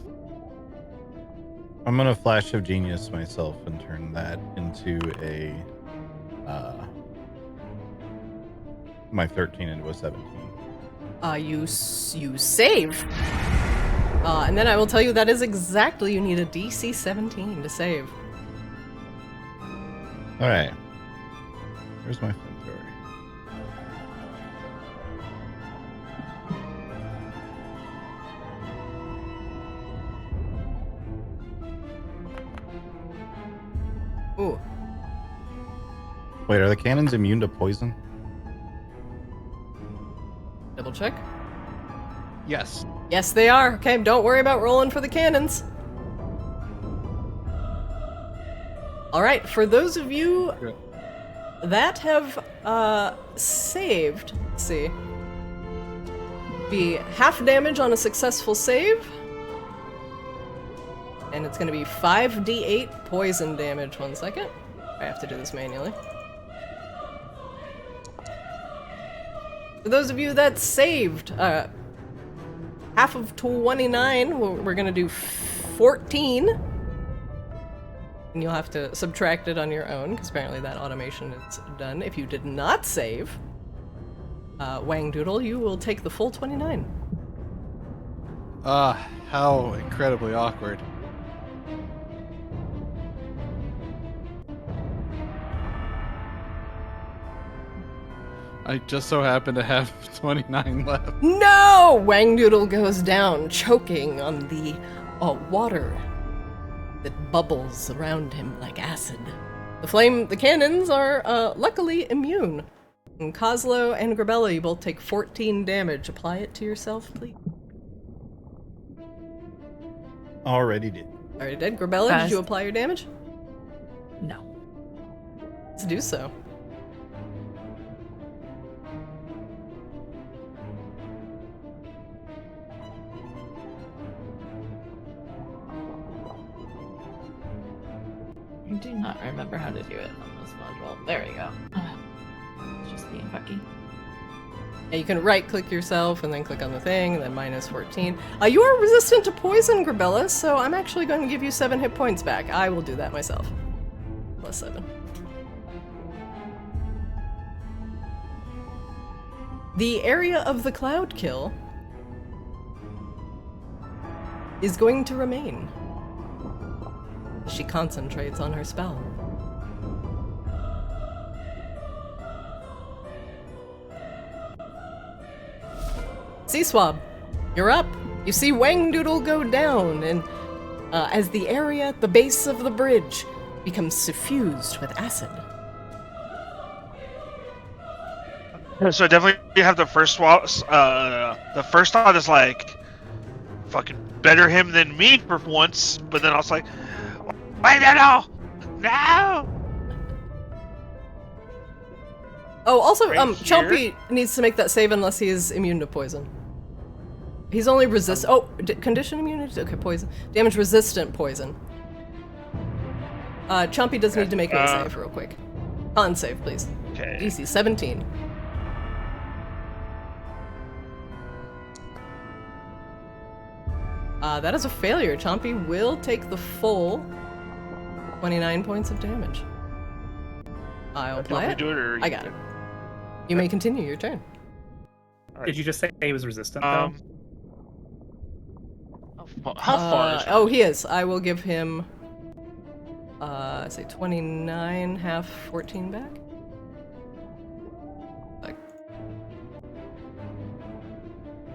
I'm gonna Flash of Genius myself and turn that into a my 13 into a 17. You save. And then I will tell you that is exactly, you need a DC 17 to save. All right. Where's my flamethrower? Ooh. Wait, are the cannons immune to poison? Double check. Yes. Yes, they are. Okay, don't worry about rolling for the cannons. Alright, for those of you that have saved, let's see, be half damage on a successful save, and it's going to be 5d8 poison damage. 1 second. I have to do this manually. For those of you that saved, half of 29, we're going to do 14. And you'll have to subtract it on your own, because apparently that automation is done. If you did not save, Whaledoodle, you will take the full 29. How incredibly awkward. I just so happen to have 29 left. No! Whaledoodle goes down, choking on the water that bubbles around him like acid. The cannons are luckily immune. And Kozlo and Grabella, you both take 14 damage. Apply it to yourself, please. Already did. Already did. Grabella, did you apply your damage? No. Let's do so. I do not remember how to do it on this module. There we go. It's just being fucky. Yeah, you can right-click yourself and then click on the thing, and then minus 14. You are resistant to poison, Grabella, so I'm actually going to give you 7 hit points back. I will do that myself. Plus 7. The area of the cloud kill is going to remain. She concentrates on her spell. Sea Swab, you're up. You see Whaledoodle go down, and as the area at the base of the bridge becomes suffused with acid. So I definitely have the first the first thought is like, fucking better him than me for once. But then I was like, wait, no. Oh, also, Right Chompy needs to make that save unless he is immune to poison. He's only condition immunity? Okay, poison. Damage resistant poison. Chompy does need to make a save real quick. Con save, please. Okay. Easy, 17. That is a failure. Chompy will take the full 29 points of damage. I'll apply it. Do it or I got it. You may continue your turn. Right. Did you just say he was resistant, though? How far is Oh, he is. I will give him, say 29, half 14 back. Like.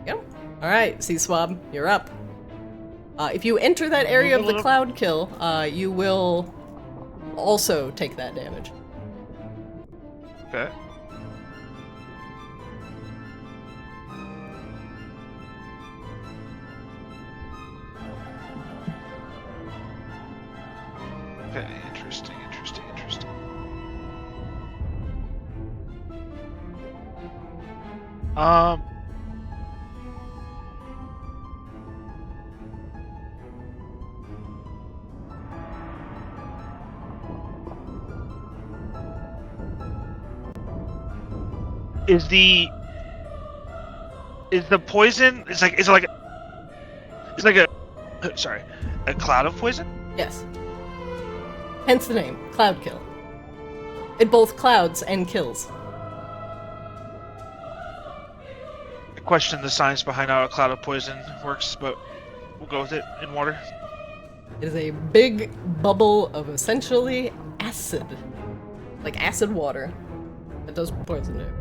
Yep. Alright, Sea Swab, you're up. If you enter that area of the cloud kill, you will also take that damage. Okay. Okay, interesting. Is the poison? It's like a cloud of poison? Yes. Hence the name, Cloud Kill. It both clouds and kills. I question the science behind how a cloud of poison works, but we'll go with it in water. It is a big bubble of essentially acid. Like acid water. That does poison you.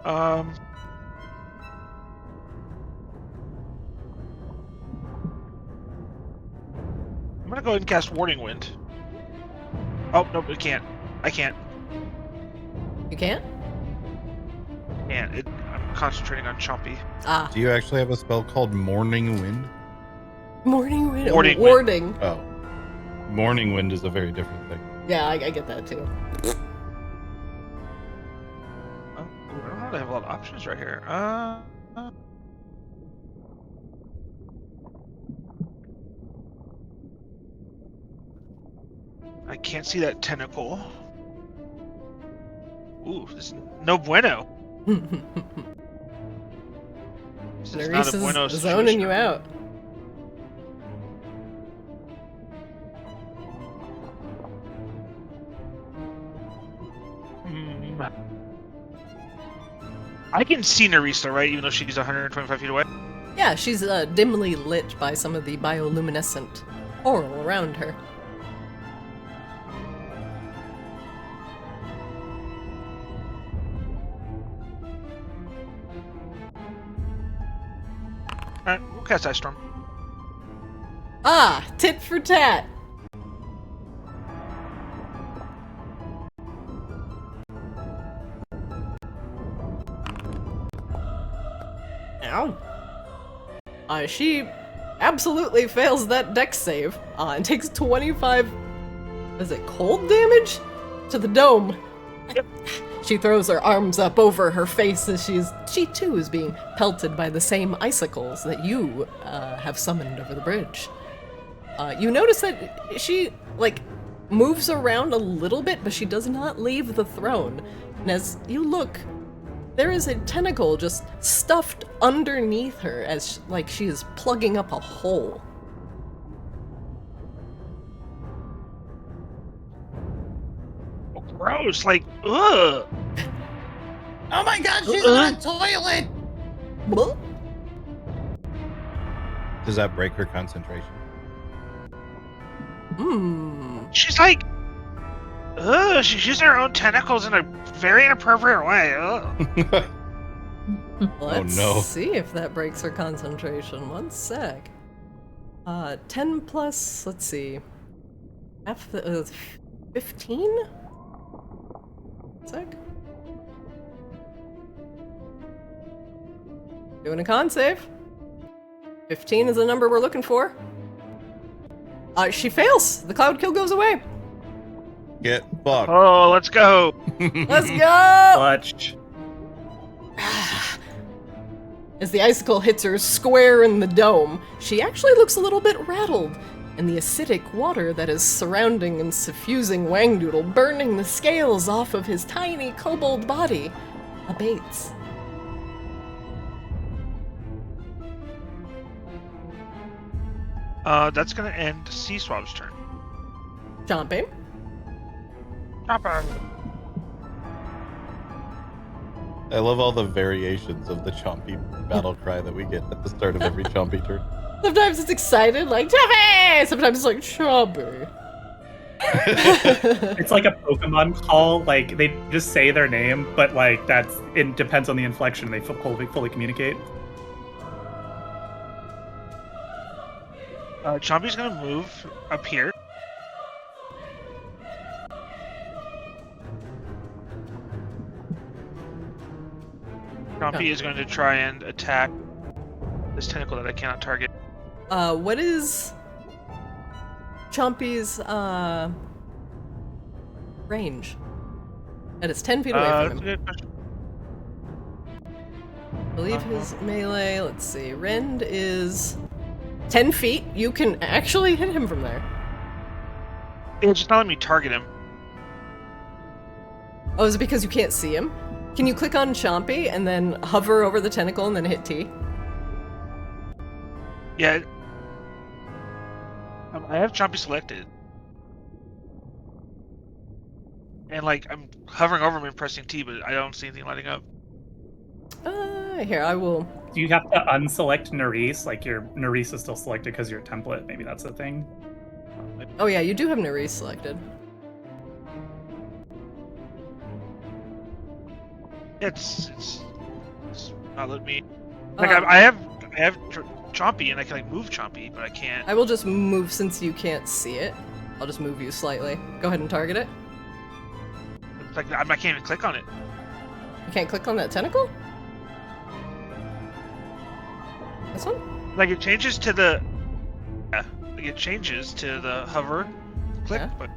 I'm gonna go ahead and cast Warding Wind. Oh, no, I can't. You can't? I'm concentrating on Chompy. Ah. Do you actually have a spell called Morning Wind? Morning wind. Warding wind. Warding. Oh. Morning Wind is a very different thing. Yeah, I get that too. Oh, I don't know. They have a lot of options right here. I can't see that tentacle. Ooh, this is no bueno. This is not a bueno Reese is zoning you out. I can see Nerissa, right? Even though she's 125 feet away? Yeah, she's dimly lit by some of the bioluminescent coral around her. Alright, we'll cast Ice Storm. Ah, tit for tat. Ow. She absolutely fails that dex save and takes 25, is it cold damage? To the dome. Yep. She throws her arms up over her face as she too is being pelted by the same icicles that you have summoned over the bridge. You notice that she, like, moves around a little bit, but she does not leave the throne. And as you look, there is a tentacle just stuffed underneath her as, like, she is plugging up a hole. Oh, gross. Like, ugh. Oh my god, she's on a toilet! Blah. Does that break her concentration? She's like, ugh, she's using her own tentacles in a very inappropriate way. Ugh. Let's no. see if that breaks her concentration. One sec. 10 plus, let's see. 15? Sec. Doing a con save. 15 is the number we're looking for. She fails. The cloud kill goes away. Get fucked. Oh, let's go. Let's go! Clutch. As the icicle hits her square in the dome, she actually looks a little bit rattled, and the acidic water that is surrounding and suffusing Whaledoodle, burning the scales off of his tiny kobold body, abates. That's gonna end Sea Swab's turn. Chomping. Chopper. I love all the variations of the Chompy battle cry that we get at the start of every Chompy turn. Sometimes it's excited, like, Chompy! Sometimes it's like, Chompy. It's like a Pokemon call. Like, they just say their name, but, like, it depends on the inflection. They fully communicate. Chompy's gonna move up here. Chompy is going to try and attack this tentacle that I cannot target. What is Chompy's, range? That is 10 feet away That's from a him. good question. I believe his melee, let's see, Rend is 10 feet. You can actually hit him from there. It's just not letting me target him. Oh, is it because you can't see him? Can you click on Chompy and then hover over the tentacle and then hit T? Yeah. I have Chompy selected. And, like, I'm hovering over him and pressing T, but I don't see anything lighting up. Here, I will... Do you have to unselect Nerisse? Like, your Nerisse is still selected because you're a template. Maybe that's the thing. Oh yeah, you do have Nerisse selected. It's not letting me... Like, I have Chompy, and I can, like, move Chompy, but I can't... I will just move since you can't see it. I'll just move you slightly. Go ahead and target it. It's like, I can't even click on it. You can't click on that tentacle? This one? Like, it changes to the... Yeah, like, it changes to the hover click, Yeah. but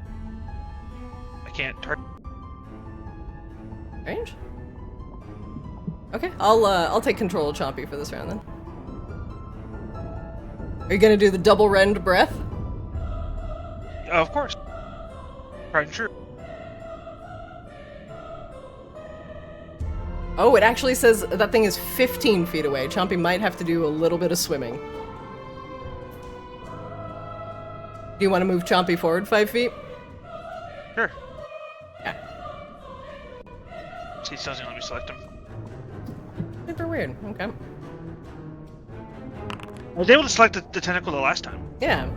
I can't target... Range? Okay, I'll take control of Chompy for this round then. Are you gonna do the double rend breath? Of course. Right and true. Oh, it actually says that thing is 15 feet away. Chompy might have to do a little bit of swimming. Do you want to move Chompy forward 5 feet? Sure. Yeah. See, it doesn't let me select him. Super weird. Okay. I was able to select the tentacle the last time. Yeah.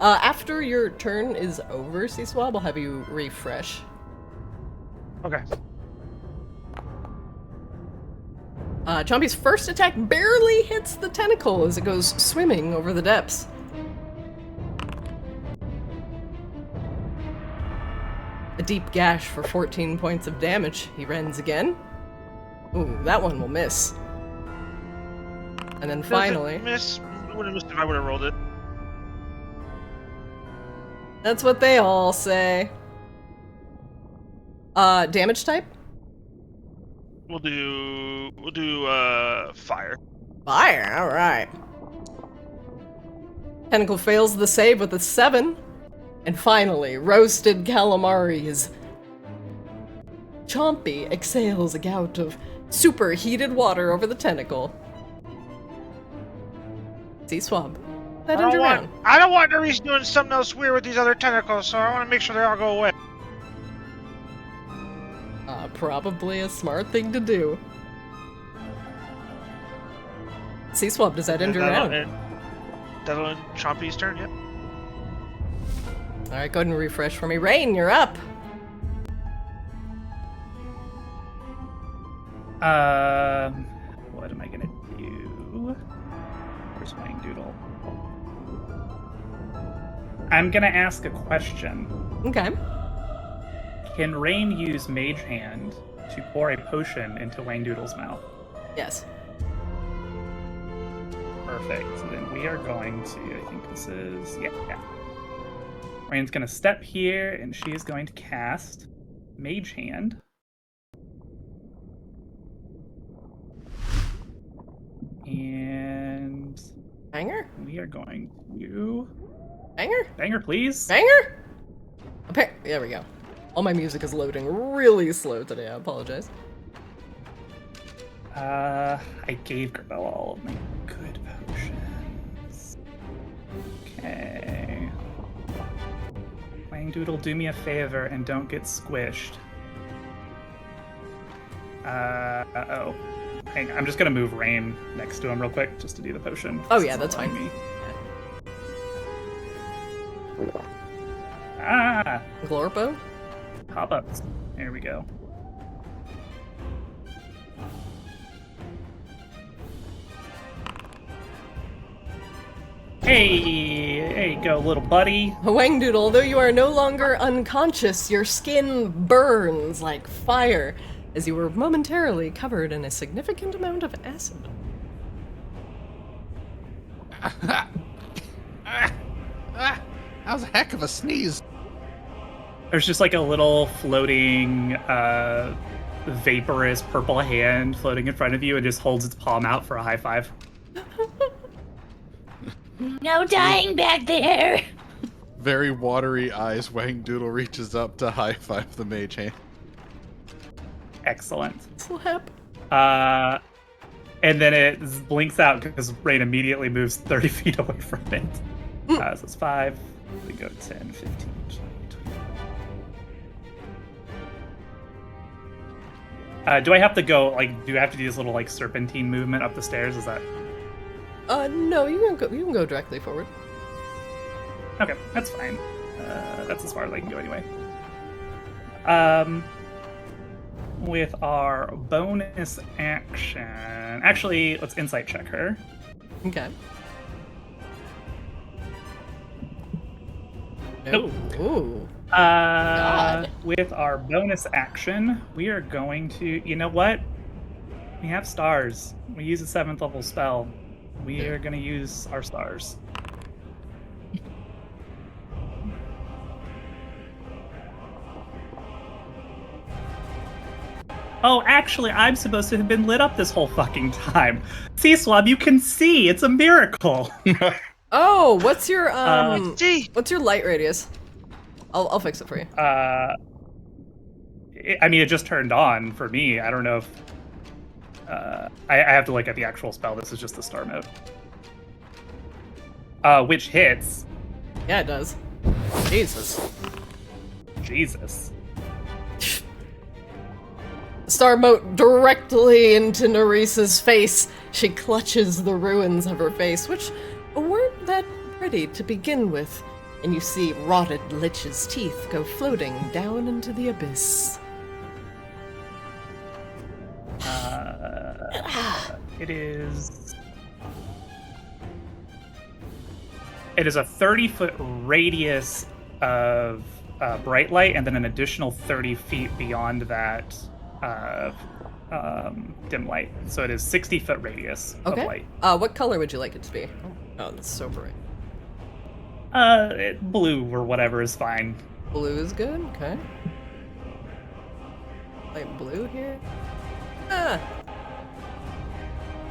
After your turn is over, C-Swab, I'll have you refresh. Okay. Chompy's first attack barely hits the tentacle as it goes swimming over the depths. A deep gash for 14 points of damage. He rends again. Ooh, that one will miss. And then finally... Miss. Would have missed if I would have rolled it. That's what they all say. Damage type? We'll do fire. Fire, alright. Tentacle fails the save with a 7. And finally, roasted calamari is... Chompy exhales a gout of superheated water over the tentacle. See, Swab. That end your round. I don't want Reef doing something else weird with these other tentacles, so I want to make sure they all go away. Probably a smart thing to do. See, Swab, does that end your round? That'll end Chompy's turn, yep. Alright, go ahead and refresh for me. Rain, you're up! What am I gonna do? Where's Whaledoodle? I'm gonna ask a question. Okay. Can Rain use Mage Hand to pour a potion into Whaledoodle's mouth? Yes. Perfect. So then we are going to, I think this is, yeah. Rain's gonna step here, and she is going to cast Mage Hand. And... Banger? We are going to... Banger? Banger, please. Banger? There we go. All my music is loading really slow today, I apologize. I gave Garbella all of my good potions. Okay. Whaledoodle, do me a favor and don't get squished. Uh-oh. Hang on, I'm just gonna move Rain next to him real quick, just to do the potion. Oh yeah, that's fine. Ah! Glorpo? Pop-ups. There we go. Hey! There you go, little buddy. Whaledoodle, though you are no longer unconscious, your skin burns like fire as you were momentarily covered in a significant amount of acid. That was a heck of a sneeze. There's just like a little floating, vaporous purple hand floating in front of you and just holds its palm out for a high five. No dying back there. Very watery eyes, Whaledoodle reaches up to high five the mage hand. Excellent. Slap. And then it blinks out because Rain immediately moves 30 feet away from it. So it's 5. We go 10, 15, 20. Do I have to go, like, do I have to do this little, like, serpentine movement up the stairs? Is that... No, you can go directly forward. Okay, that's fine. That's as far as I can go anyway. With our bonus action... Actually, let's insight check her. Okay. Nope. Ooh. God. With our bonus action, we are going to... You know what? We have stars. We use a 7th level spell. We are going to use our stars. Oh, actually, I'm supposed to have been lit up this whole fucking time. See, Swab, you can see. It's a miracle. Oh, what's your light radius? I'll fix it for you. I mean, it just turned on for me. I don't know if I have to look at the actual spell. This is just the star mode. Which hits. Yeah, it does. Jesus. Star mote directly into Neresa's face. She clutches the ruins of her face, which weren't that pretty to begin with. And you see rotted lich's teeth go floating down into the abyss. It is a 30-foot radius of bright light, and then an additional 30 feet beyond that of dim light. So it is 60-foot radius of light. What color would you like it to be? Oh, that's so bright. Blue or whatever is fine. Blue is good. Okay. Light blue here.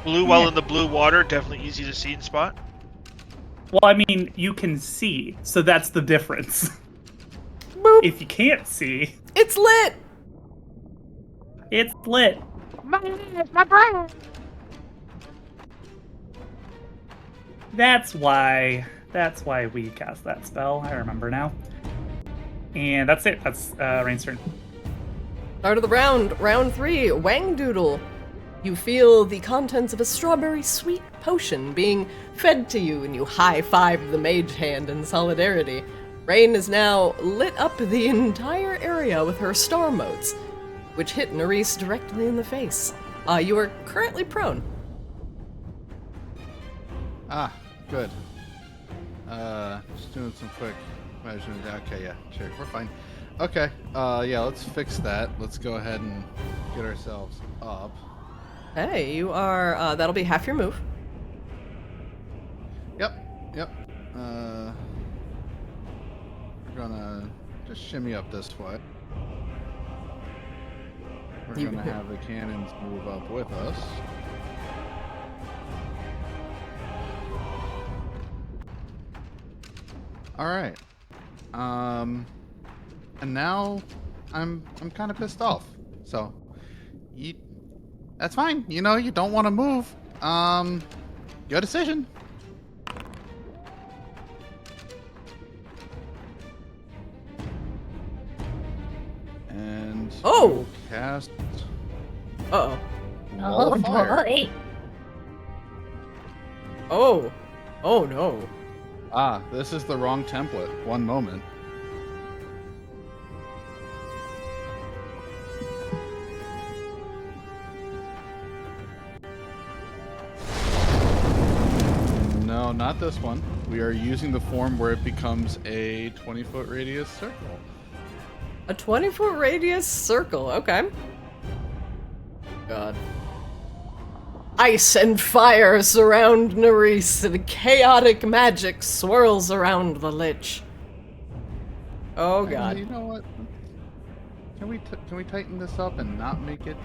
Blue while in the blue water, definitely easy to see and spot. Well, I mean, you can see, so that's the difference. Boop. If you can't see, It's lit. it's lit. My brain. That's why we cast that spell. I remember now. And that's it. That's Rain's turn. Start of the round. Round 3. Whaledoodle. You feel the contents of a strawberry sweet potion being fed to you, and you high-five the mage hand in solidarity. Rain has now lit up the entire area with her star motes, which hit Nerys directly in the face. You are currently prone. Ah, good. Just doing some quick measurements. Okay, yeah, sure, we're fine. Okay, yeah, let's fix that. Let's go ahead and get ourselves up. Hey, you are, that'll be half your move. Yep. We're gonna just shimmy up this way. We're gonna have the cannons move up with us. All right. And now I'm kind of pissed off. So, that's fine. You know, you don't want to move. Your decision. And Oh! cast. Uh-oh. Wall of fire. boy. Oh. Oh, no. Ah, this is the wrong template. One moment. No, not this one. We are using the form where it becomes a 20-foot radius circle. A 20-foot radius circle. Okay. God. Ice and fire surround Nerys, and chaotic magic swirls around the lich. Oh God. You know what? Can we tighten this up and not make it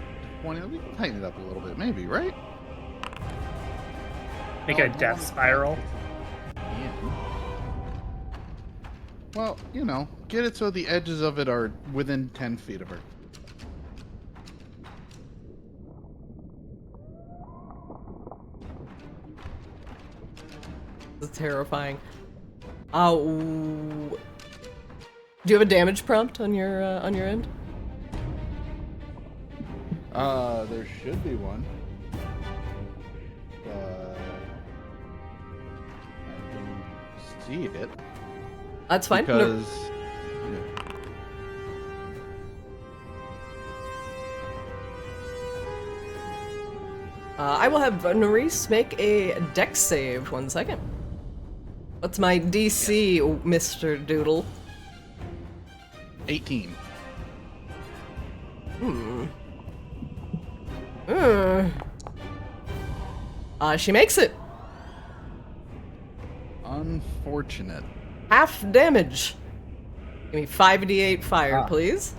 20? We can tighten it up a little bit, maybe, right? Make a death spiral. Yeah. Well, you know, get it so the edges of it are within 10 feet of her. It's terrifying. Do you have a damage prompt on your end? There should be one. I can see it. That's fine. Because... I will have Nerys make a dex save. 1 second. What's my DC, Mr. Doodle? 18. She makes it. Unfortunate. Half damage. Give me 5d8 fire, please.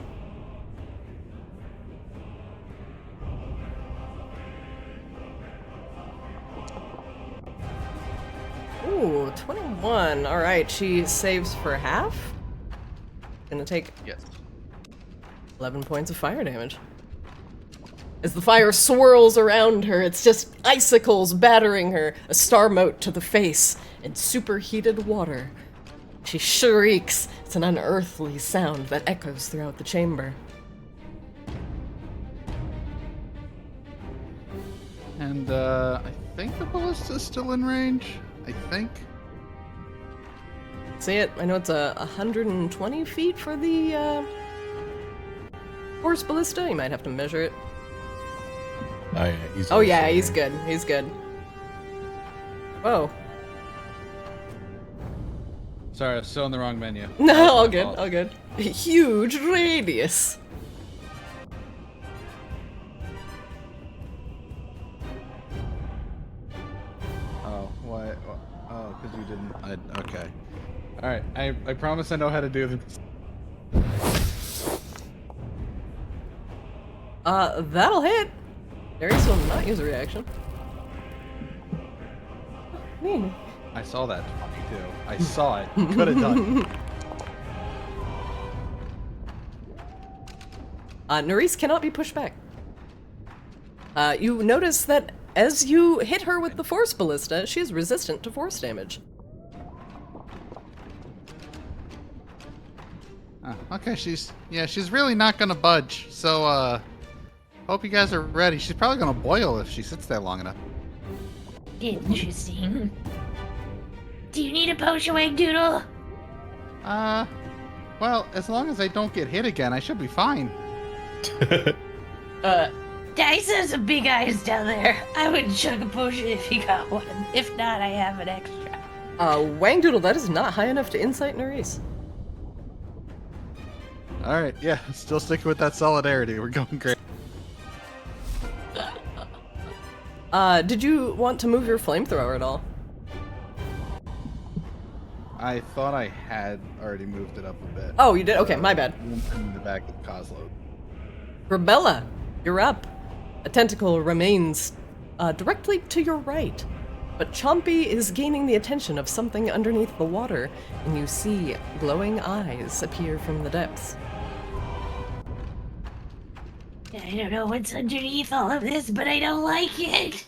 Ooh, 21. Alright, she saves for half. Gonna take 11 points of fire damage. As the fire swirls around her, it's just icicles battering her, a star mote to the face, and superheated water. She shrieks. It's an unearthly sound that echoes throughout the chamber. And, I think the ballista's still in range. I think. See it? I know it's 120 feet for the horse ballista. You might have to measure it. Oh yeah, he's Oh yeah, also he's here. good. He's good. Whoa. Sorry, I was still in the wrong menu. No, That was all my good, fault. all good. Huge radius. Oh, what? Oh, because you didn't. Okay. All right. I promise I know how to do this. That'll hit. Darius will not use a reaction. Mean. I saw that 22. I saw it. Could have done. Nerys cannot be pushed back. You notice that as you hit her with the Force Ballista, she is resistant to force damage. Okay, she's really not gonna budge. So hope you guys are ready. She's probably gonna boil if she sits there long enough. Interesting. Do you need a potion, Whaledoodle? Well, as long as I don't get hit again, I should be fine. Dice has some big eyes down there. I would chug a potion if you got one. If not, I have an extra. Whaledoodle, that is not high enough to insight Nerys. All right, yeah, still sticking with that solidarity. We're going great. Did you want to move your flamethrower at all? I thought I had already moved it up a bit. Oh, you did? Okay, my bad. In the back of Coslo. Rebella, you're up. A tentacle remains directly to your right, but Chompy is gaining the attention of something underneath the water, and you see glowing eyes appear from the depths. I don't know what's underneath all of this, but I don't like it.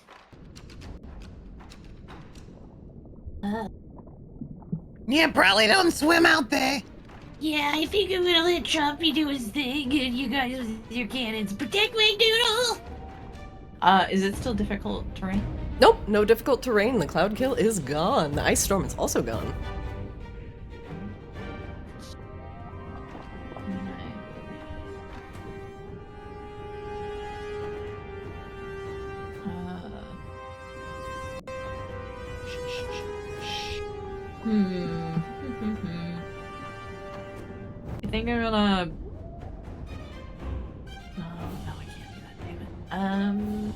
Yeah, probably don't swim out there. Yeah, I think I'm gonna let Chompy do his thing, and you guys with your cannons protect Whaledoodle. Is it still difficult terrain? Nope, no difficult terrain. The cloud kill is gone. The ice storm is also gone. I think I'm gonna. Oh, no, I can't do that. Damn it.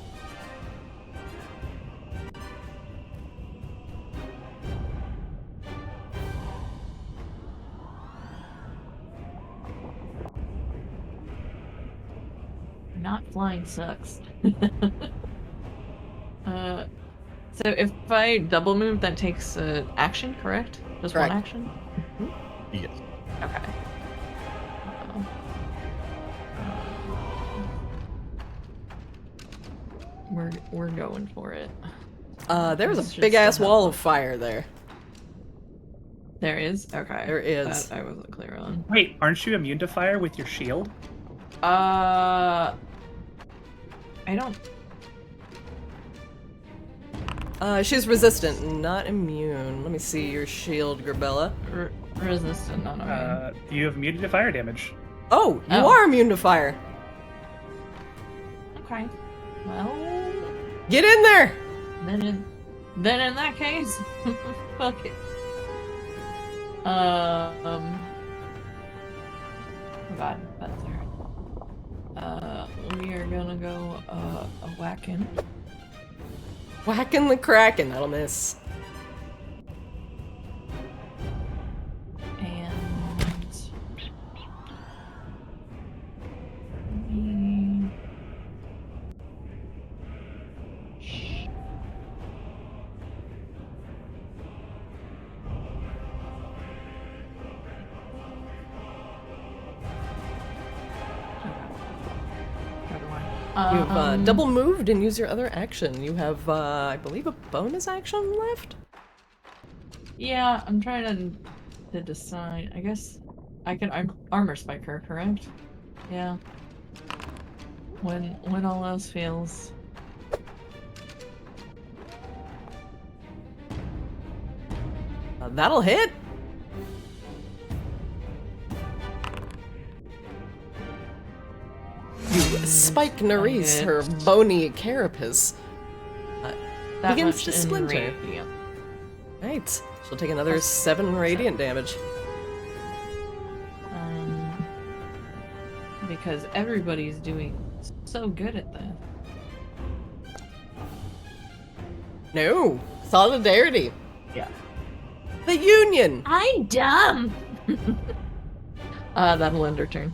Not flying sucks. So if I double move, that takes action, correct? Just Correct. one action? Yes. Okay. We're going for it. There's Let's a just big ass have wall a- of fire there. There is? Okay. There is. That I wasn't clear on. Wait, aren't you immune to fire with your shield? I don't. She's resistant, not immune. Let me see your shield, Grabella. Resistant, not immune. You have immunity to fire damage. Oh, you Oh. are immune to fire. Okay. Well, Get in there! then in that case, fuck it. Oh God, that's alright. We are gonna go a whacking. Whacking the Kraken, that'll miss. And You've double moved and use your other action. You have, I believe, a bonus action left? Yeah, I'm trying to decide. I guess I can armor spike her, correct? Yeah. When all else fails. That'll hit. You spike I Nerys, get her bony carapace, that begins much to in splinter. radiant. Right. She'll take another 7 radiant damage. Because everybody's doing so good at this. No. Solidarity. Yeah. The Union. I'm dumb. That'll end her turn.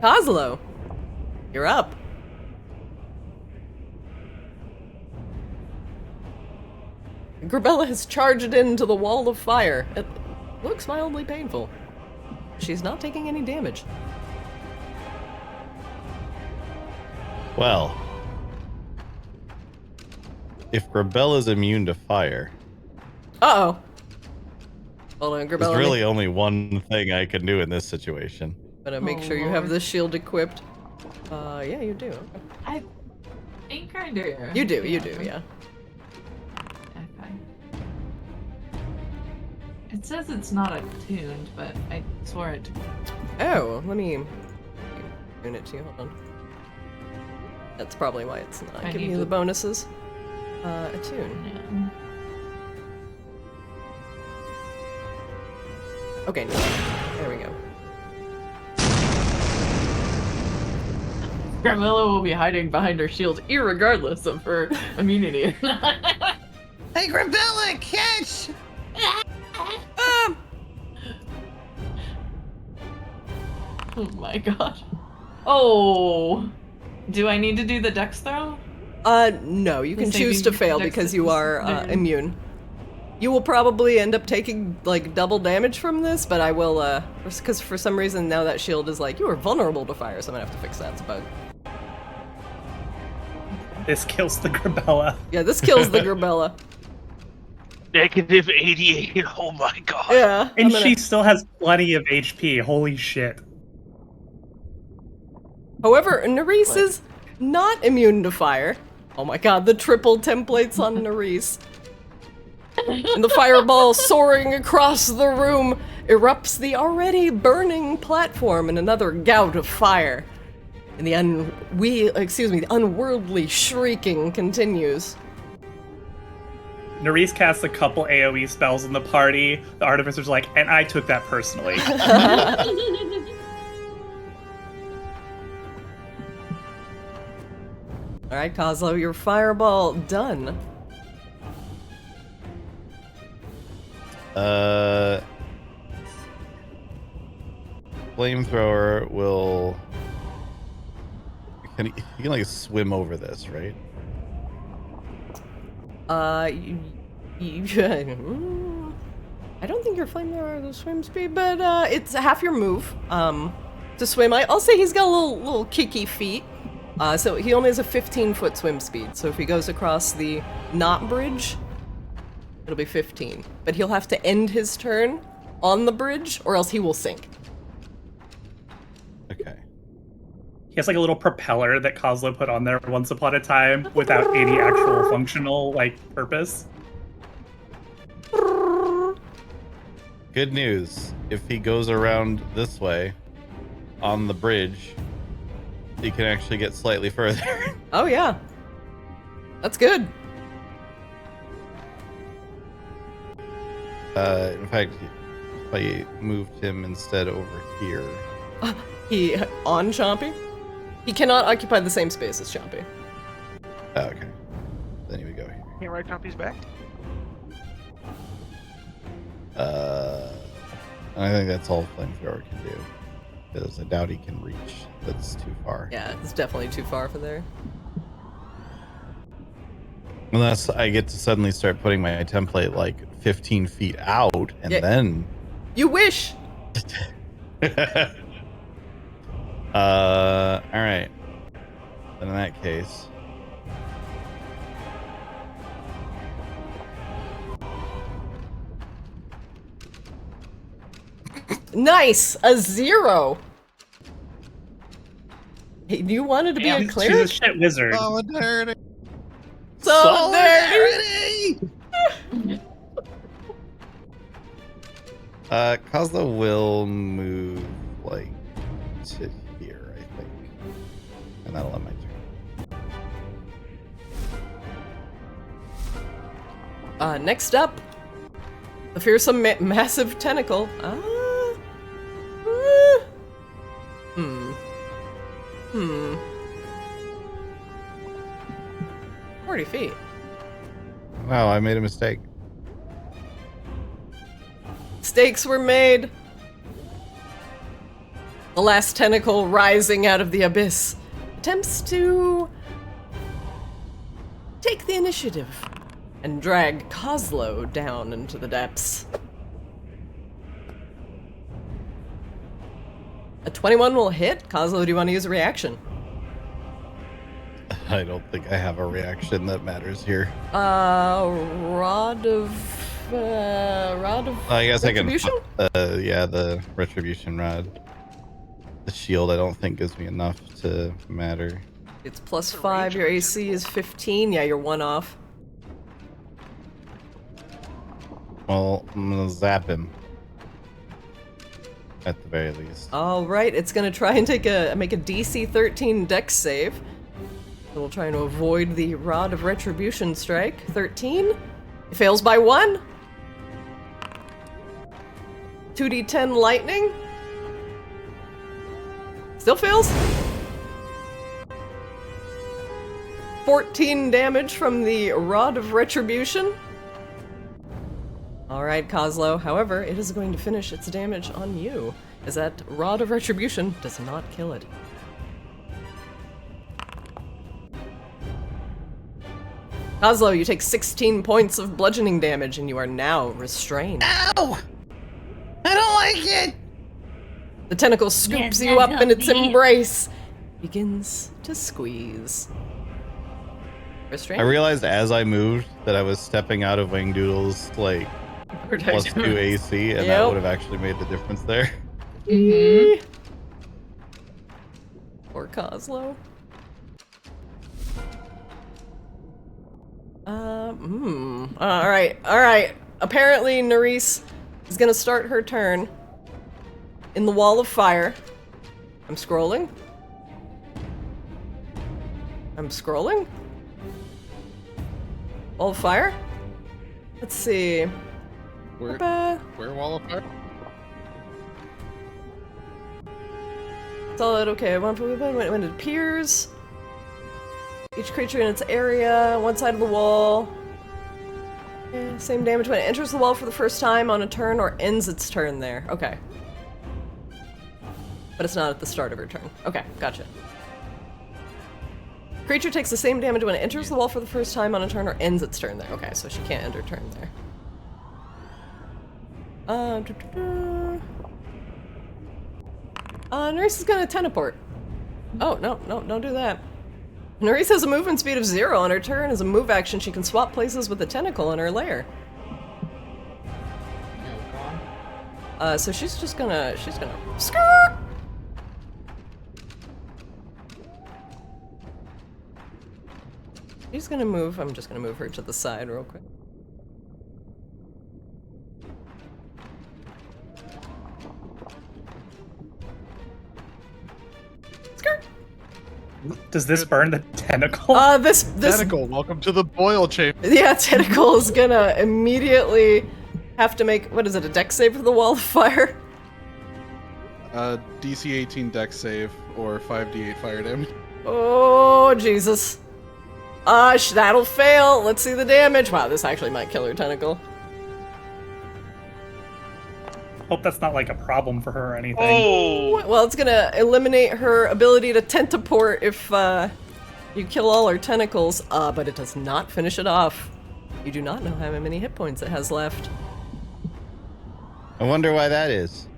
Kozlo, you're up. Grabella has charged into the wall of fire. It looks mildly painful. She's not taking any damage. Well, if Grabella's immune to fire, Uh-oh. Hold on, there's Grabella. really only one thing I can do in this situation. Gonna make Oh, sure you have Lord. this shield equipped. Yeah, you do. I think I do. You do, yeah. Okay. It says it's not attuned, but I swore it. Oh, let me tune it to you. Hold on. That's probably why it's not I giving need you the to- bonuses. Attune. Yeah. Okay, no. There we go. Gramilla will be hiding behind her shield, irregardless of her immunity. Hey, Grabella, catch! Oh my god. Oh. Do I need to do the dex throw? No, you can The choose to saving fail dex because you is are there. immune. You will probably end up taking, like, double damage from this, but I will, because for some reason now that shield is like, you are vulnerable to fire, so I'm gonna have to fix that. It's a bug. This kills the Grabella. Yeah, this kills the Grabella. Negative 88. Oh my god. Yeah. And I'm gonna- she still has plenty of HP. Holy shit. However, Nerys is not immune to fire. Oh my god, the triple templates on Nerys. And the fireball soaring across the room erupts the already burning platform in another gout of fire. And the unworldly shrieking continues. Nerys casts a couple AoE spells in the party. The artificer's like, and I took that personally. Alright, Kozlo, your fireball done. Flamethrower will. He can like swim over this, right? I don't think your flamethrower has a swim speed, but it's half your move to swim. I'll say he's got a little kicky feet. So he only has a 15-foot swim speed. So if he goes across the knot bridge, it'll be 15. But he'll have to end his turn on the bridge, or else he will sink. Okay. He has like a little propeller that Kozlo put on there once upon a time without any actual functional purpose. Good news. If he goes around this way on the bridge, he can actually get slightly further. Oh yeah, that's good. In fact, if I moved him instead over here. He on Chompy? He cannot occupy the same space as Chompy. Oh, okay. Then he would go here. Can't ride Chompy's back? I think that's all Flamethrower can do. Because I doubt he can reach. That's too far. Yeah, it's definitely too far for there. Unless I get to suddenly start putting my template like 15 feet out, and Yeah. then... You wish! Alright. Then in that case... Nice! A 0! Hey, you wanted to be a She's clear? a shit wizard. Solidarity! Solidarity! Kozlo will move like to here, I think. Next up, the fearsome massive tentacle. 40 feet. Wow, I made a mistake. Mistakes were made. The last tentacle rising out of the abyss attempts to take the initiative and drag Kozlo down into the depths. A 21 will hit. Kozlo, do you want to use a reaction? I don't think I have a reaction that matters here. Rod of I guess retribution? I can. Yeah, the retribution rod. The shield, I don't think gives me enough to matter. It's +5. Your AC is 15. Yeah, you're 1 off. Well, I'm gonna zap him. At the very least. All right, it's gonna try and make a DC 13 Dex save. So we'll try to avoid the Rod of Retribution strike. 13. It fails by 1. 2d10 lightning. Still fails. 14 damage from the Rod of Retribution. All right, Kozlo. However, it is going to finish its damage on you, as that Rod of Retribution does not kill it. Kozlo, you take 16 points of bludgeoning damage, and you are now restrained. Ow! I don't like it! The tentacle scoops Yes, you up that's in its not me. embrace, begins to squeeze. Restrained? I realized as I moved that I was stepping out of Whaledoodle's like +2 AC, and that Yep. would have actually made the difference there. Mm-hmm. Or Kozlo. All right. Apparently, Nerisse is gonna start her turn in the wall of fire. I'm scrolling. Wall of fire? Let's see. Where wall of fire? Solid, okay. When it appears, each creature in its area, one side of the wall. Yeah, same damage when it enters the wall for the first time on a turn or ends its turn there. Okay. But it's not at the start of her turn. Okay, gotcha. Creature takes the same damage when it enters the wall for the first time on a turn or ends its turn there. Okay, so she can't end her turn there. Nerisse is gonna teleport. Oh, no, don't do that. Nerisse has a movement speed of 0 on her turn. As a move action, she can swap places with a tentacle in her lair. So she's gonna skirt! She's gonna move. I'm just gonna move her to the side real quick. Skirt! Does this burn the tentacle? This Tentacle, welcome to the boil chamber. Yeah, tentacle is gonna immediately have to make, what is it, a dex save for the wall of fire? DC 18 dex save or 5d8 fire damage. Oh, Jesus. That'll fail. Let's see the damage. Wow, this actually might kill her tentacle. Hope that's not like a problem for her or anything. Oh! Well, it's gonna eliminate her ability to tentaport if you kill all her tentacles, but it does not finish it off. You do not know how many hit points it has left. I wonder why that is.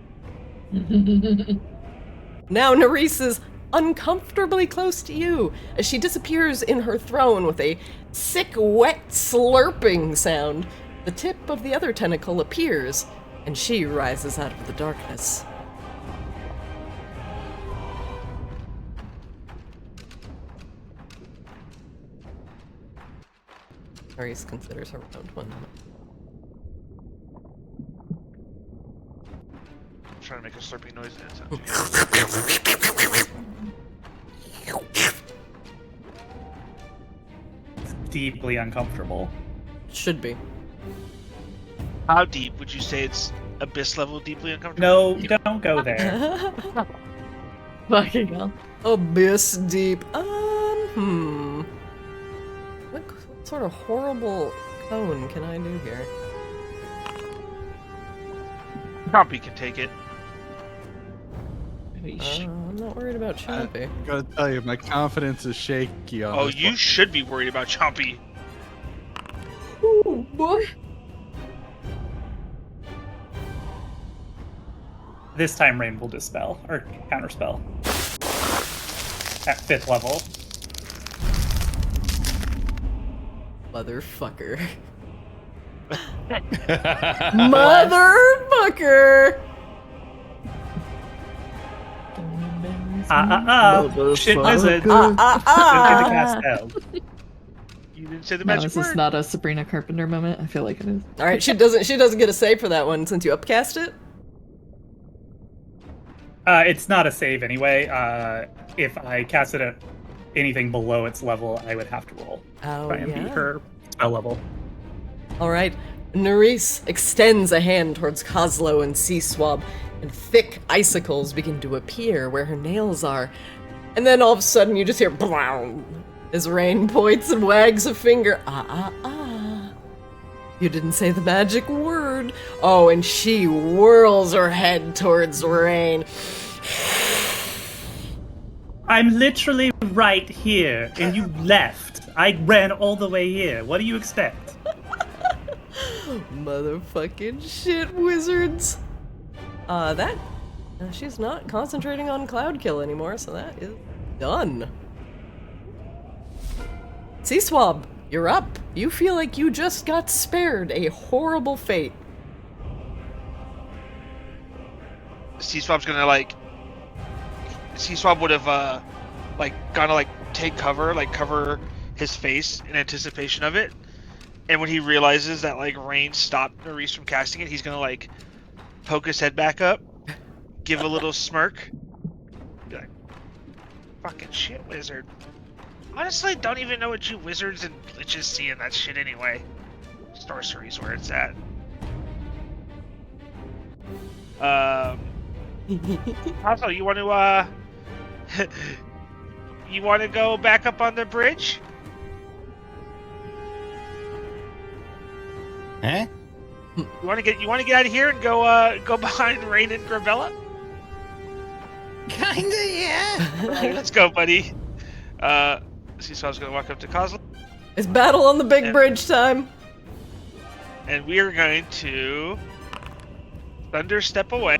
Now Nerisse is uncomfortably close to you as she disappears in her throne with a sick, wet, slurping sound. The tip of the other tentacle appears, and she rises out of the darkness. Nerisse considers her round 1 moment. I'm trying to make a slurping noise and it sounds It's deeply uncomfortable. Should be. How deep would you say it's abyss level deeply uncomfortable? No, don't go there. Fucking hell. Abyss deep. What sort of horrible cone can I do here? Chompy can take it. I'm not worried about Chompy. Gotta tell you, my confidence is shaky on Oh, this you one. should be worried about Chompy. Oh boy. This time Rain will dispel, or counterspell. At 5th level. Motherfucker. Motherfucker! Shit wizard. Ah, ah, ah. Don't get to cast spells. You didn't say the No, magic is this word. not a Sabrina Carpenter moment? I feel like it is. All right, she doesn't get a save for that one since you upcast it. It's not a save anyway. If I cast it at anything below its level, I would have to roll. Oh, Try and beat yeah. her spell level. All right. Nerys extends a hand towards Kozlo and Sea Swab, and thick icicles begin to appear where her nails are. And then all of a sudden you just hear blow as Rain points and wags a finger. Ah, ah, ah. You didn't say the magic word. Oh, and she whirls her head towards Rain. I'm literally right here, and you left. I ran all the way here. What do you expect? Motherfucking shit, wizards. She's not concentrating on Cloud Kill anymore, so that is done. Sea Swab, you're up. You feel like you just got spared a horrible fate. C-Swab's gonna C-Swab would have gonna take cover, cover his face in anticipation of it. And when he realizes that Rain stopped Nerys from casting it, he's gonna poke his head back up, give a little smirk, be like, "Fucking shit, wizard." Honestly, don't even know what you wizards and liches see in that shit anyway. Sorcery's where it's at. Also, you want to you want to go back up on the bridge? Huh? You want to get out of here and go behind Rain and Gravella? Kinda, yeah. Alright, let's go, buddy. Seesaw's gonna walk up to Kozlo, It's battle on the big bridge time. and we are going to thunder step away.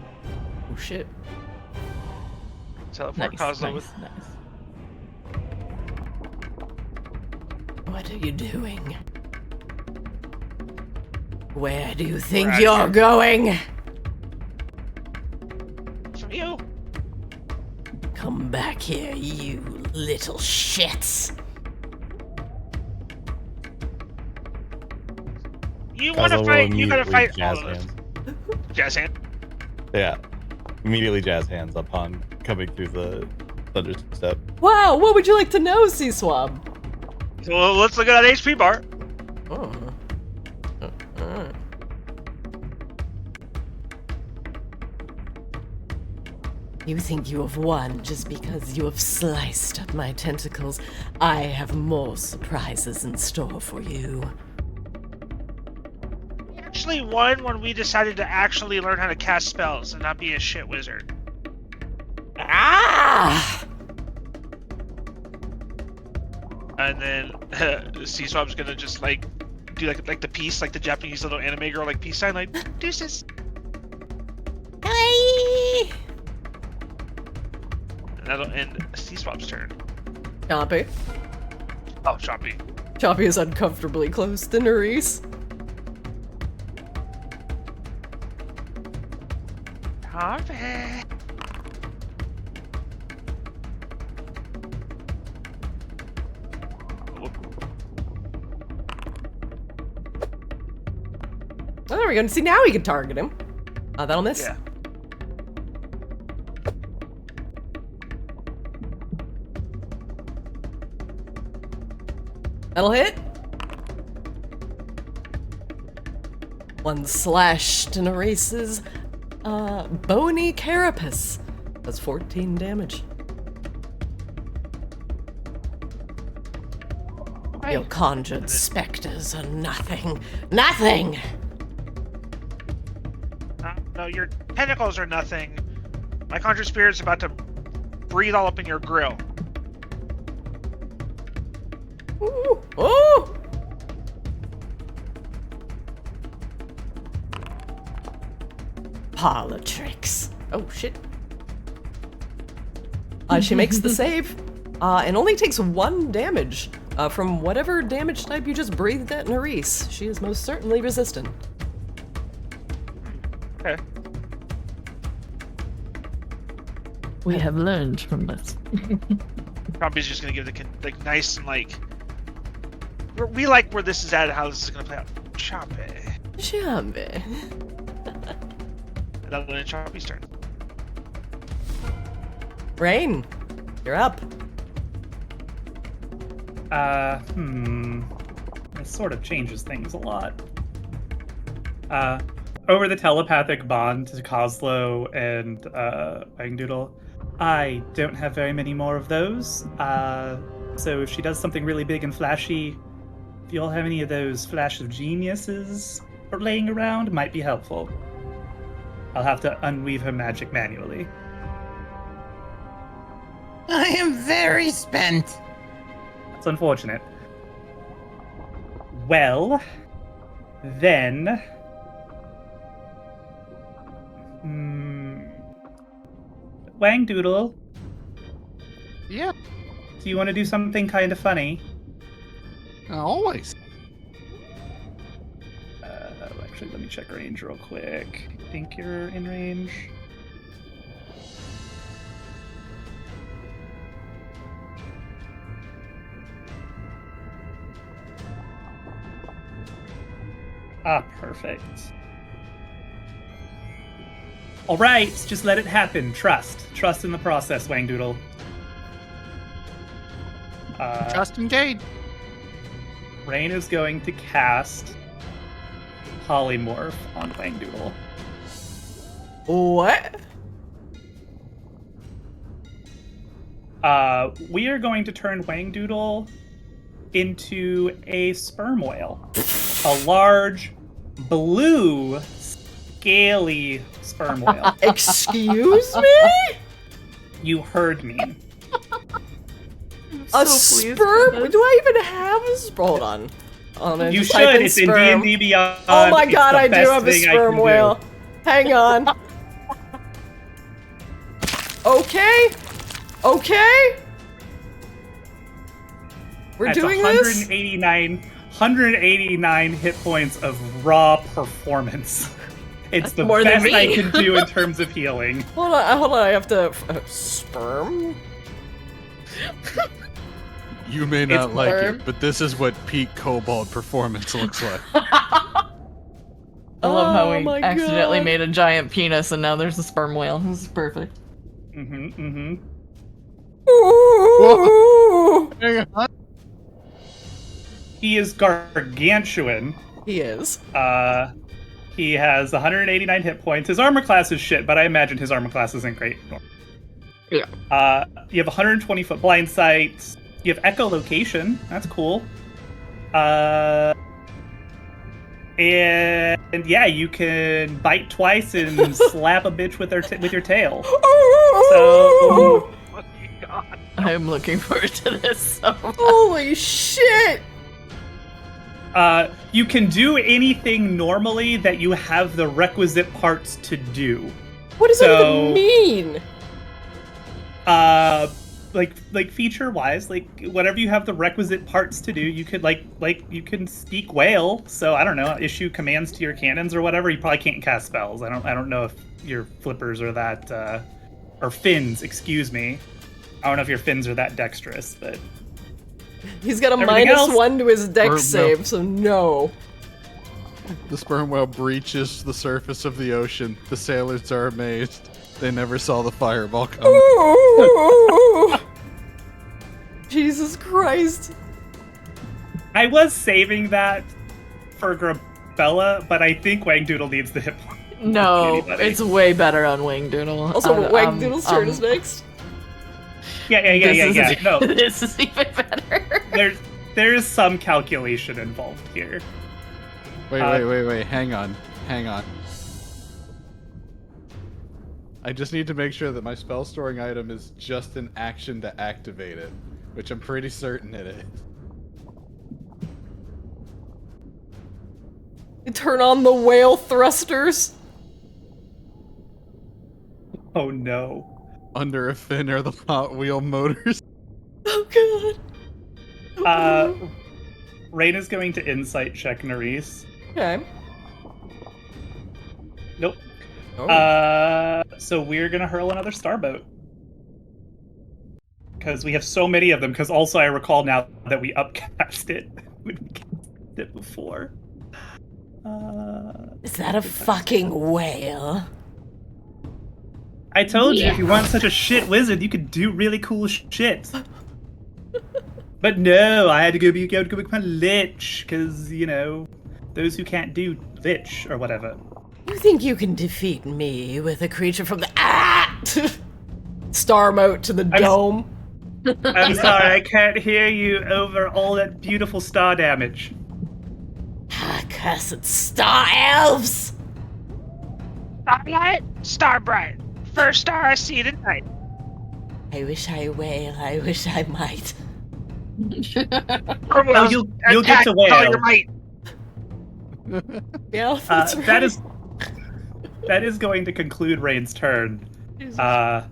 Oh shit. Teleport Nice, Kozlo nice, with. nice. What are you doing? Where do you think We're out of you're here. going? From you. Come back here, you little shits. You want to Kozlo fight? will You gotta immediately fight jazz all of us. hands. Jazz hand. Yeah. Immediately jazz hands upon coming through the thunder step. Wow, what would you like to know, Sea Swab? So let's look at that HP bar. Oh. You think you have won just because you have sliced up my tentacles. I have more surprises in store for you. We actually won when we decided to actually learn how to cast spells and not be a shit wizard. Ah! And then Seeswab's gonna just do like the peace, like the Japanese little anime girl peace sign, deuces. Hi! And that'll end Seeswab's turn. Chompy. Oh, Chompy. Chompy is uncomfortably close to Nerys. Chompy. Oh, there we go. See, now we can target him. That'll miss. Yeah. That'll hit. One slashed and erases bony carapace. That's 14 damage. Your conjured specters are nothing. Nothing! No, your tentacles are nothing. My conjured spirit's about to breathe all up in your grill. Ooh! Oh! Parlor tricks. Oh, shit. She makes the save, and only takes 1 damage from whatever damage type you just breathed at Nerys. She is most certainly resistant. Okay. We have learned from this. Probably just gonna give the nice and we like where this is at and how this is gonna play out. Choppy. Choppy. That'll end Choppy's turn. Rain, you're up. This sort of changes things a lot. Over the telepathic bond to Coslow and Whaledoodle, I don't have very many more of those. So if she does something really big and flashy, if you all have any of those flash of geniuses laying around, it might be helpful. I'll have to unweave her magic manually. I am very spent. That's unfortunate. Well, then... Whaledoodle, Yep. do you want to do something kind of funny? Always. Actually, let me check range real quick. I think you're in range. Ah, perfect. All right, just let it happen. Trust in the process, Whaledoodle. Trust engage. Rain is going to cast Polymorph on Whaledoodle. What? We are going to turn Whaledoodle into a sperm whale. A large, blue, scaly sperm whale. Excuse me? You heard me. A sperm? Do I even have a sperm? Hold on. You just type should. in It's in sperm. D&D Beyond. Oh my It's god, the I do best have a thing I sperm can whale. do. Hang on. Okay. Okay. We're That's doing this? 189 hit points of raw performance. It's That's the more than best me. I can do in terms of healing. Hold on, I have to... sperm? You may not like sperm. it, but this is what peak kobold performance looks like. I love how Oh we my accidentally God. made a giant penis and now there's a sperm whale. This is perfect. Ooh. Hang on. He is gargantuan. He is. He has 189 hit points. His armor class is shit, but I imagine his armor class isn't great. Yeah. You have 120 foot blind sight. You have echolocation. That's cool. And yeah, you can bite twice and slap a bitch with with your tail. So Oh my god. I'm looking forward to this so much. Holy shit! you can do anything normally that you have the requisite parts to do. What does that So- even mean? Like feature wise, like whatever you have the requisite parts to do, you could like you can speak whale. So I don't know, issue commands to your cannons or whatever. You probably can't cast spells. I don't know if your flippers are that or fins. Excuse me. I don't know if your fins are that dexterous, but He's got a Everything else? -1 to his dex Or no. save, so no. The sperm whale breaches the surface of the ocean. The sailors are amazed. They never saw the fireball coming. Ooh. Jesus Christ. I was saving that for Bella, but I think Whaledoodle needs the hit point. No, it's way better on Whaledoodle. Also, Whaledoodle's turn is next. Yeah. No, This is even better. there's some calculation involved here. Wait. Hang on. I just need to make sure that my spell storing item is just an action to activate it, which I'm pretty certain it is. You turn on the whale thrusters. Oh no. Under a fin are the Hot Wheel motors. Oh god. Rain is going to insight check Nerys. Okay. Nope. Oh. So we're gonna hurl another starboat. Because we have so many of them, because also I recall now that we upcast it when we cast it before. Is that a fucking whale? I told you, if you want such a shit wizard, you could do really cool shit. But no, I had to go become a lich, because, you know, those who can't do lich or whatever. You think you can defeat me with a creature from the Star moat to the dome. I'm sorry, I can't hear you over all that beautiful star damage. Cursed star elves! Starlight, Starbright. First star I see tonight. I wish I whale, I wish I might. Oh, you'll get to whale. Your might. Yeah, that's right. That is going to conclude Rain's turn. I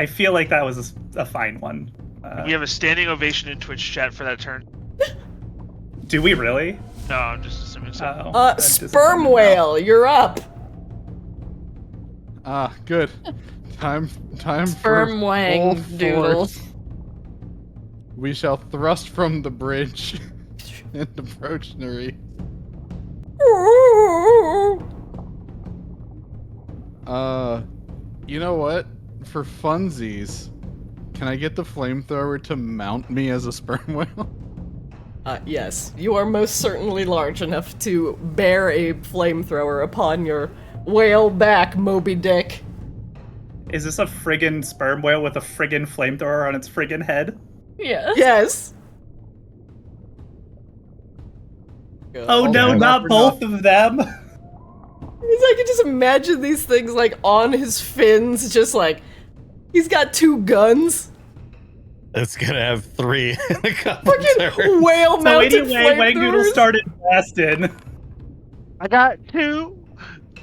feel like that was a fine one. We have a standing ovation in Twitch chat for that turn. Do we really? No, I'm just assuming so. Sperm whale, you're up. Good. Time Sperm for wang full doodle. force. We shall thrust from the bridge and approach Nerys. You know what? For funsies, can I get the flamethrower to mount me as a sperm whale? Yes, you are most certainly large enough to bear a flamethrower upon your whale back, Moby Dick. Is this a friggin' sperm whale with a friggin' flamethrower on its friggin' head? Yes. Yes. Oh no, not both of them! I can just imagine these things like on his fins, just like he's got 2 guns. It's gonna have 3 in a couple turns. Fucking whale So mounted anyway, Whaledoodle flamethrowers. started blasting. I got 2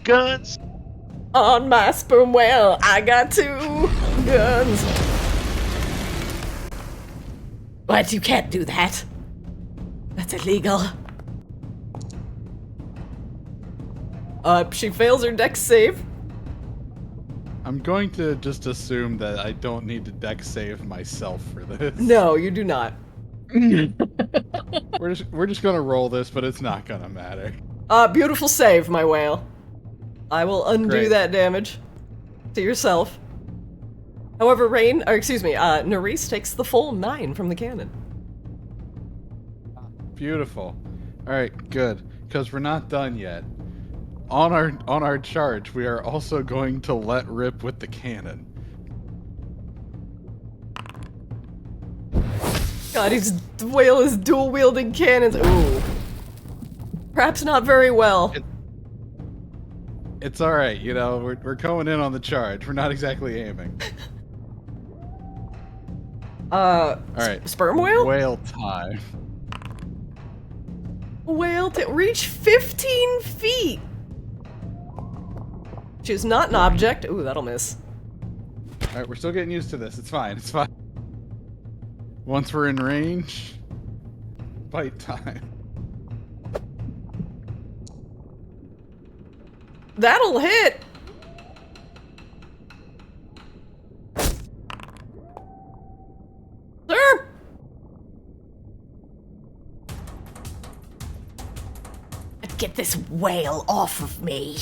guns. On my sperm whale, I got 2 guns. But you can't do that. That's illegal. She fails her dex save. I'm going to just assume that I don't need to dex save myself for this. No, you do not. We're just gonna roll this, but it's not gonna matter. Beautiful save, my whale. I will undo Great. that damage to yourself. However, Nerys takes the full 9 from the cannon. Beautiful. All right, good. Because we're not done yet. On our charge, we are also going to let rip with the cannon. God, the whale is dual wielding cannons. Ooh. Perhaps not very well. It's all right, you know. We're going in on the charge. We're not exactly aiming. All right. Sperm whale? Whale time. Whale to reach 15 feet. Choose not an object. Ooh, that'll miss. All right, we're still getting used to this. It's fine. It's fine. Once we're in range, bite time. That'll hit. Sir. Get this whale off of me.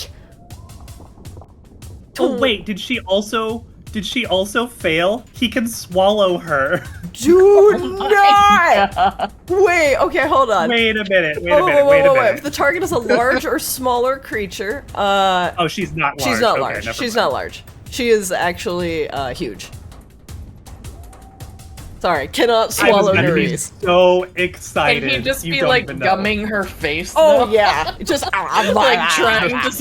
Oh wait, did she also Did she also fail? He can swallow her. Do not! Wait, okay, hold on. Wait a minute. Wait If the target is a large or smaller creature, oh, she's not large. she's not Okay, large. never She's mind. not large. She is actually huge. Sorry, cannot swallow I was gonna be Nerys. so excited. Can he just You be don't like even know. gumming her face? Oh though? yeah, just like trying to.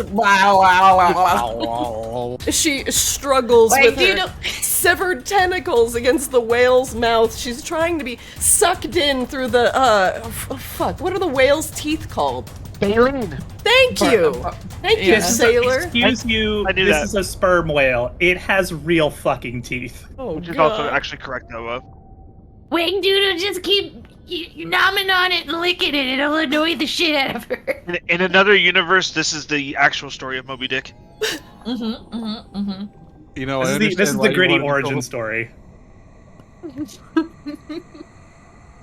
She struggles Like, with you her know- severed tentacles against the whale's mouth. She's trying to be sucked in through the fuck. What are the whale's teeth called? Baleen. Thank you, thank you, Yeah. sailor. Excuse you. I knew This that. is a sperm whale. It has real fucking teeth. Oh Which is god. also actually correct, Noah. Whaledoodle, just keep you nomming on it and licking it. It'll annoy the shit out of her. In another universe, this is the actual story of Moby Dick. You know, This is the gritty origin story.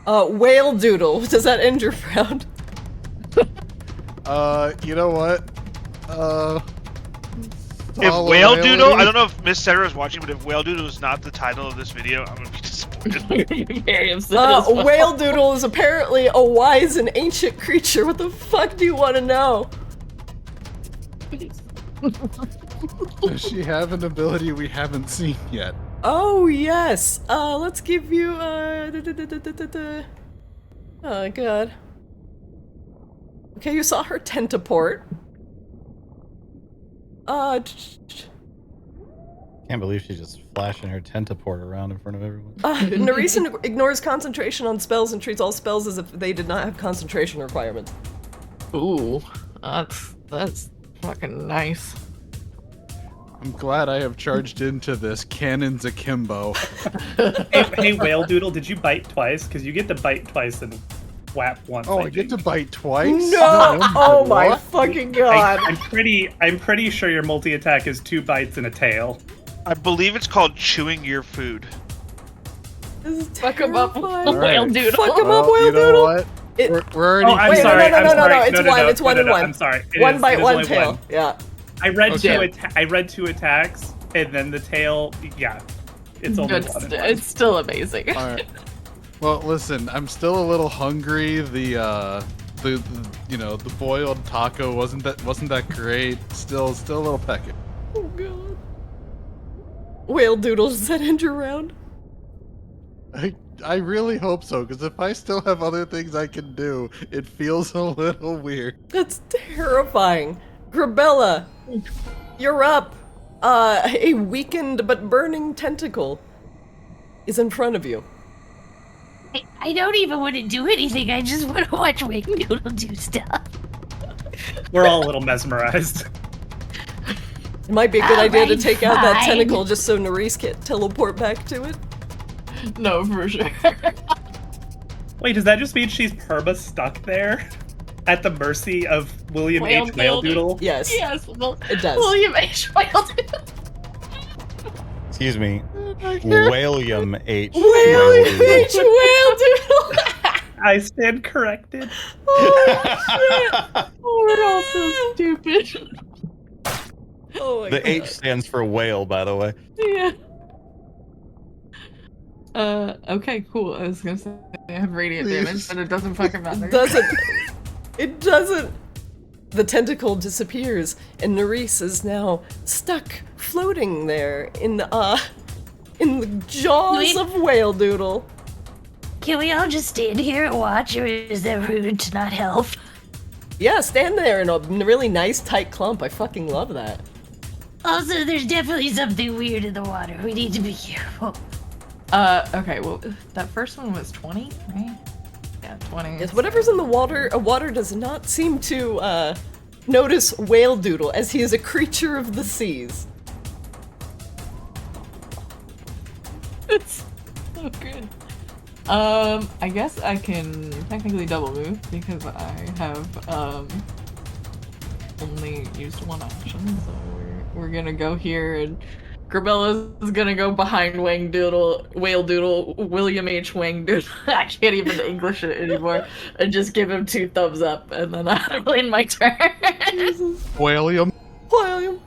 Whaledoodle. Does that end your round? You know what? If Whaledoodle, I don't know if Miss Sarah is watching, but if Whaledoodle is not the title of this video, I'm gonna be disappointed. Very upset as well. Whaledoodle is apparently a wise and ancient creature. What the fuck do you want to know? Does she have an ability we haven't seen yet? Oh yes. Let's give you Oh god. Okay, you saw her tentaport. Can't believe she's just flashing her tentaport around in front of everyone. Nerys ignores concentration on spells and treats all spells as if they did not have concentration requirements. Ooh, that's fucking nice. I'm glad I have charged into this. Cannons akimbo. Hey, Whaledoodle, did you bite twice? Because you get to bite twice and whap once. Oh, I get to bite twice? No! Oh my What? fucking god! I'm pretty sure your multi attack is 2 bites and a tail. I believe it's called chewing your food. This is Fuck him up, terrifying. All right. Whaledoodle. Fuck him Well, up, you know Whaledoodle! what? It- We're already. Oh, I'm Wait, sorry. no, I'm sorry. it's one, it's one and one. I'm sorry. One It bite, is one only tail. Yeah. I read Okay. I read 2 attacks, and then the tail. Yeah, it's only It's, one. and one. it's still amazing. All right. Well, listen, I'm still a little hungry. The you know, the boiled taco wasn't that great. Still a little peckish. Oh god. Whaledoodle, does that end your round? I really hope so, because if I still have other things I can do, it feels a little weird. That's terrifying. Grabella, you're up. A weakened but burning tentacle is in front of you. I don't even want to do anything. I just want to watch Whaledoodle do stuff. We're all a little mesmerized. It might be a good idea to Alright, take out that fine. tentacle just so Nerys can't teleport back to it. No, for sure. Wait, does that just mean she's perma stuck there, at the mercy of William H. Whaledoodle. Whaledoodle? Yes, Yes, well, it does. William H. Whaledoodle. Excuse me. William H. William H. Whaledoodle! I stand corrected. Oh, Oh, we're all so stupid. oh my The god. H stands for whale, by the way. Yeah. Okay, cool. I was gonna say I have radiant damage, but it doesn't fucking matter. It doesn't. The tentacle disappears, and Nerys is now stuck, floating there in the jaws Wait. of Whaledoodle. Can we all just stand here and watch, or is that rude to not help? Yeah, stand there in a really nice tight clump. I fucking love that. Also, there's definitely something weird in the water. We need to be careful. Okay, well, that first one was 20, right? Yeah, 20. Yes, whatever's in the water, water does not seem to notice Whaledoodle, as he is a creature of the seas. It's so good. I guess I can technically double move because I have only used one action, so we're gonna go here, and Grabella's gonna go behind Whaledoodle, William H. Whaledoodle. I can't even English it anymore, and just give him 2 thumbs up, and then I'll win my turn. William. William.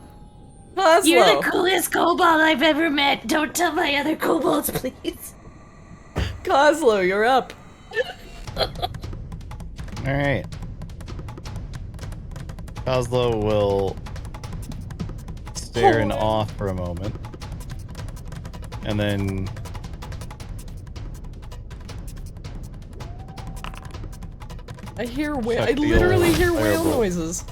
That's You're the Coslo. coolest kobold I've ever met. Don't tell my other kobolds, please. Coslo, you're up. All right. Coslo will stare in awe for a moment, and then I hear Check I the literally old hear whale firebolt. noises.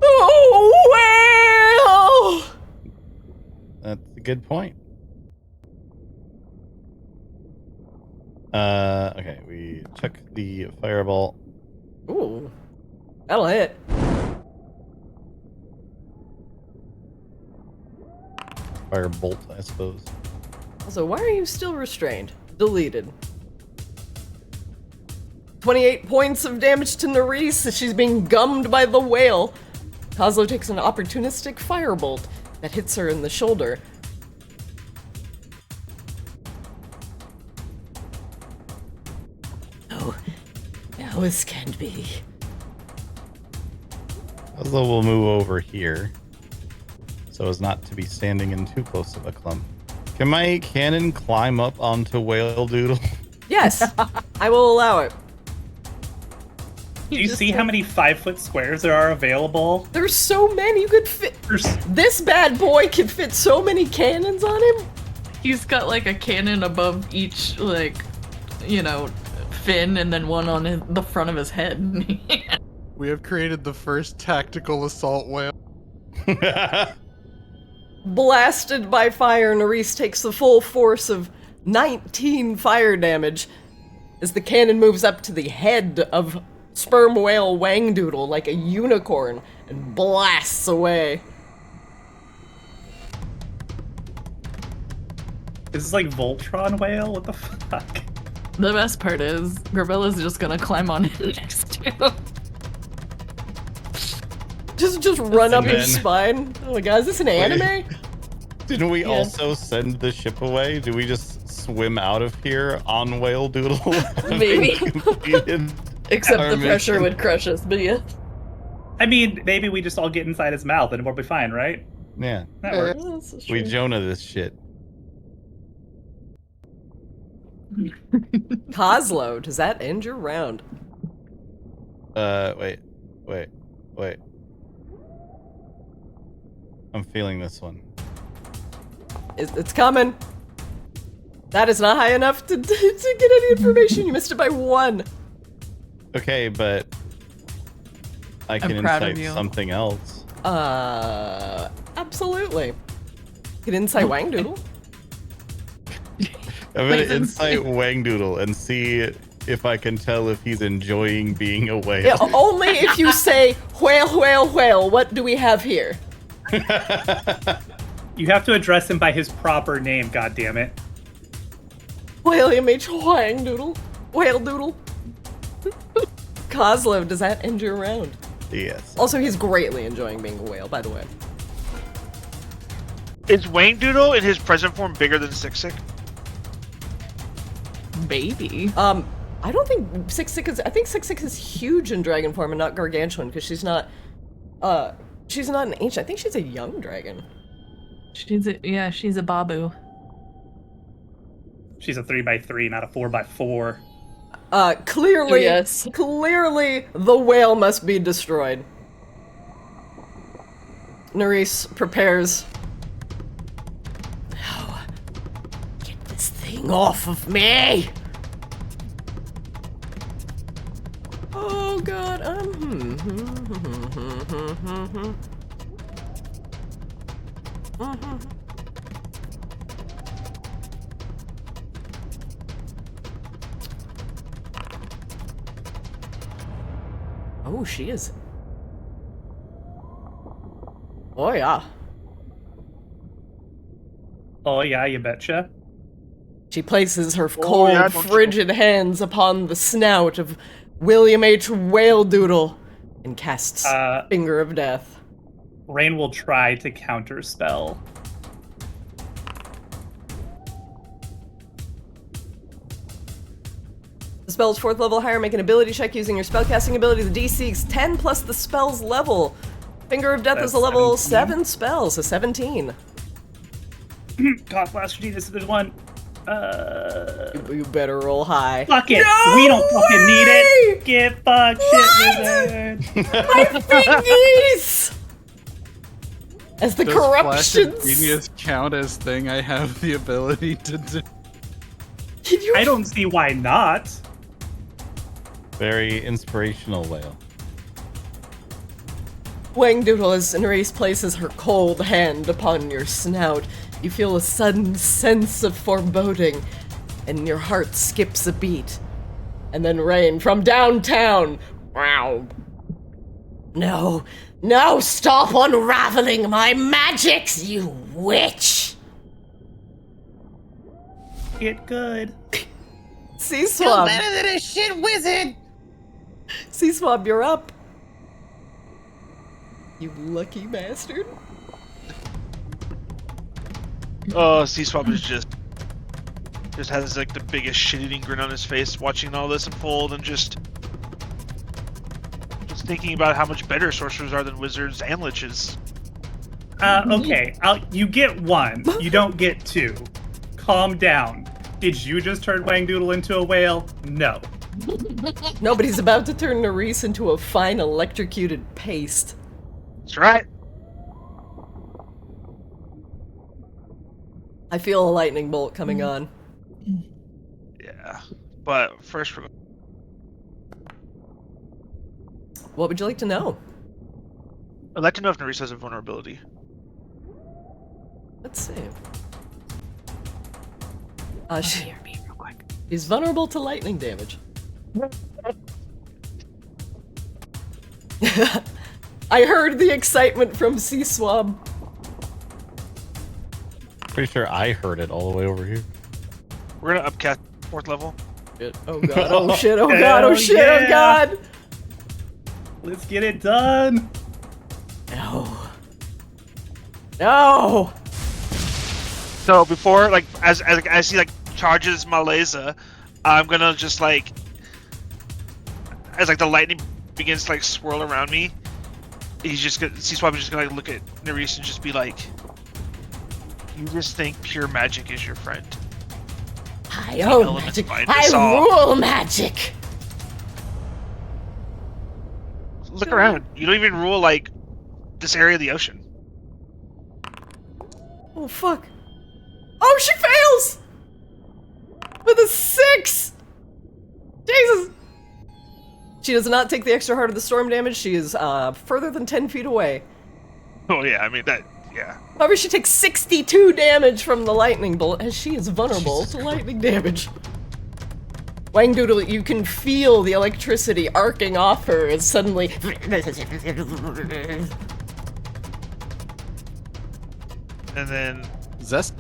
Oh, whale! that's a good point. Okay, we check the firebolt. Ooh, that'll hit. Firebolt, I suppose. Also, why are you still restrained? Deleted. 28 points of damage to Nerys as she's being gummed by the whale. Coslo takes an opportunistic firebolt that hits her in the shoulder. Oh, now this can't be. Coslo will move over here, so as not to be standing in too close of a clump. Can my cannon climb up onto Whaledoodle? Yes, I will allow it. Do you see how many 5-foot squares there are available? There's so many you could fit. There's This bad boy could fit so many cannons on him. He's got like a cannon above each, like, you know, fin, and then one on the front of his head. We have created the first tactical assault whale. Blasted by fire, Nerys takes the full force of 19 fire damage as the cannon moves up to the head of sperm whale Whaledoodle like a unicorn and blasts away. This is like Voltron whale? What the fuck? The best part is, Grabella's just gonna climb on it next to him. Just run up And his then- spine. Oh my god, is this an anime? Didn't we Yeah. also send the ship away? Do we just swim out of here on Whaledoodle? Maybe. Completed Except our the pressure mission? would crush us, but yeah. I mean, maybe we just all get inside his mouth and we'll be fine, right? Yeah, That works. That's we true. Jonah this shit. Coslo, does that end your round? Wait. I'm feeling this one. It's coming. That is not high enough to get any information. You missed it by 1. Okay, but I can proud of incite you. something else. Absolutely. Get inside Whaledoodle. I'm gonna Wait, incite Whaledoodle and see if I can tell if he's enjoying being a whale. Yeah, only if you say whale, whale, whale. What do we have here? You have to address him by his proper name, goddammit. William H. Whaledoodle. Whaledoodle. Coslo, does that end your round? Yes. Also, he's greatly enjoying being a whale, by the way. Is Whaledoodle in his present form bigger than Sick? Baby. I don't think I think Six is huge in dragon form and not gargantuan, because she's not an ancient. I think she's a young dragon. She's a babu. She's a 3x3, not a 4x4. Clearly, Yes. clearly the whale must be destroyed. Nerys prepares. Now, get this thing off of me! Oh god, Oh, she is. Oh yeah. Oh yeah, you betcha. She places her Oh, cold, yeah, don't you- frigid hands upon the snout of William H. Whaledoodle and casts Finger of Death. Rain will try to counterspell. The spell's 4th level higher, make an ability check using your spellcasting ability. The DC is 10 plus the spell's level. Finger of Death That's is a level 17. 7 spell, so 17. God, Blaster Jesus, there's one. You better roll high. Fuck it. No We don't fucking need way! it. Get fucked, shit wizard. My fingies! As the Does Flash of corruptions. Genius count as thing I have the ability to do? Can you? I don't see why not. Very inspirational whale. Whaledoodle, as Nerys places her cold hand upon your snout, you feel a sudden sense of foreboding, and your heart skips a beat. And then Rain from downtown. Wow. No, no, stop unraveling my magics, you witch! Get good. Sea Still Swab. better than a shit wizard. Sea Swab, you're up. You lucky bastard. Oh, C-Swap is just has like the biggest shit-eating grin on his face, watching all this unfold, and just thinking about how much better sorcerers are than wizards and liches. Okay, you get one. You don't get two. Calm down. Did you just turn Whaledoodle into a whale? No. No, but he's about to turn Nerys into a fine electrocuted paste. That's right. I feel a lightning bolt coming on. Yeah, but first we're What would you like to know? I'd like to know if Nerys has a vulnerability. Let's see. She's vulnerable to lightning damage. I heard the excitement from Sea Swab. Pretty sure I heard it all the way over here. We're gonna upcast 4th level. Oh god, oh shit, oh god, oh shit, oh yeah. god! Let's get it done. No. No! So before, like, as I see like charges Maleza, I'm gonna just like, as like the lightning begins to like swirl around me, he's just gonna, C-Swap is just gonna like, look at Nerys and just be like, "You just think pure magic is your friend." I own elements magic. bind us I all. rule magic. Look around. You don't even rule like this area of the ocean. Oh fuck. Oh, she fails! With a 6! Jesus! She does not take the extra heart of the storm damage. She is further than 10 feet away. Oh yeah, I mean that. Yeah. However, she takes 62 damage from the lightning bolt, as she is vulnerable to lightning damage. Whaledoodle, you can feel the electricity arcing off her as suddenly... And then, Zest.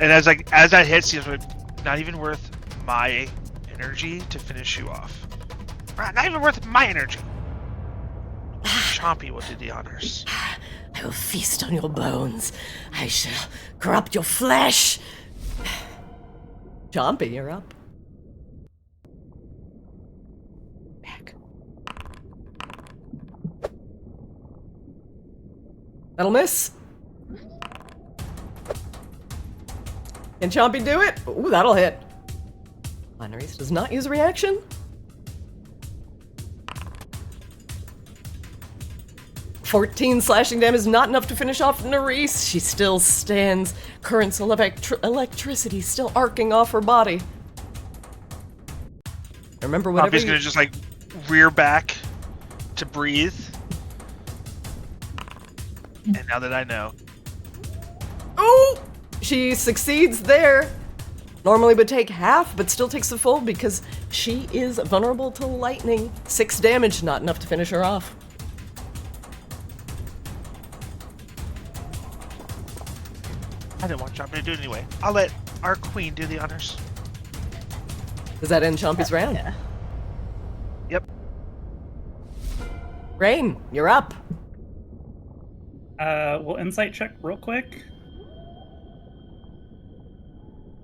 and as that hits, he's like, not even worth my energy to finish you off. Not even worth my energy. Chompy will do the honors. I will feast on your bones. I shall corrupt your flesh. Chompy, you're up. Back. That'll miss. Can Chompy do it? Ooh, that'll hit. Nerys does not use a reaction. $14 slashing damage is not enough to finish off Nerys. She still stands. Currents of electricity still arcing off her body. Remember, whatever Chompy's gonna just like rear back to breathe. And now that I know. Oh! She succeeds there. Normally would take half, but still takes the full because she is vulnerable to lightning. 6 damage, not enough to finish her off. I didn't want Chompy to do it anyway. I'll let our queen do the honors. Does that end Chompy's round? Yeah. Yep. Rain, you're up. We'll insight check real quick.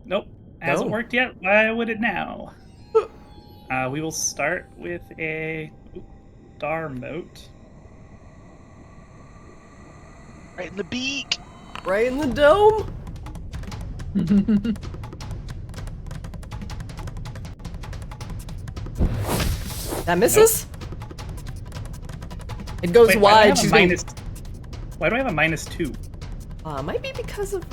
Nope. Hasn't No. worked yet. Why would it now? We will start with a star moat. Right in the beak. Right in the dome. That misses. It goes Wait, why do I wide. have a She's being. minus? Why do I have a -2? Might be because of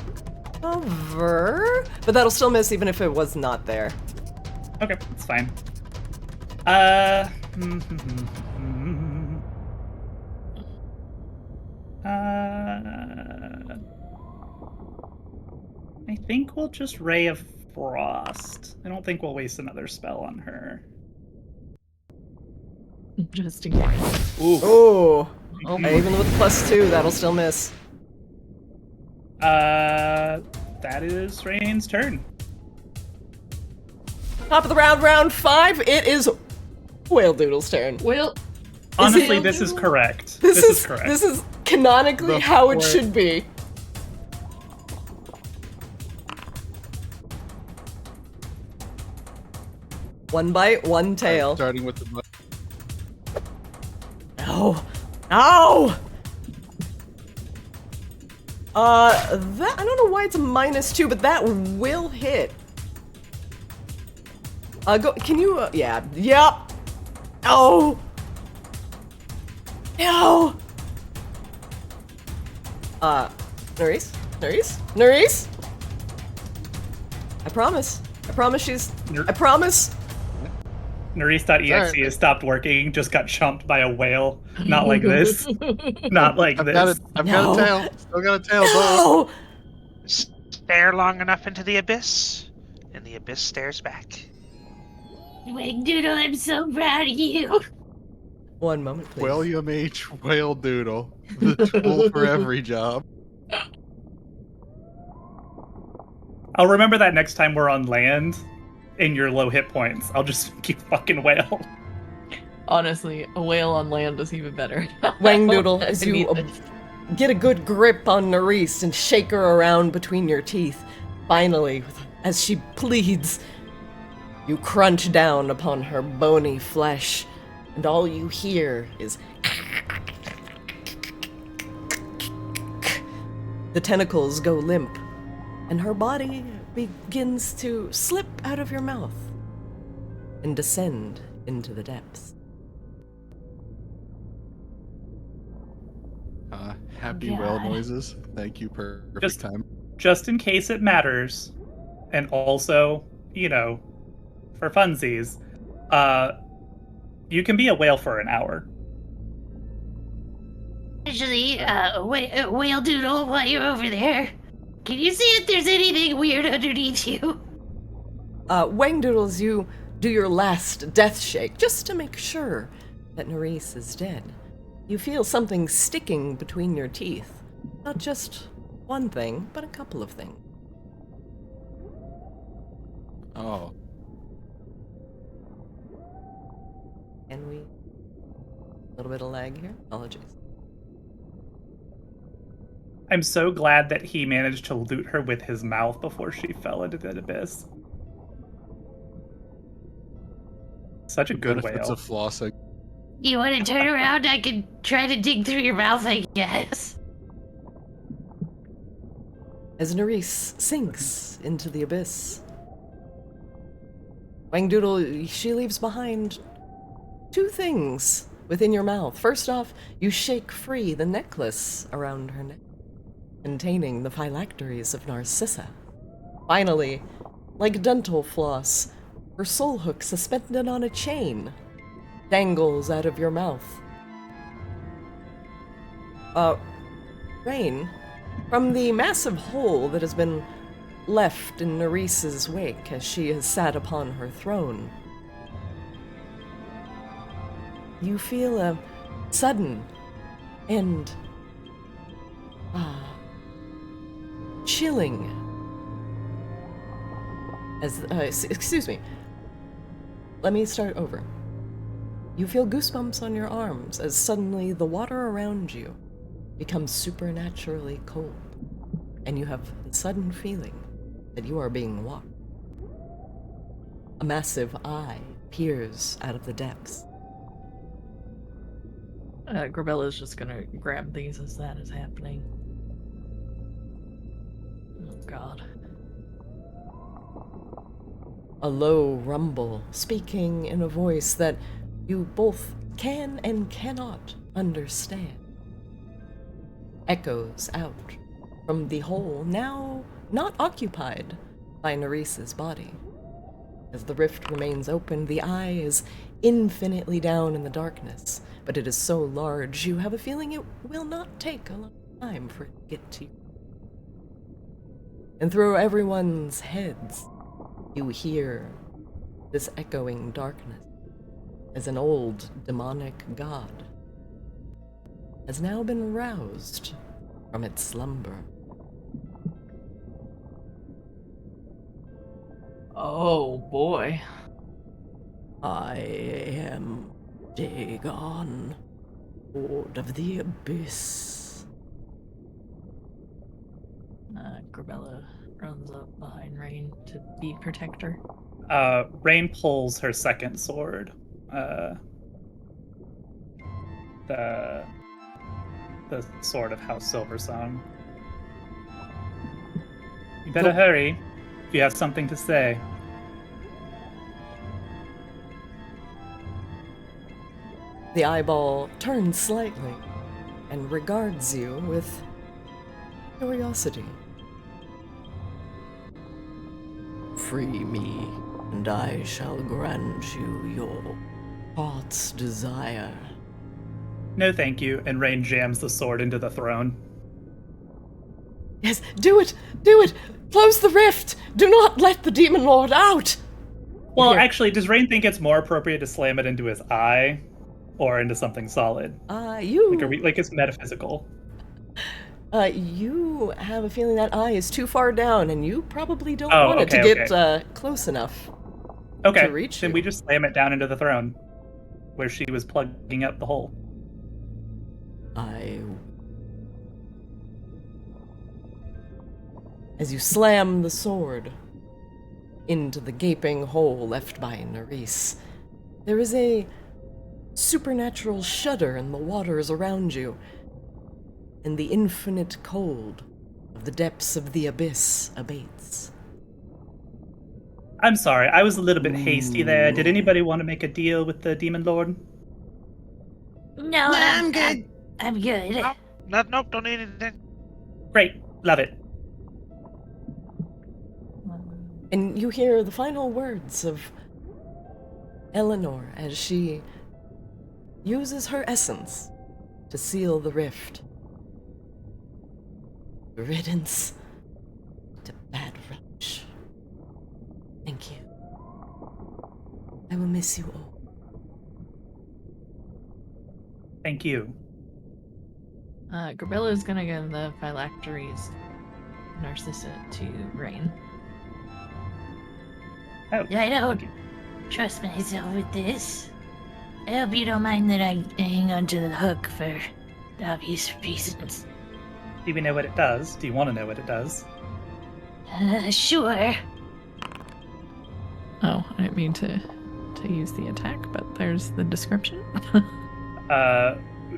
cover, but that'll still miss even if it was not there. Okay, it's fine. I think we'll just Ray of Frost. I don't think we'll waste another spell on her. Just in case. Ooh. Oh, Oh, even with +2, that'll still miss. That is Rain's turn. Top of the round, round 5. It is Whaledoodle's turn. Well, Honestly, it- this is correct. This is correct. This is canonically The how it fourth. should be. One bite, one tail. Starting with the No. No! That, I don't know why it's a -2, but that will hit. Go, can you, yeah, yep. No! No! Nerys? I promise she's, I promise. Nerys.exe has stopped working, just got chomped by a whale. Not like this. Not like I've this. got it. I've got a tail. Still got a tail. But No! Stare long enough into the abyss, and the abyss stares back. Whaledoodle, I'm so proud of you. One moment, please. William H. Whaledoodle, the tool for every job. I'll remember that next time we're on land in your low hit points. I'll just keep fucking whale. honestly, a whale on land is even better. Whaledoodle, as I you mean, get a good grip on Nerys and shake her around between your teeth. Finally, as she pleads, you crunch down upon her bony flesh, and all you hear is the tentacles go limp, and her body begins to slip out of your mouth and descend into the depths. Happy God. whale noises. Thank you, perfect Just- time. Just in case it matters, and also, you know, for funsies, you can be a whale for an hour. Actually, Whaledoodle, while you're over there, can you see if there's anything weird underneath you? Whaledoodle, as you do your last death shake, just to make sure that Nerys is dead, you feel something sticking between your teeth. Not just one thing, but a couple of things. Oh, Can we? A little bit of lag here. Apologies. I'm so glad that he managed to loot her with his mouth before she fell into the abyss. Such a good benefits whale. of flossing. You want to turn around? I can try to dig through your mouth, I guess. As Nerys sinks into the abyss, Whaledoodle, she leaves behind two things within your mouth. First off, you shake free the necklace around her neck, containing the phylacteries of Narcissa. Finally, like dental floss, her soul hook suspended on a chain dangles out of your mouth. Rain, from the massive hole that has been left in Nerys's wake as she has sat upon her throne, you feel a sudden and chilling as excuse me, let me start over. You feel goosebumps on your arms as suddenly the water around you becomes supernaturally cold, and you have the sudden feeling that you are being walked. A massive eye peers out of the depths. Grabella's just gonna grab these as that is happening. Oh god. A low rumble, speaking in a voice that you both can and cannot understand, echoes out from the hole now not occupied by Nerese's body. As the rift remains open, the eye is infinitely down in the darkness, but it is so large you have a feeling it will not take a long time for it to get to you. And through everyone's heads, you hear this echoing darkness as an old demonic god has now been roused from its slumber. Oh boy. I am Dagon, Lord of the Abyss. Grabella runs up behind Rain to be protector. Rain pulls her second sword. The sword of House Silversong. You better hurry if you have something to say. The eyeball turns slightly and regards you with curiosity. Free me, and I shall grant you your heart's desire. No, thank you. And Rain jams the sword into the throne. Yes, do it! Do it! Close the rift! Do not let the demon lord out! Well, Here. actually, does Rain think it's more appropriate to slam it into his eye or into something solid? Like it's metaphysical. You have a feeling that eye is too far down, and you probably don't want it to get close enough to reach then you. we just slam it down into the throne, where she was plugging up the hole. As you slam the sword into the gaping hole left by Nerese, there is a supernatural shudder in the waters around you, and the infinite cold of the depths of the abyss abates. I'm sorry, I was a little bit hasty there. Did anybody want to make a deal with the Demon Lord? No, I'm good. I'm good. Nope, don't need anything. Great, love it. And you hear the final words of Eleanor as she uses her essence to seal the rift. Riddance to bad relish. Thank you. I will miss you all. Thank you. Grabella is gonna give the phylacteries Narcissa to Rain. Oh, I don't trust myself with this. I hope you don't mind that I hang onto the hook for obvious reasons. do we know what it does? Do you want to know what it does? Sure. Oh, I didn't mean to use the attack, but there's the description.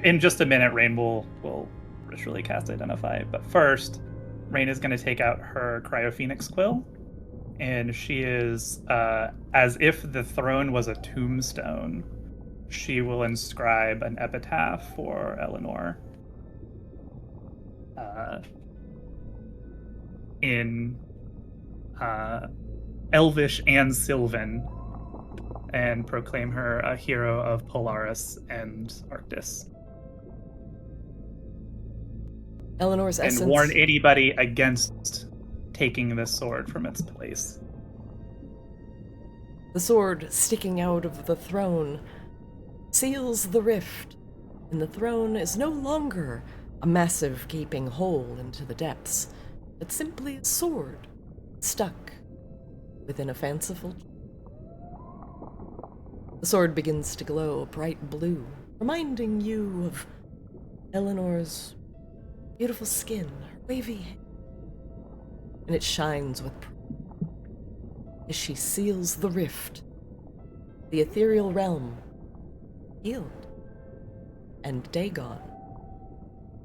In just a minute, Rain will ritually cast Identify. But first, Rain is going to take out her Cryophoenix Quill, and she is, as if the throne was a tombstone, she will inscribe an epitaph for Eleanor. In Elvish and Sylvan, and proclaim her a hero of Polaris and Arctis. Eleanor's essence. And warn anybody against taking this sword from its place. The sword sticking out of the throne seals the rift, and the throne is no longer a massive gaping hole into the depths, but simply a sword stuck within a fanciful. The sword begins to glow bright blue, reminding you of Eleanor's beautiful skin, her wavy hair, and it shines with pride. as she seals the rift. The ethereal realm healed, and Dagon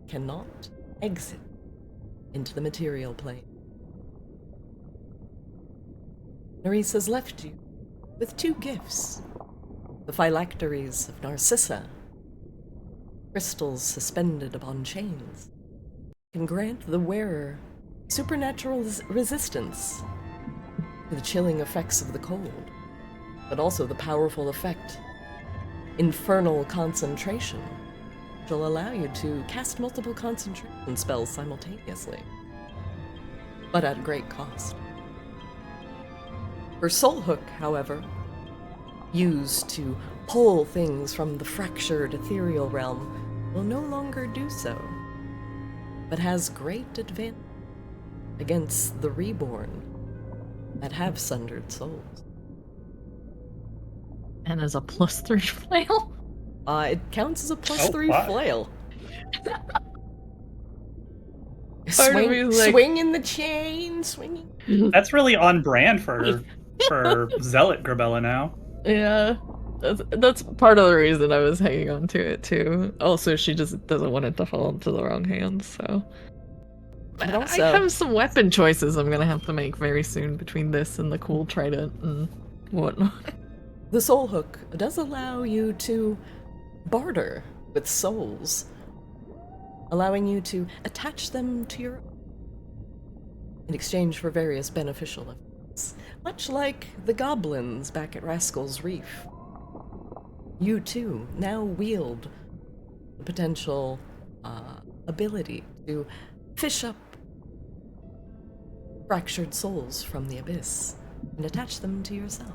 cannot exit into the material plane. Nerys has left you with 2 gifts. The phylacteries of Narcissa, crystals suspended upon chains, can grant the wearer supernatural resistance to the chilling effects of the cold, but also the powerful effect, infernal concentration, which will allow you to cast multiple concentration spells simultaneously, but at great cost. Her soul hook, however, used to pull things from the fractured ethereal realm, will no longer do so, but has great advantage against the reborn that have sundered souls. And as a +3 flail? It counts as a +3 wow. flail. Part of me is like- Swinging the chain, swinging. That's really on brand for Zealot Grabella now. Yeah. That's part of the reason I was hanging on to it too. Also, she just doesn't want it to fall into the wrong hands, so. And I also, have some weapon choices I'm gonna have to make very soon between this and the cool trident and whatnot. the soul hook does allow you to barter with souls, allowing you to attach them to your in exchange for various beneficial effects, much like the goblins back at Rascal's Reef. You too now wield the potential ability to fish up fractured souls from the abyss and attach them to yourself,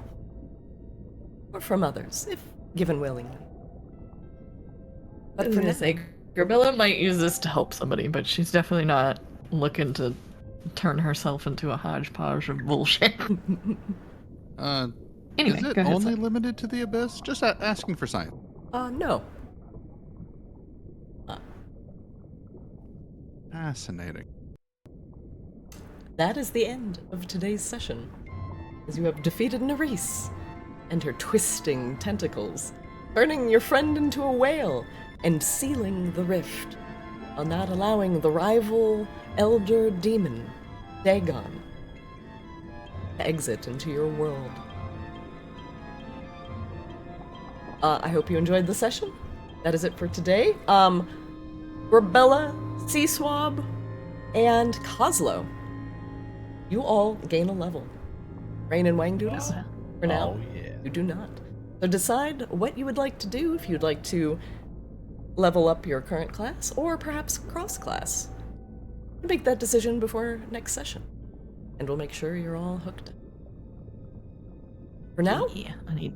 or from others, if given willingly. But for now, Grabella might use this to help somebody, but she's definitely not looking to turn herself into a hodgepodge of bullshit. Anyway, is it go ahead, only son. limited to the abyss? Just asking for science. no. Fascinating. That is the end of today's session, as you have defeated Nerys and her twisting tentacles, turning your friend into a whale and sealing the rift, while not allowing the rival elder demon, Dagon, to exit into your world. I hope you enjoyed the session. That is it for today. Grabella, Sea Swab, and Kozlo, you all gain a level. Rain and Whaledoodles, for now, Oh, yeah. you do not. So decide what you would like to do, if you'd like to level up your current class, or perhaps cross-class. Make that decision before next session, and we'll make sure you're all hooked up. For now, Yeah, I need.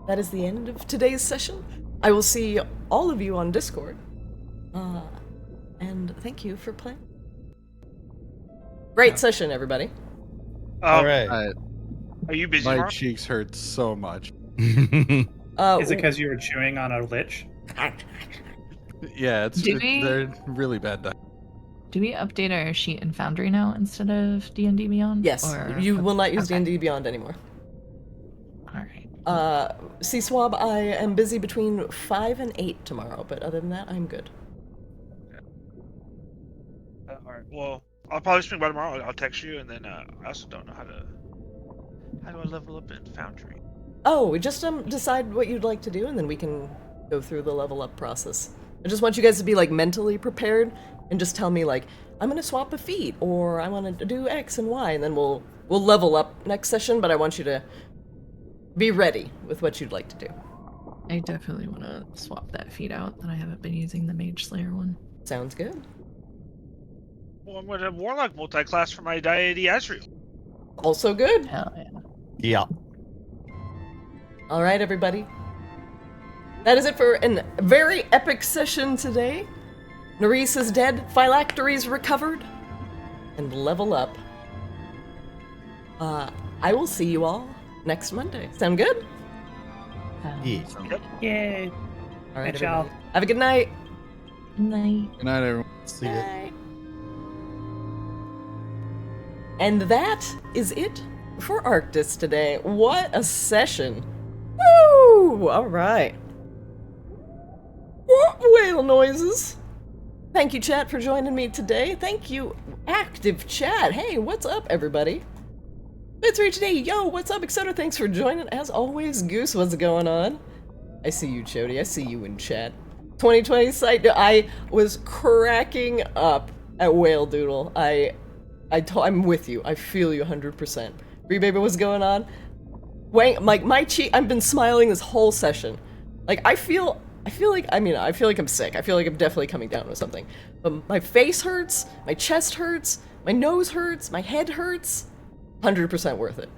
that is the end of today's session. I will see all of you on Discord. And thank you for playing. Great session, everybody. All right. Are you busy, My Mark? cheeks hurt so much. Is it because you were chewing on a lich? Yeah, Do we- they're really bad. Do we update our sheet in Foundry now instead of D&D Beyond? Yes, Or- you will not use Okay. D&D Beyond anymore. Alright. C-Swab, I am busy between 5 and 8 tomorrow, but other than that, I'm good. All right. Well, I'll probably swing by tomorrow. I'll text you, and then I also don't know how do I level up in Foundry? Oh, we just decide what you'd like to do, and then we can go through the level up process. I just want you guys to be like mentally prepared, and just tell me like, I'm gonna swap a feat, or I want to do X and Y, and then we'll level up next session. But I want you to be ready with what you'd like to do. I definitely want to swap that feat out that I haven't been using the Mage Slayer one. Sounds good. Well, I'm gonna Warlock multi-class for my deity Azrael. Also good. Hell yeah. Yeah. All right, everybody. That is it for a very epic session today. Nerys is dead, phylacteries recovered, and level up. I will see you all next Monday. Sound good? Yeah. Yay. All right, Good job. everybody. Have a good night. Night. Good night, everyone. See ya. And that is it for Arctis today. What a session. Woo! Alright. Whale noises. Thank you, chat, for joining me today. Thank you, active chat. Hey, what's up, everybody? It's Reach today. Yo, what's up, etc. Thanks for joining. As always, Goose, what's going on? I see you, Chody. I see you in chat. 2020 site. I was cracking up at Whaledoodle. I'm with you. I feel you 100%. Bree Baby, what's going on? Wang, my cheek. I've been smiling this whole session. Like I feel like I'm sick. I feel like I'm definitely coming down with something. But my face hurts, my chest hurts, my nose hurts, my head hurts. 100% worth it.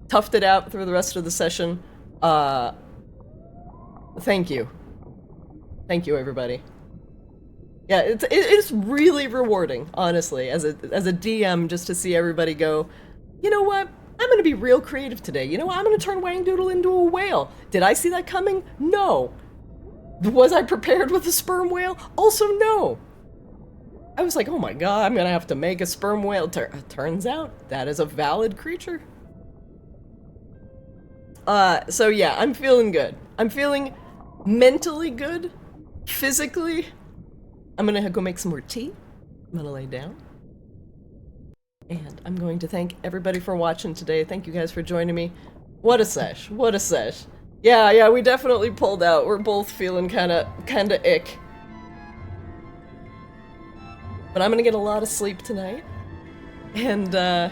Toughed it out through the rest of the session. Thank you. Thank you, everybody. Yeah, it's really rewarding, honestly, as a DM, just to see everybody go, you know what? I'm gonna be real creative today. You know what? I'm gonna turn Whaledoodle into a whale. Did I see that coming? No. Was I prepared with a sperm whale? Also, no. I was like, oh my god, I'm gonna have to make a sperm whale. Turns out, that is a valid creature. So yeah, I'm feeling good. I'm feeling mentally good. Physically, I'm gonna go make some more tea. I'm gonna lay down. And I'm going to thank everybody for watching today. Thank you guys for joining me. What a sesh. What a sesh. Yeah, we definitely pulled out. We're both feeling kinda ick. But I'm gonna get a lot of sleep tonight. And, man,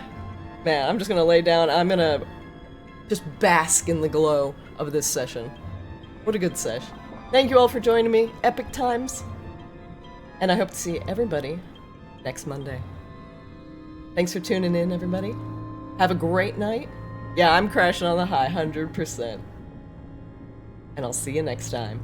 I'm just gonna lay down. I'm gonna just bask in the glow of this session. What a good sesh. Thank you all for joining me. Epic times. And I hope to see everybody next Monday. Thanks for tuning in, everybody. Have a great night. Yeah, I'm crashing on the high, 100%. And I'll see you next time.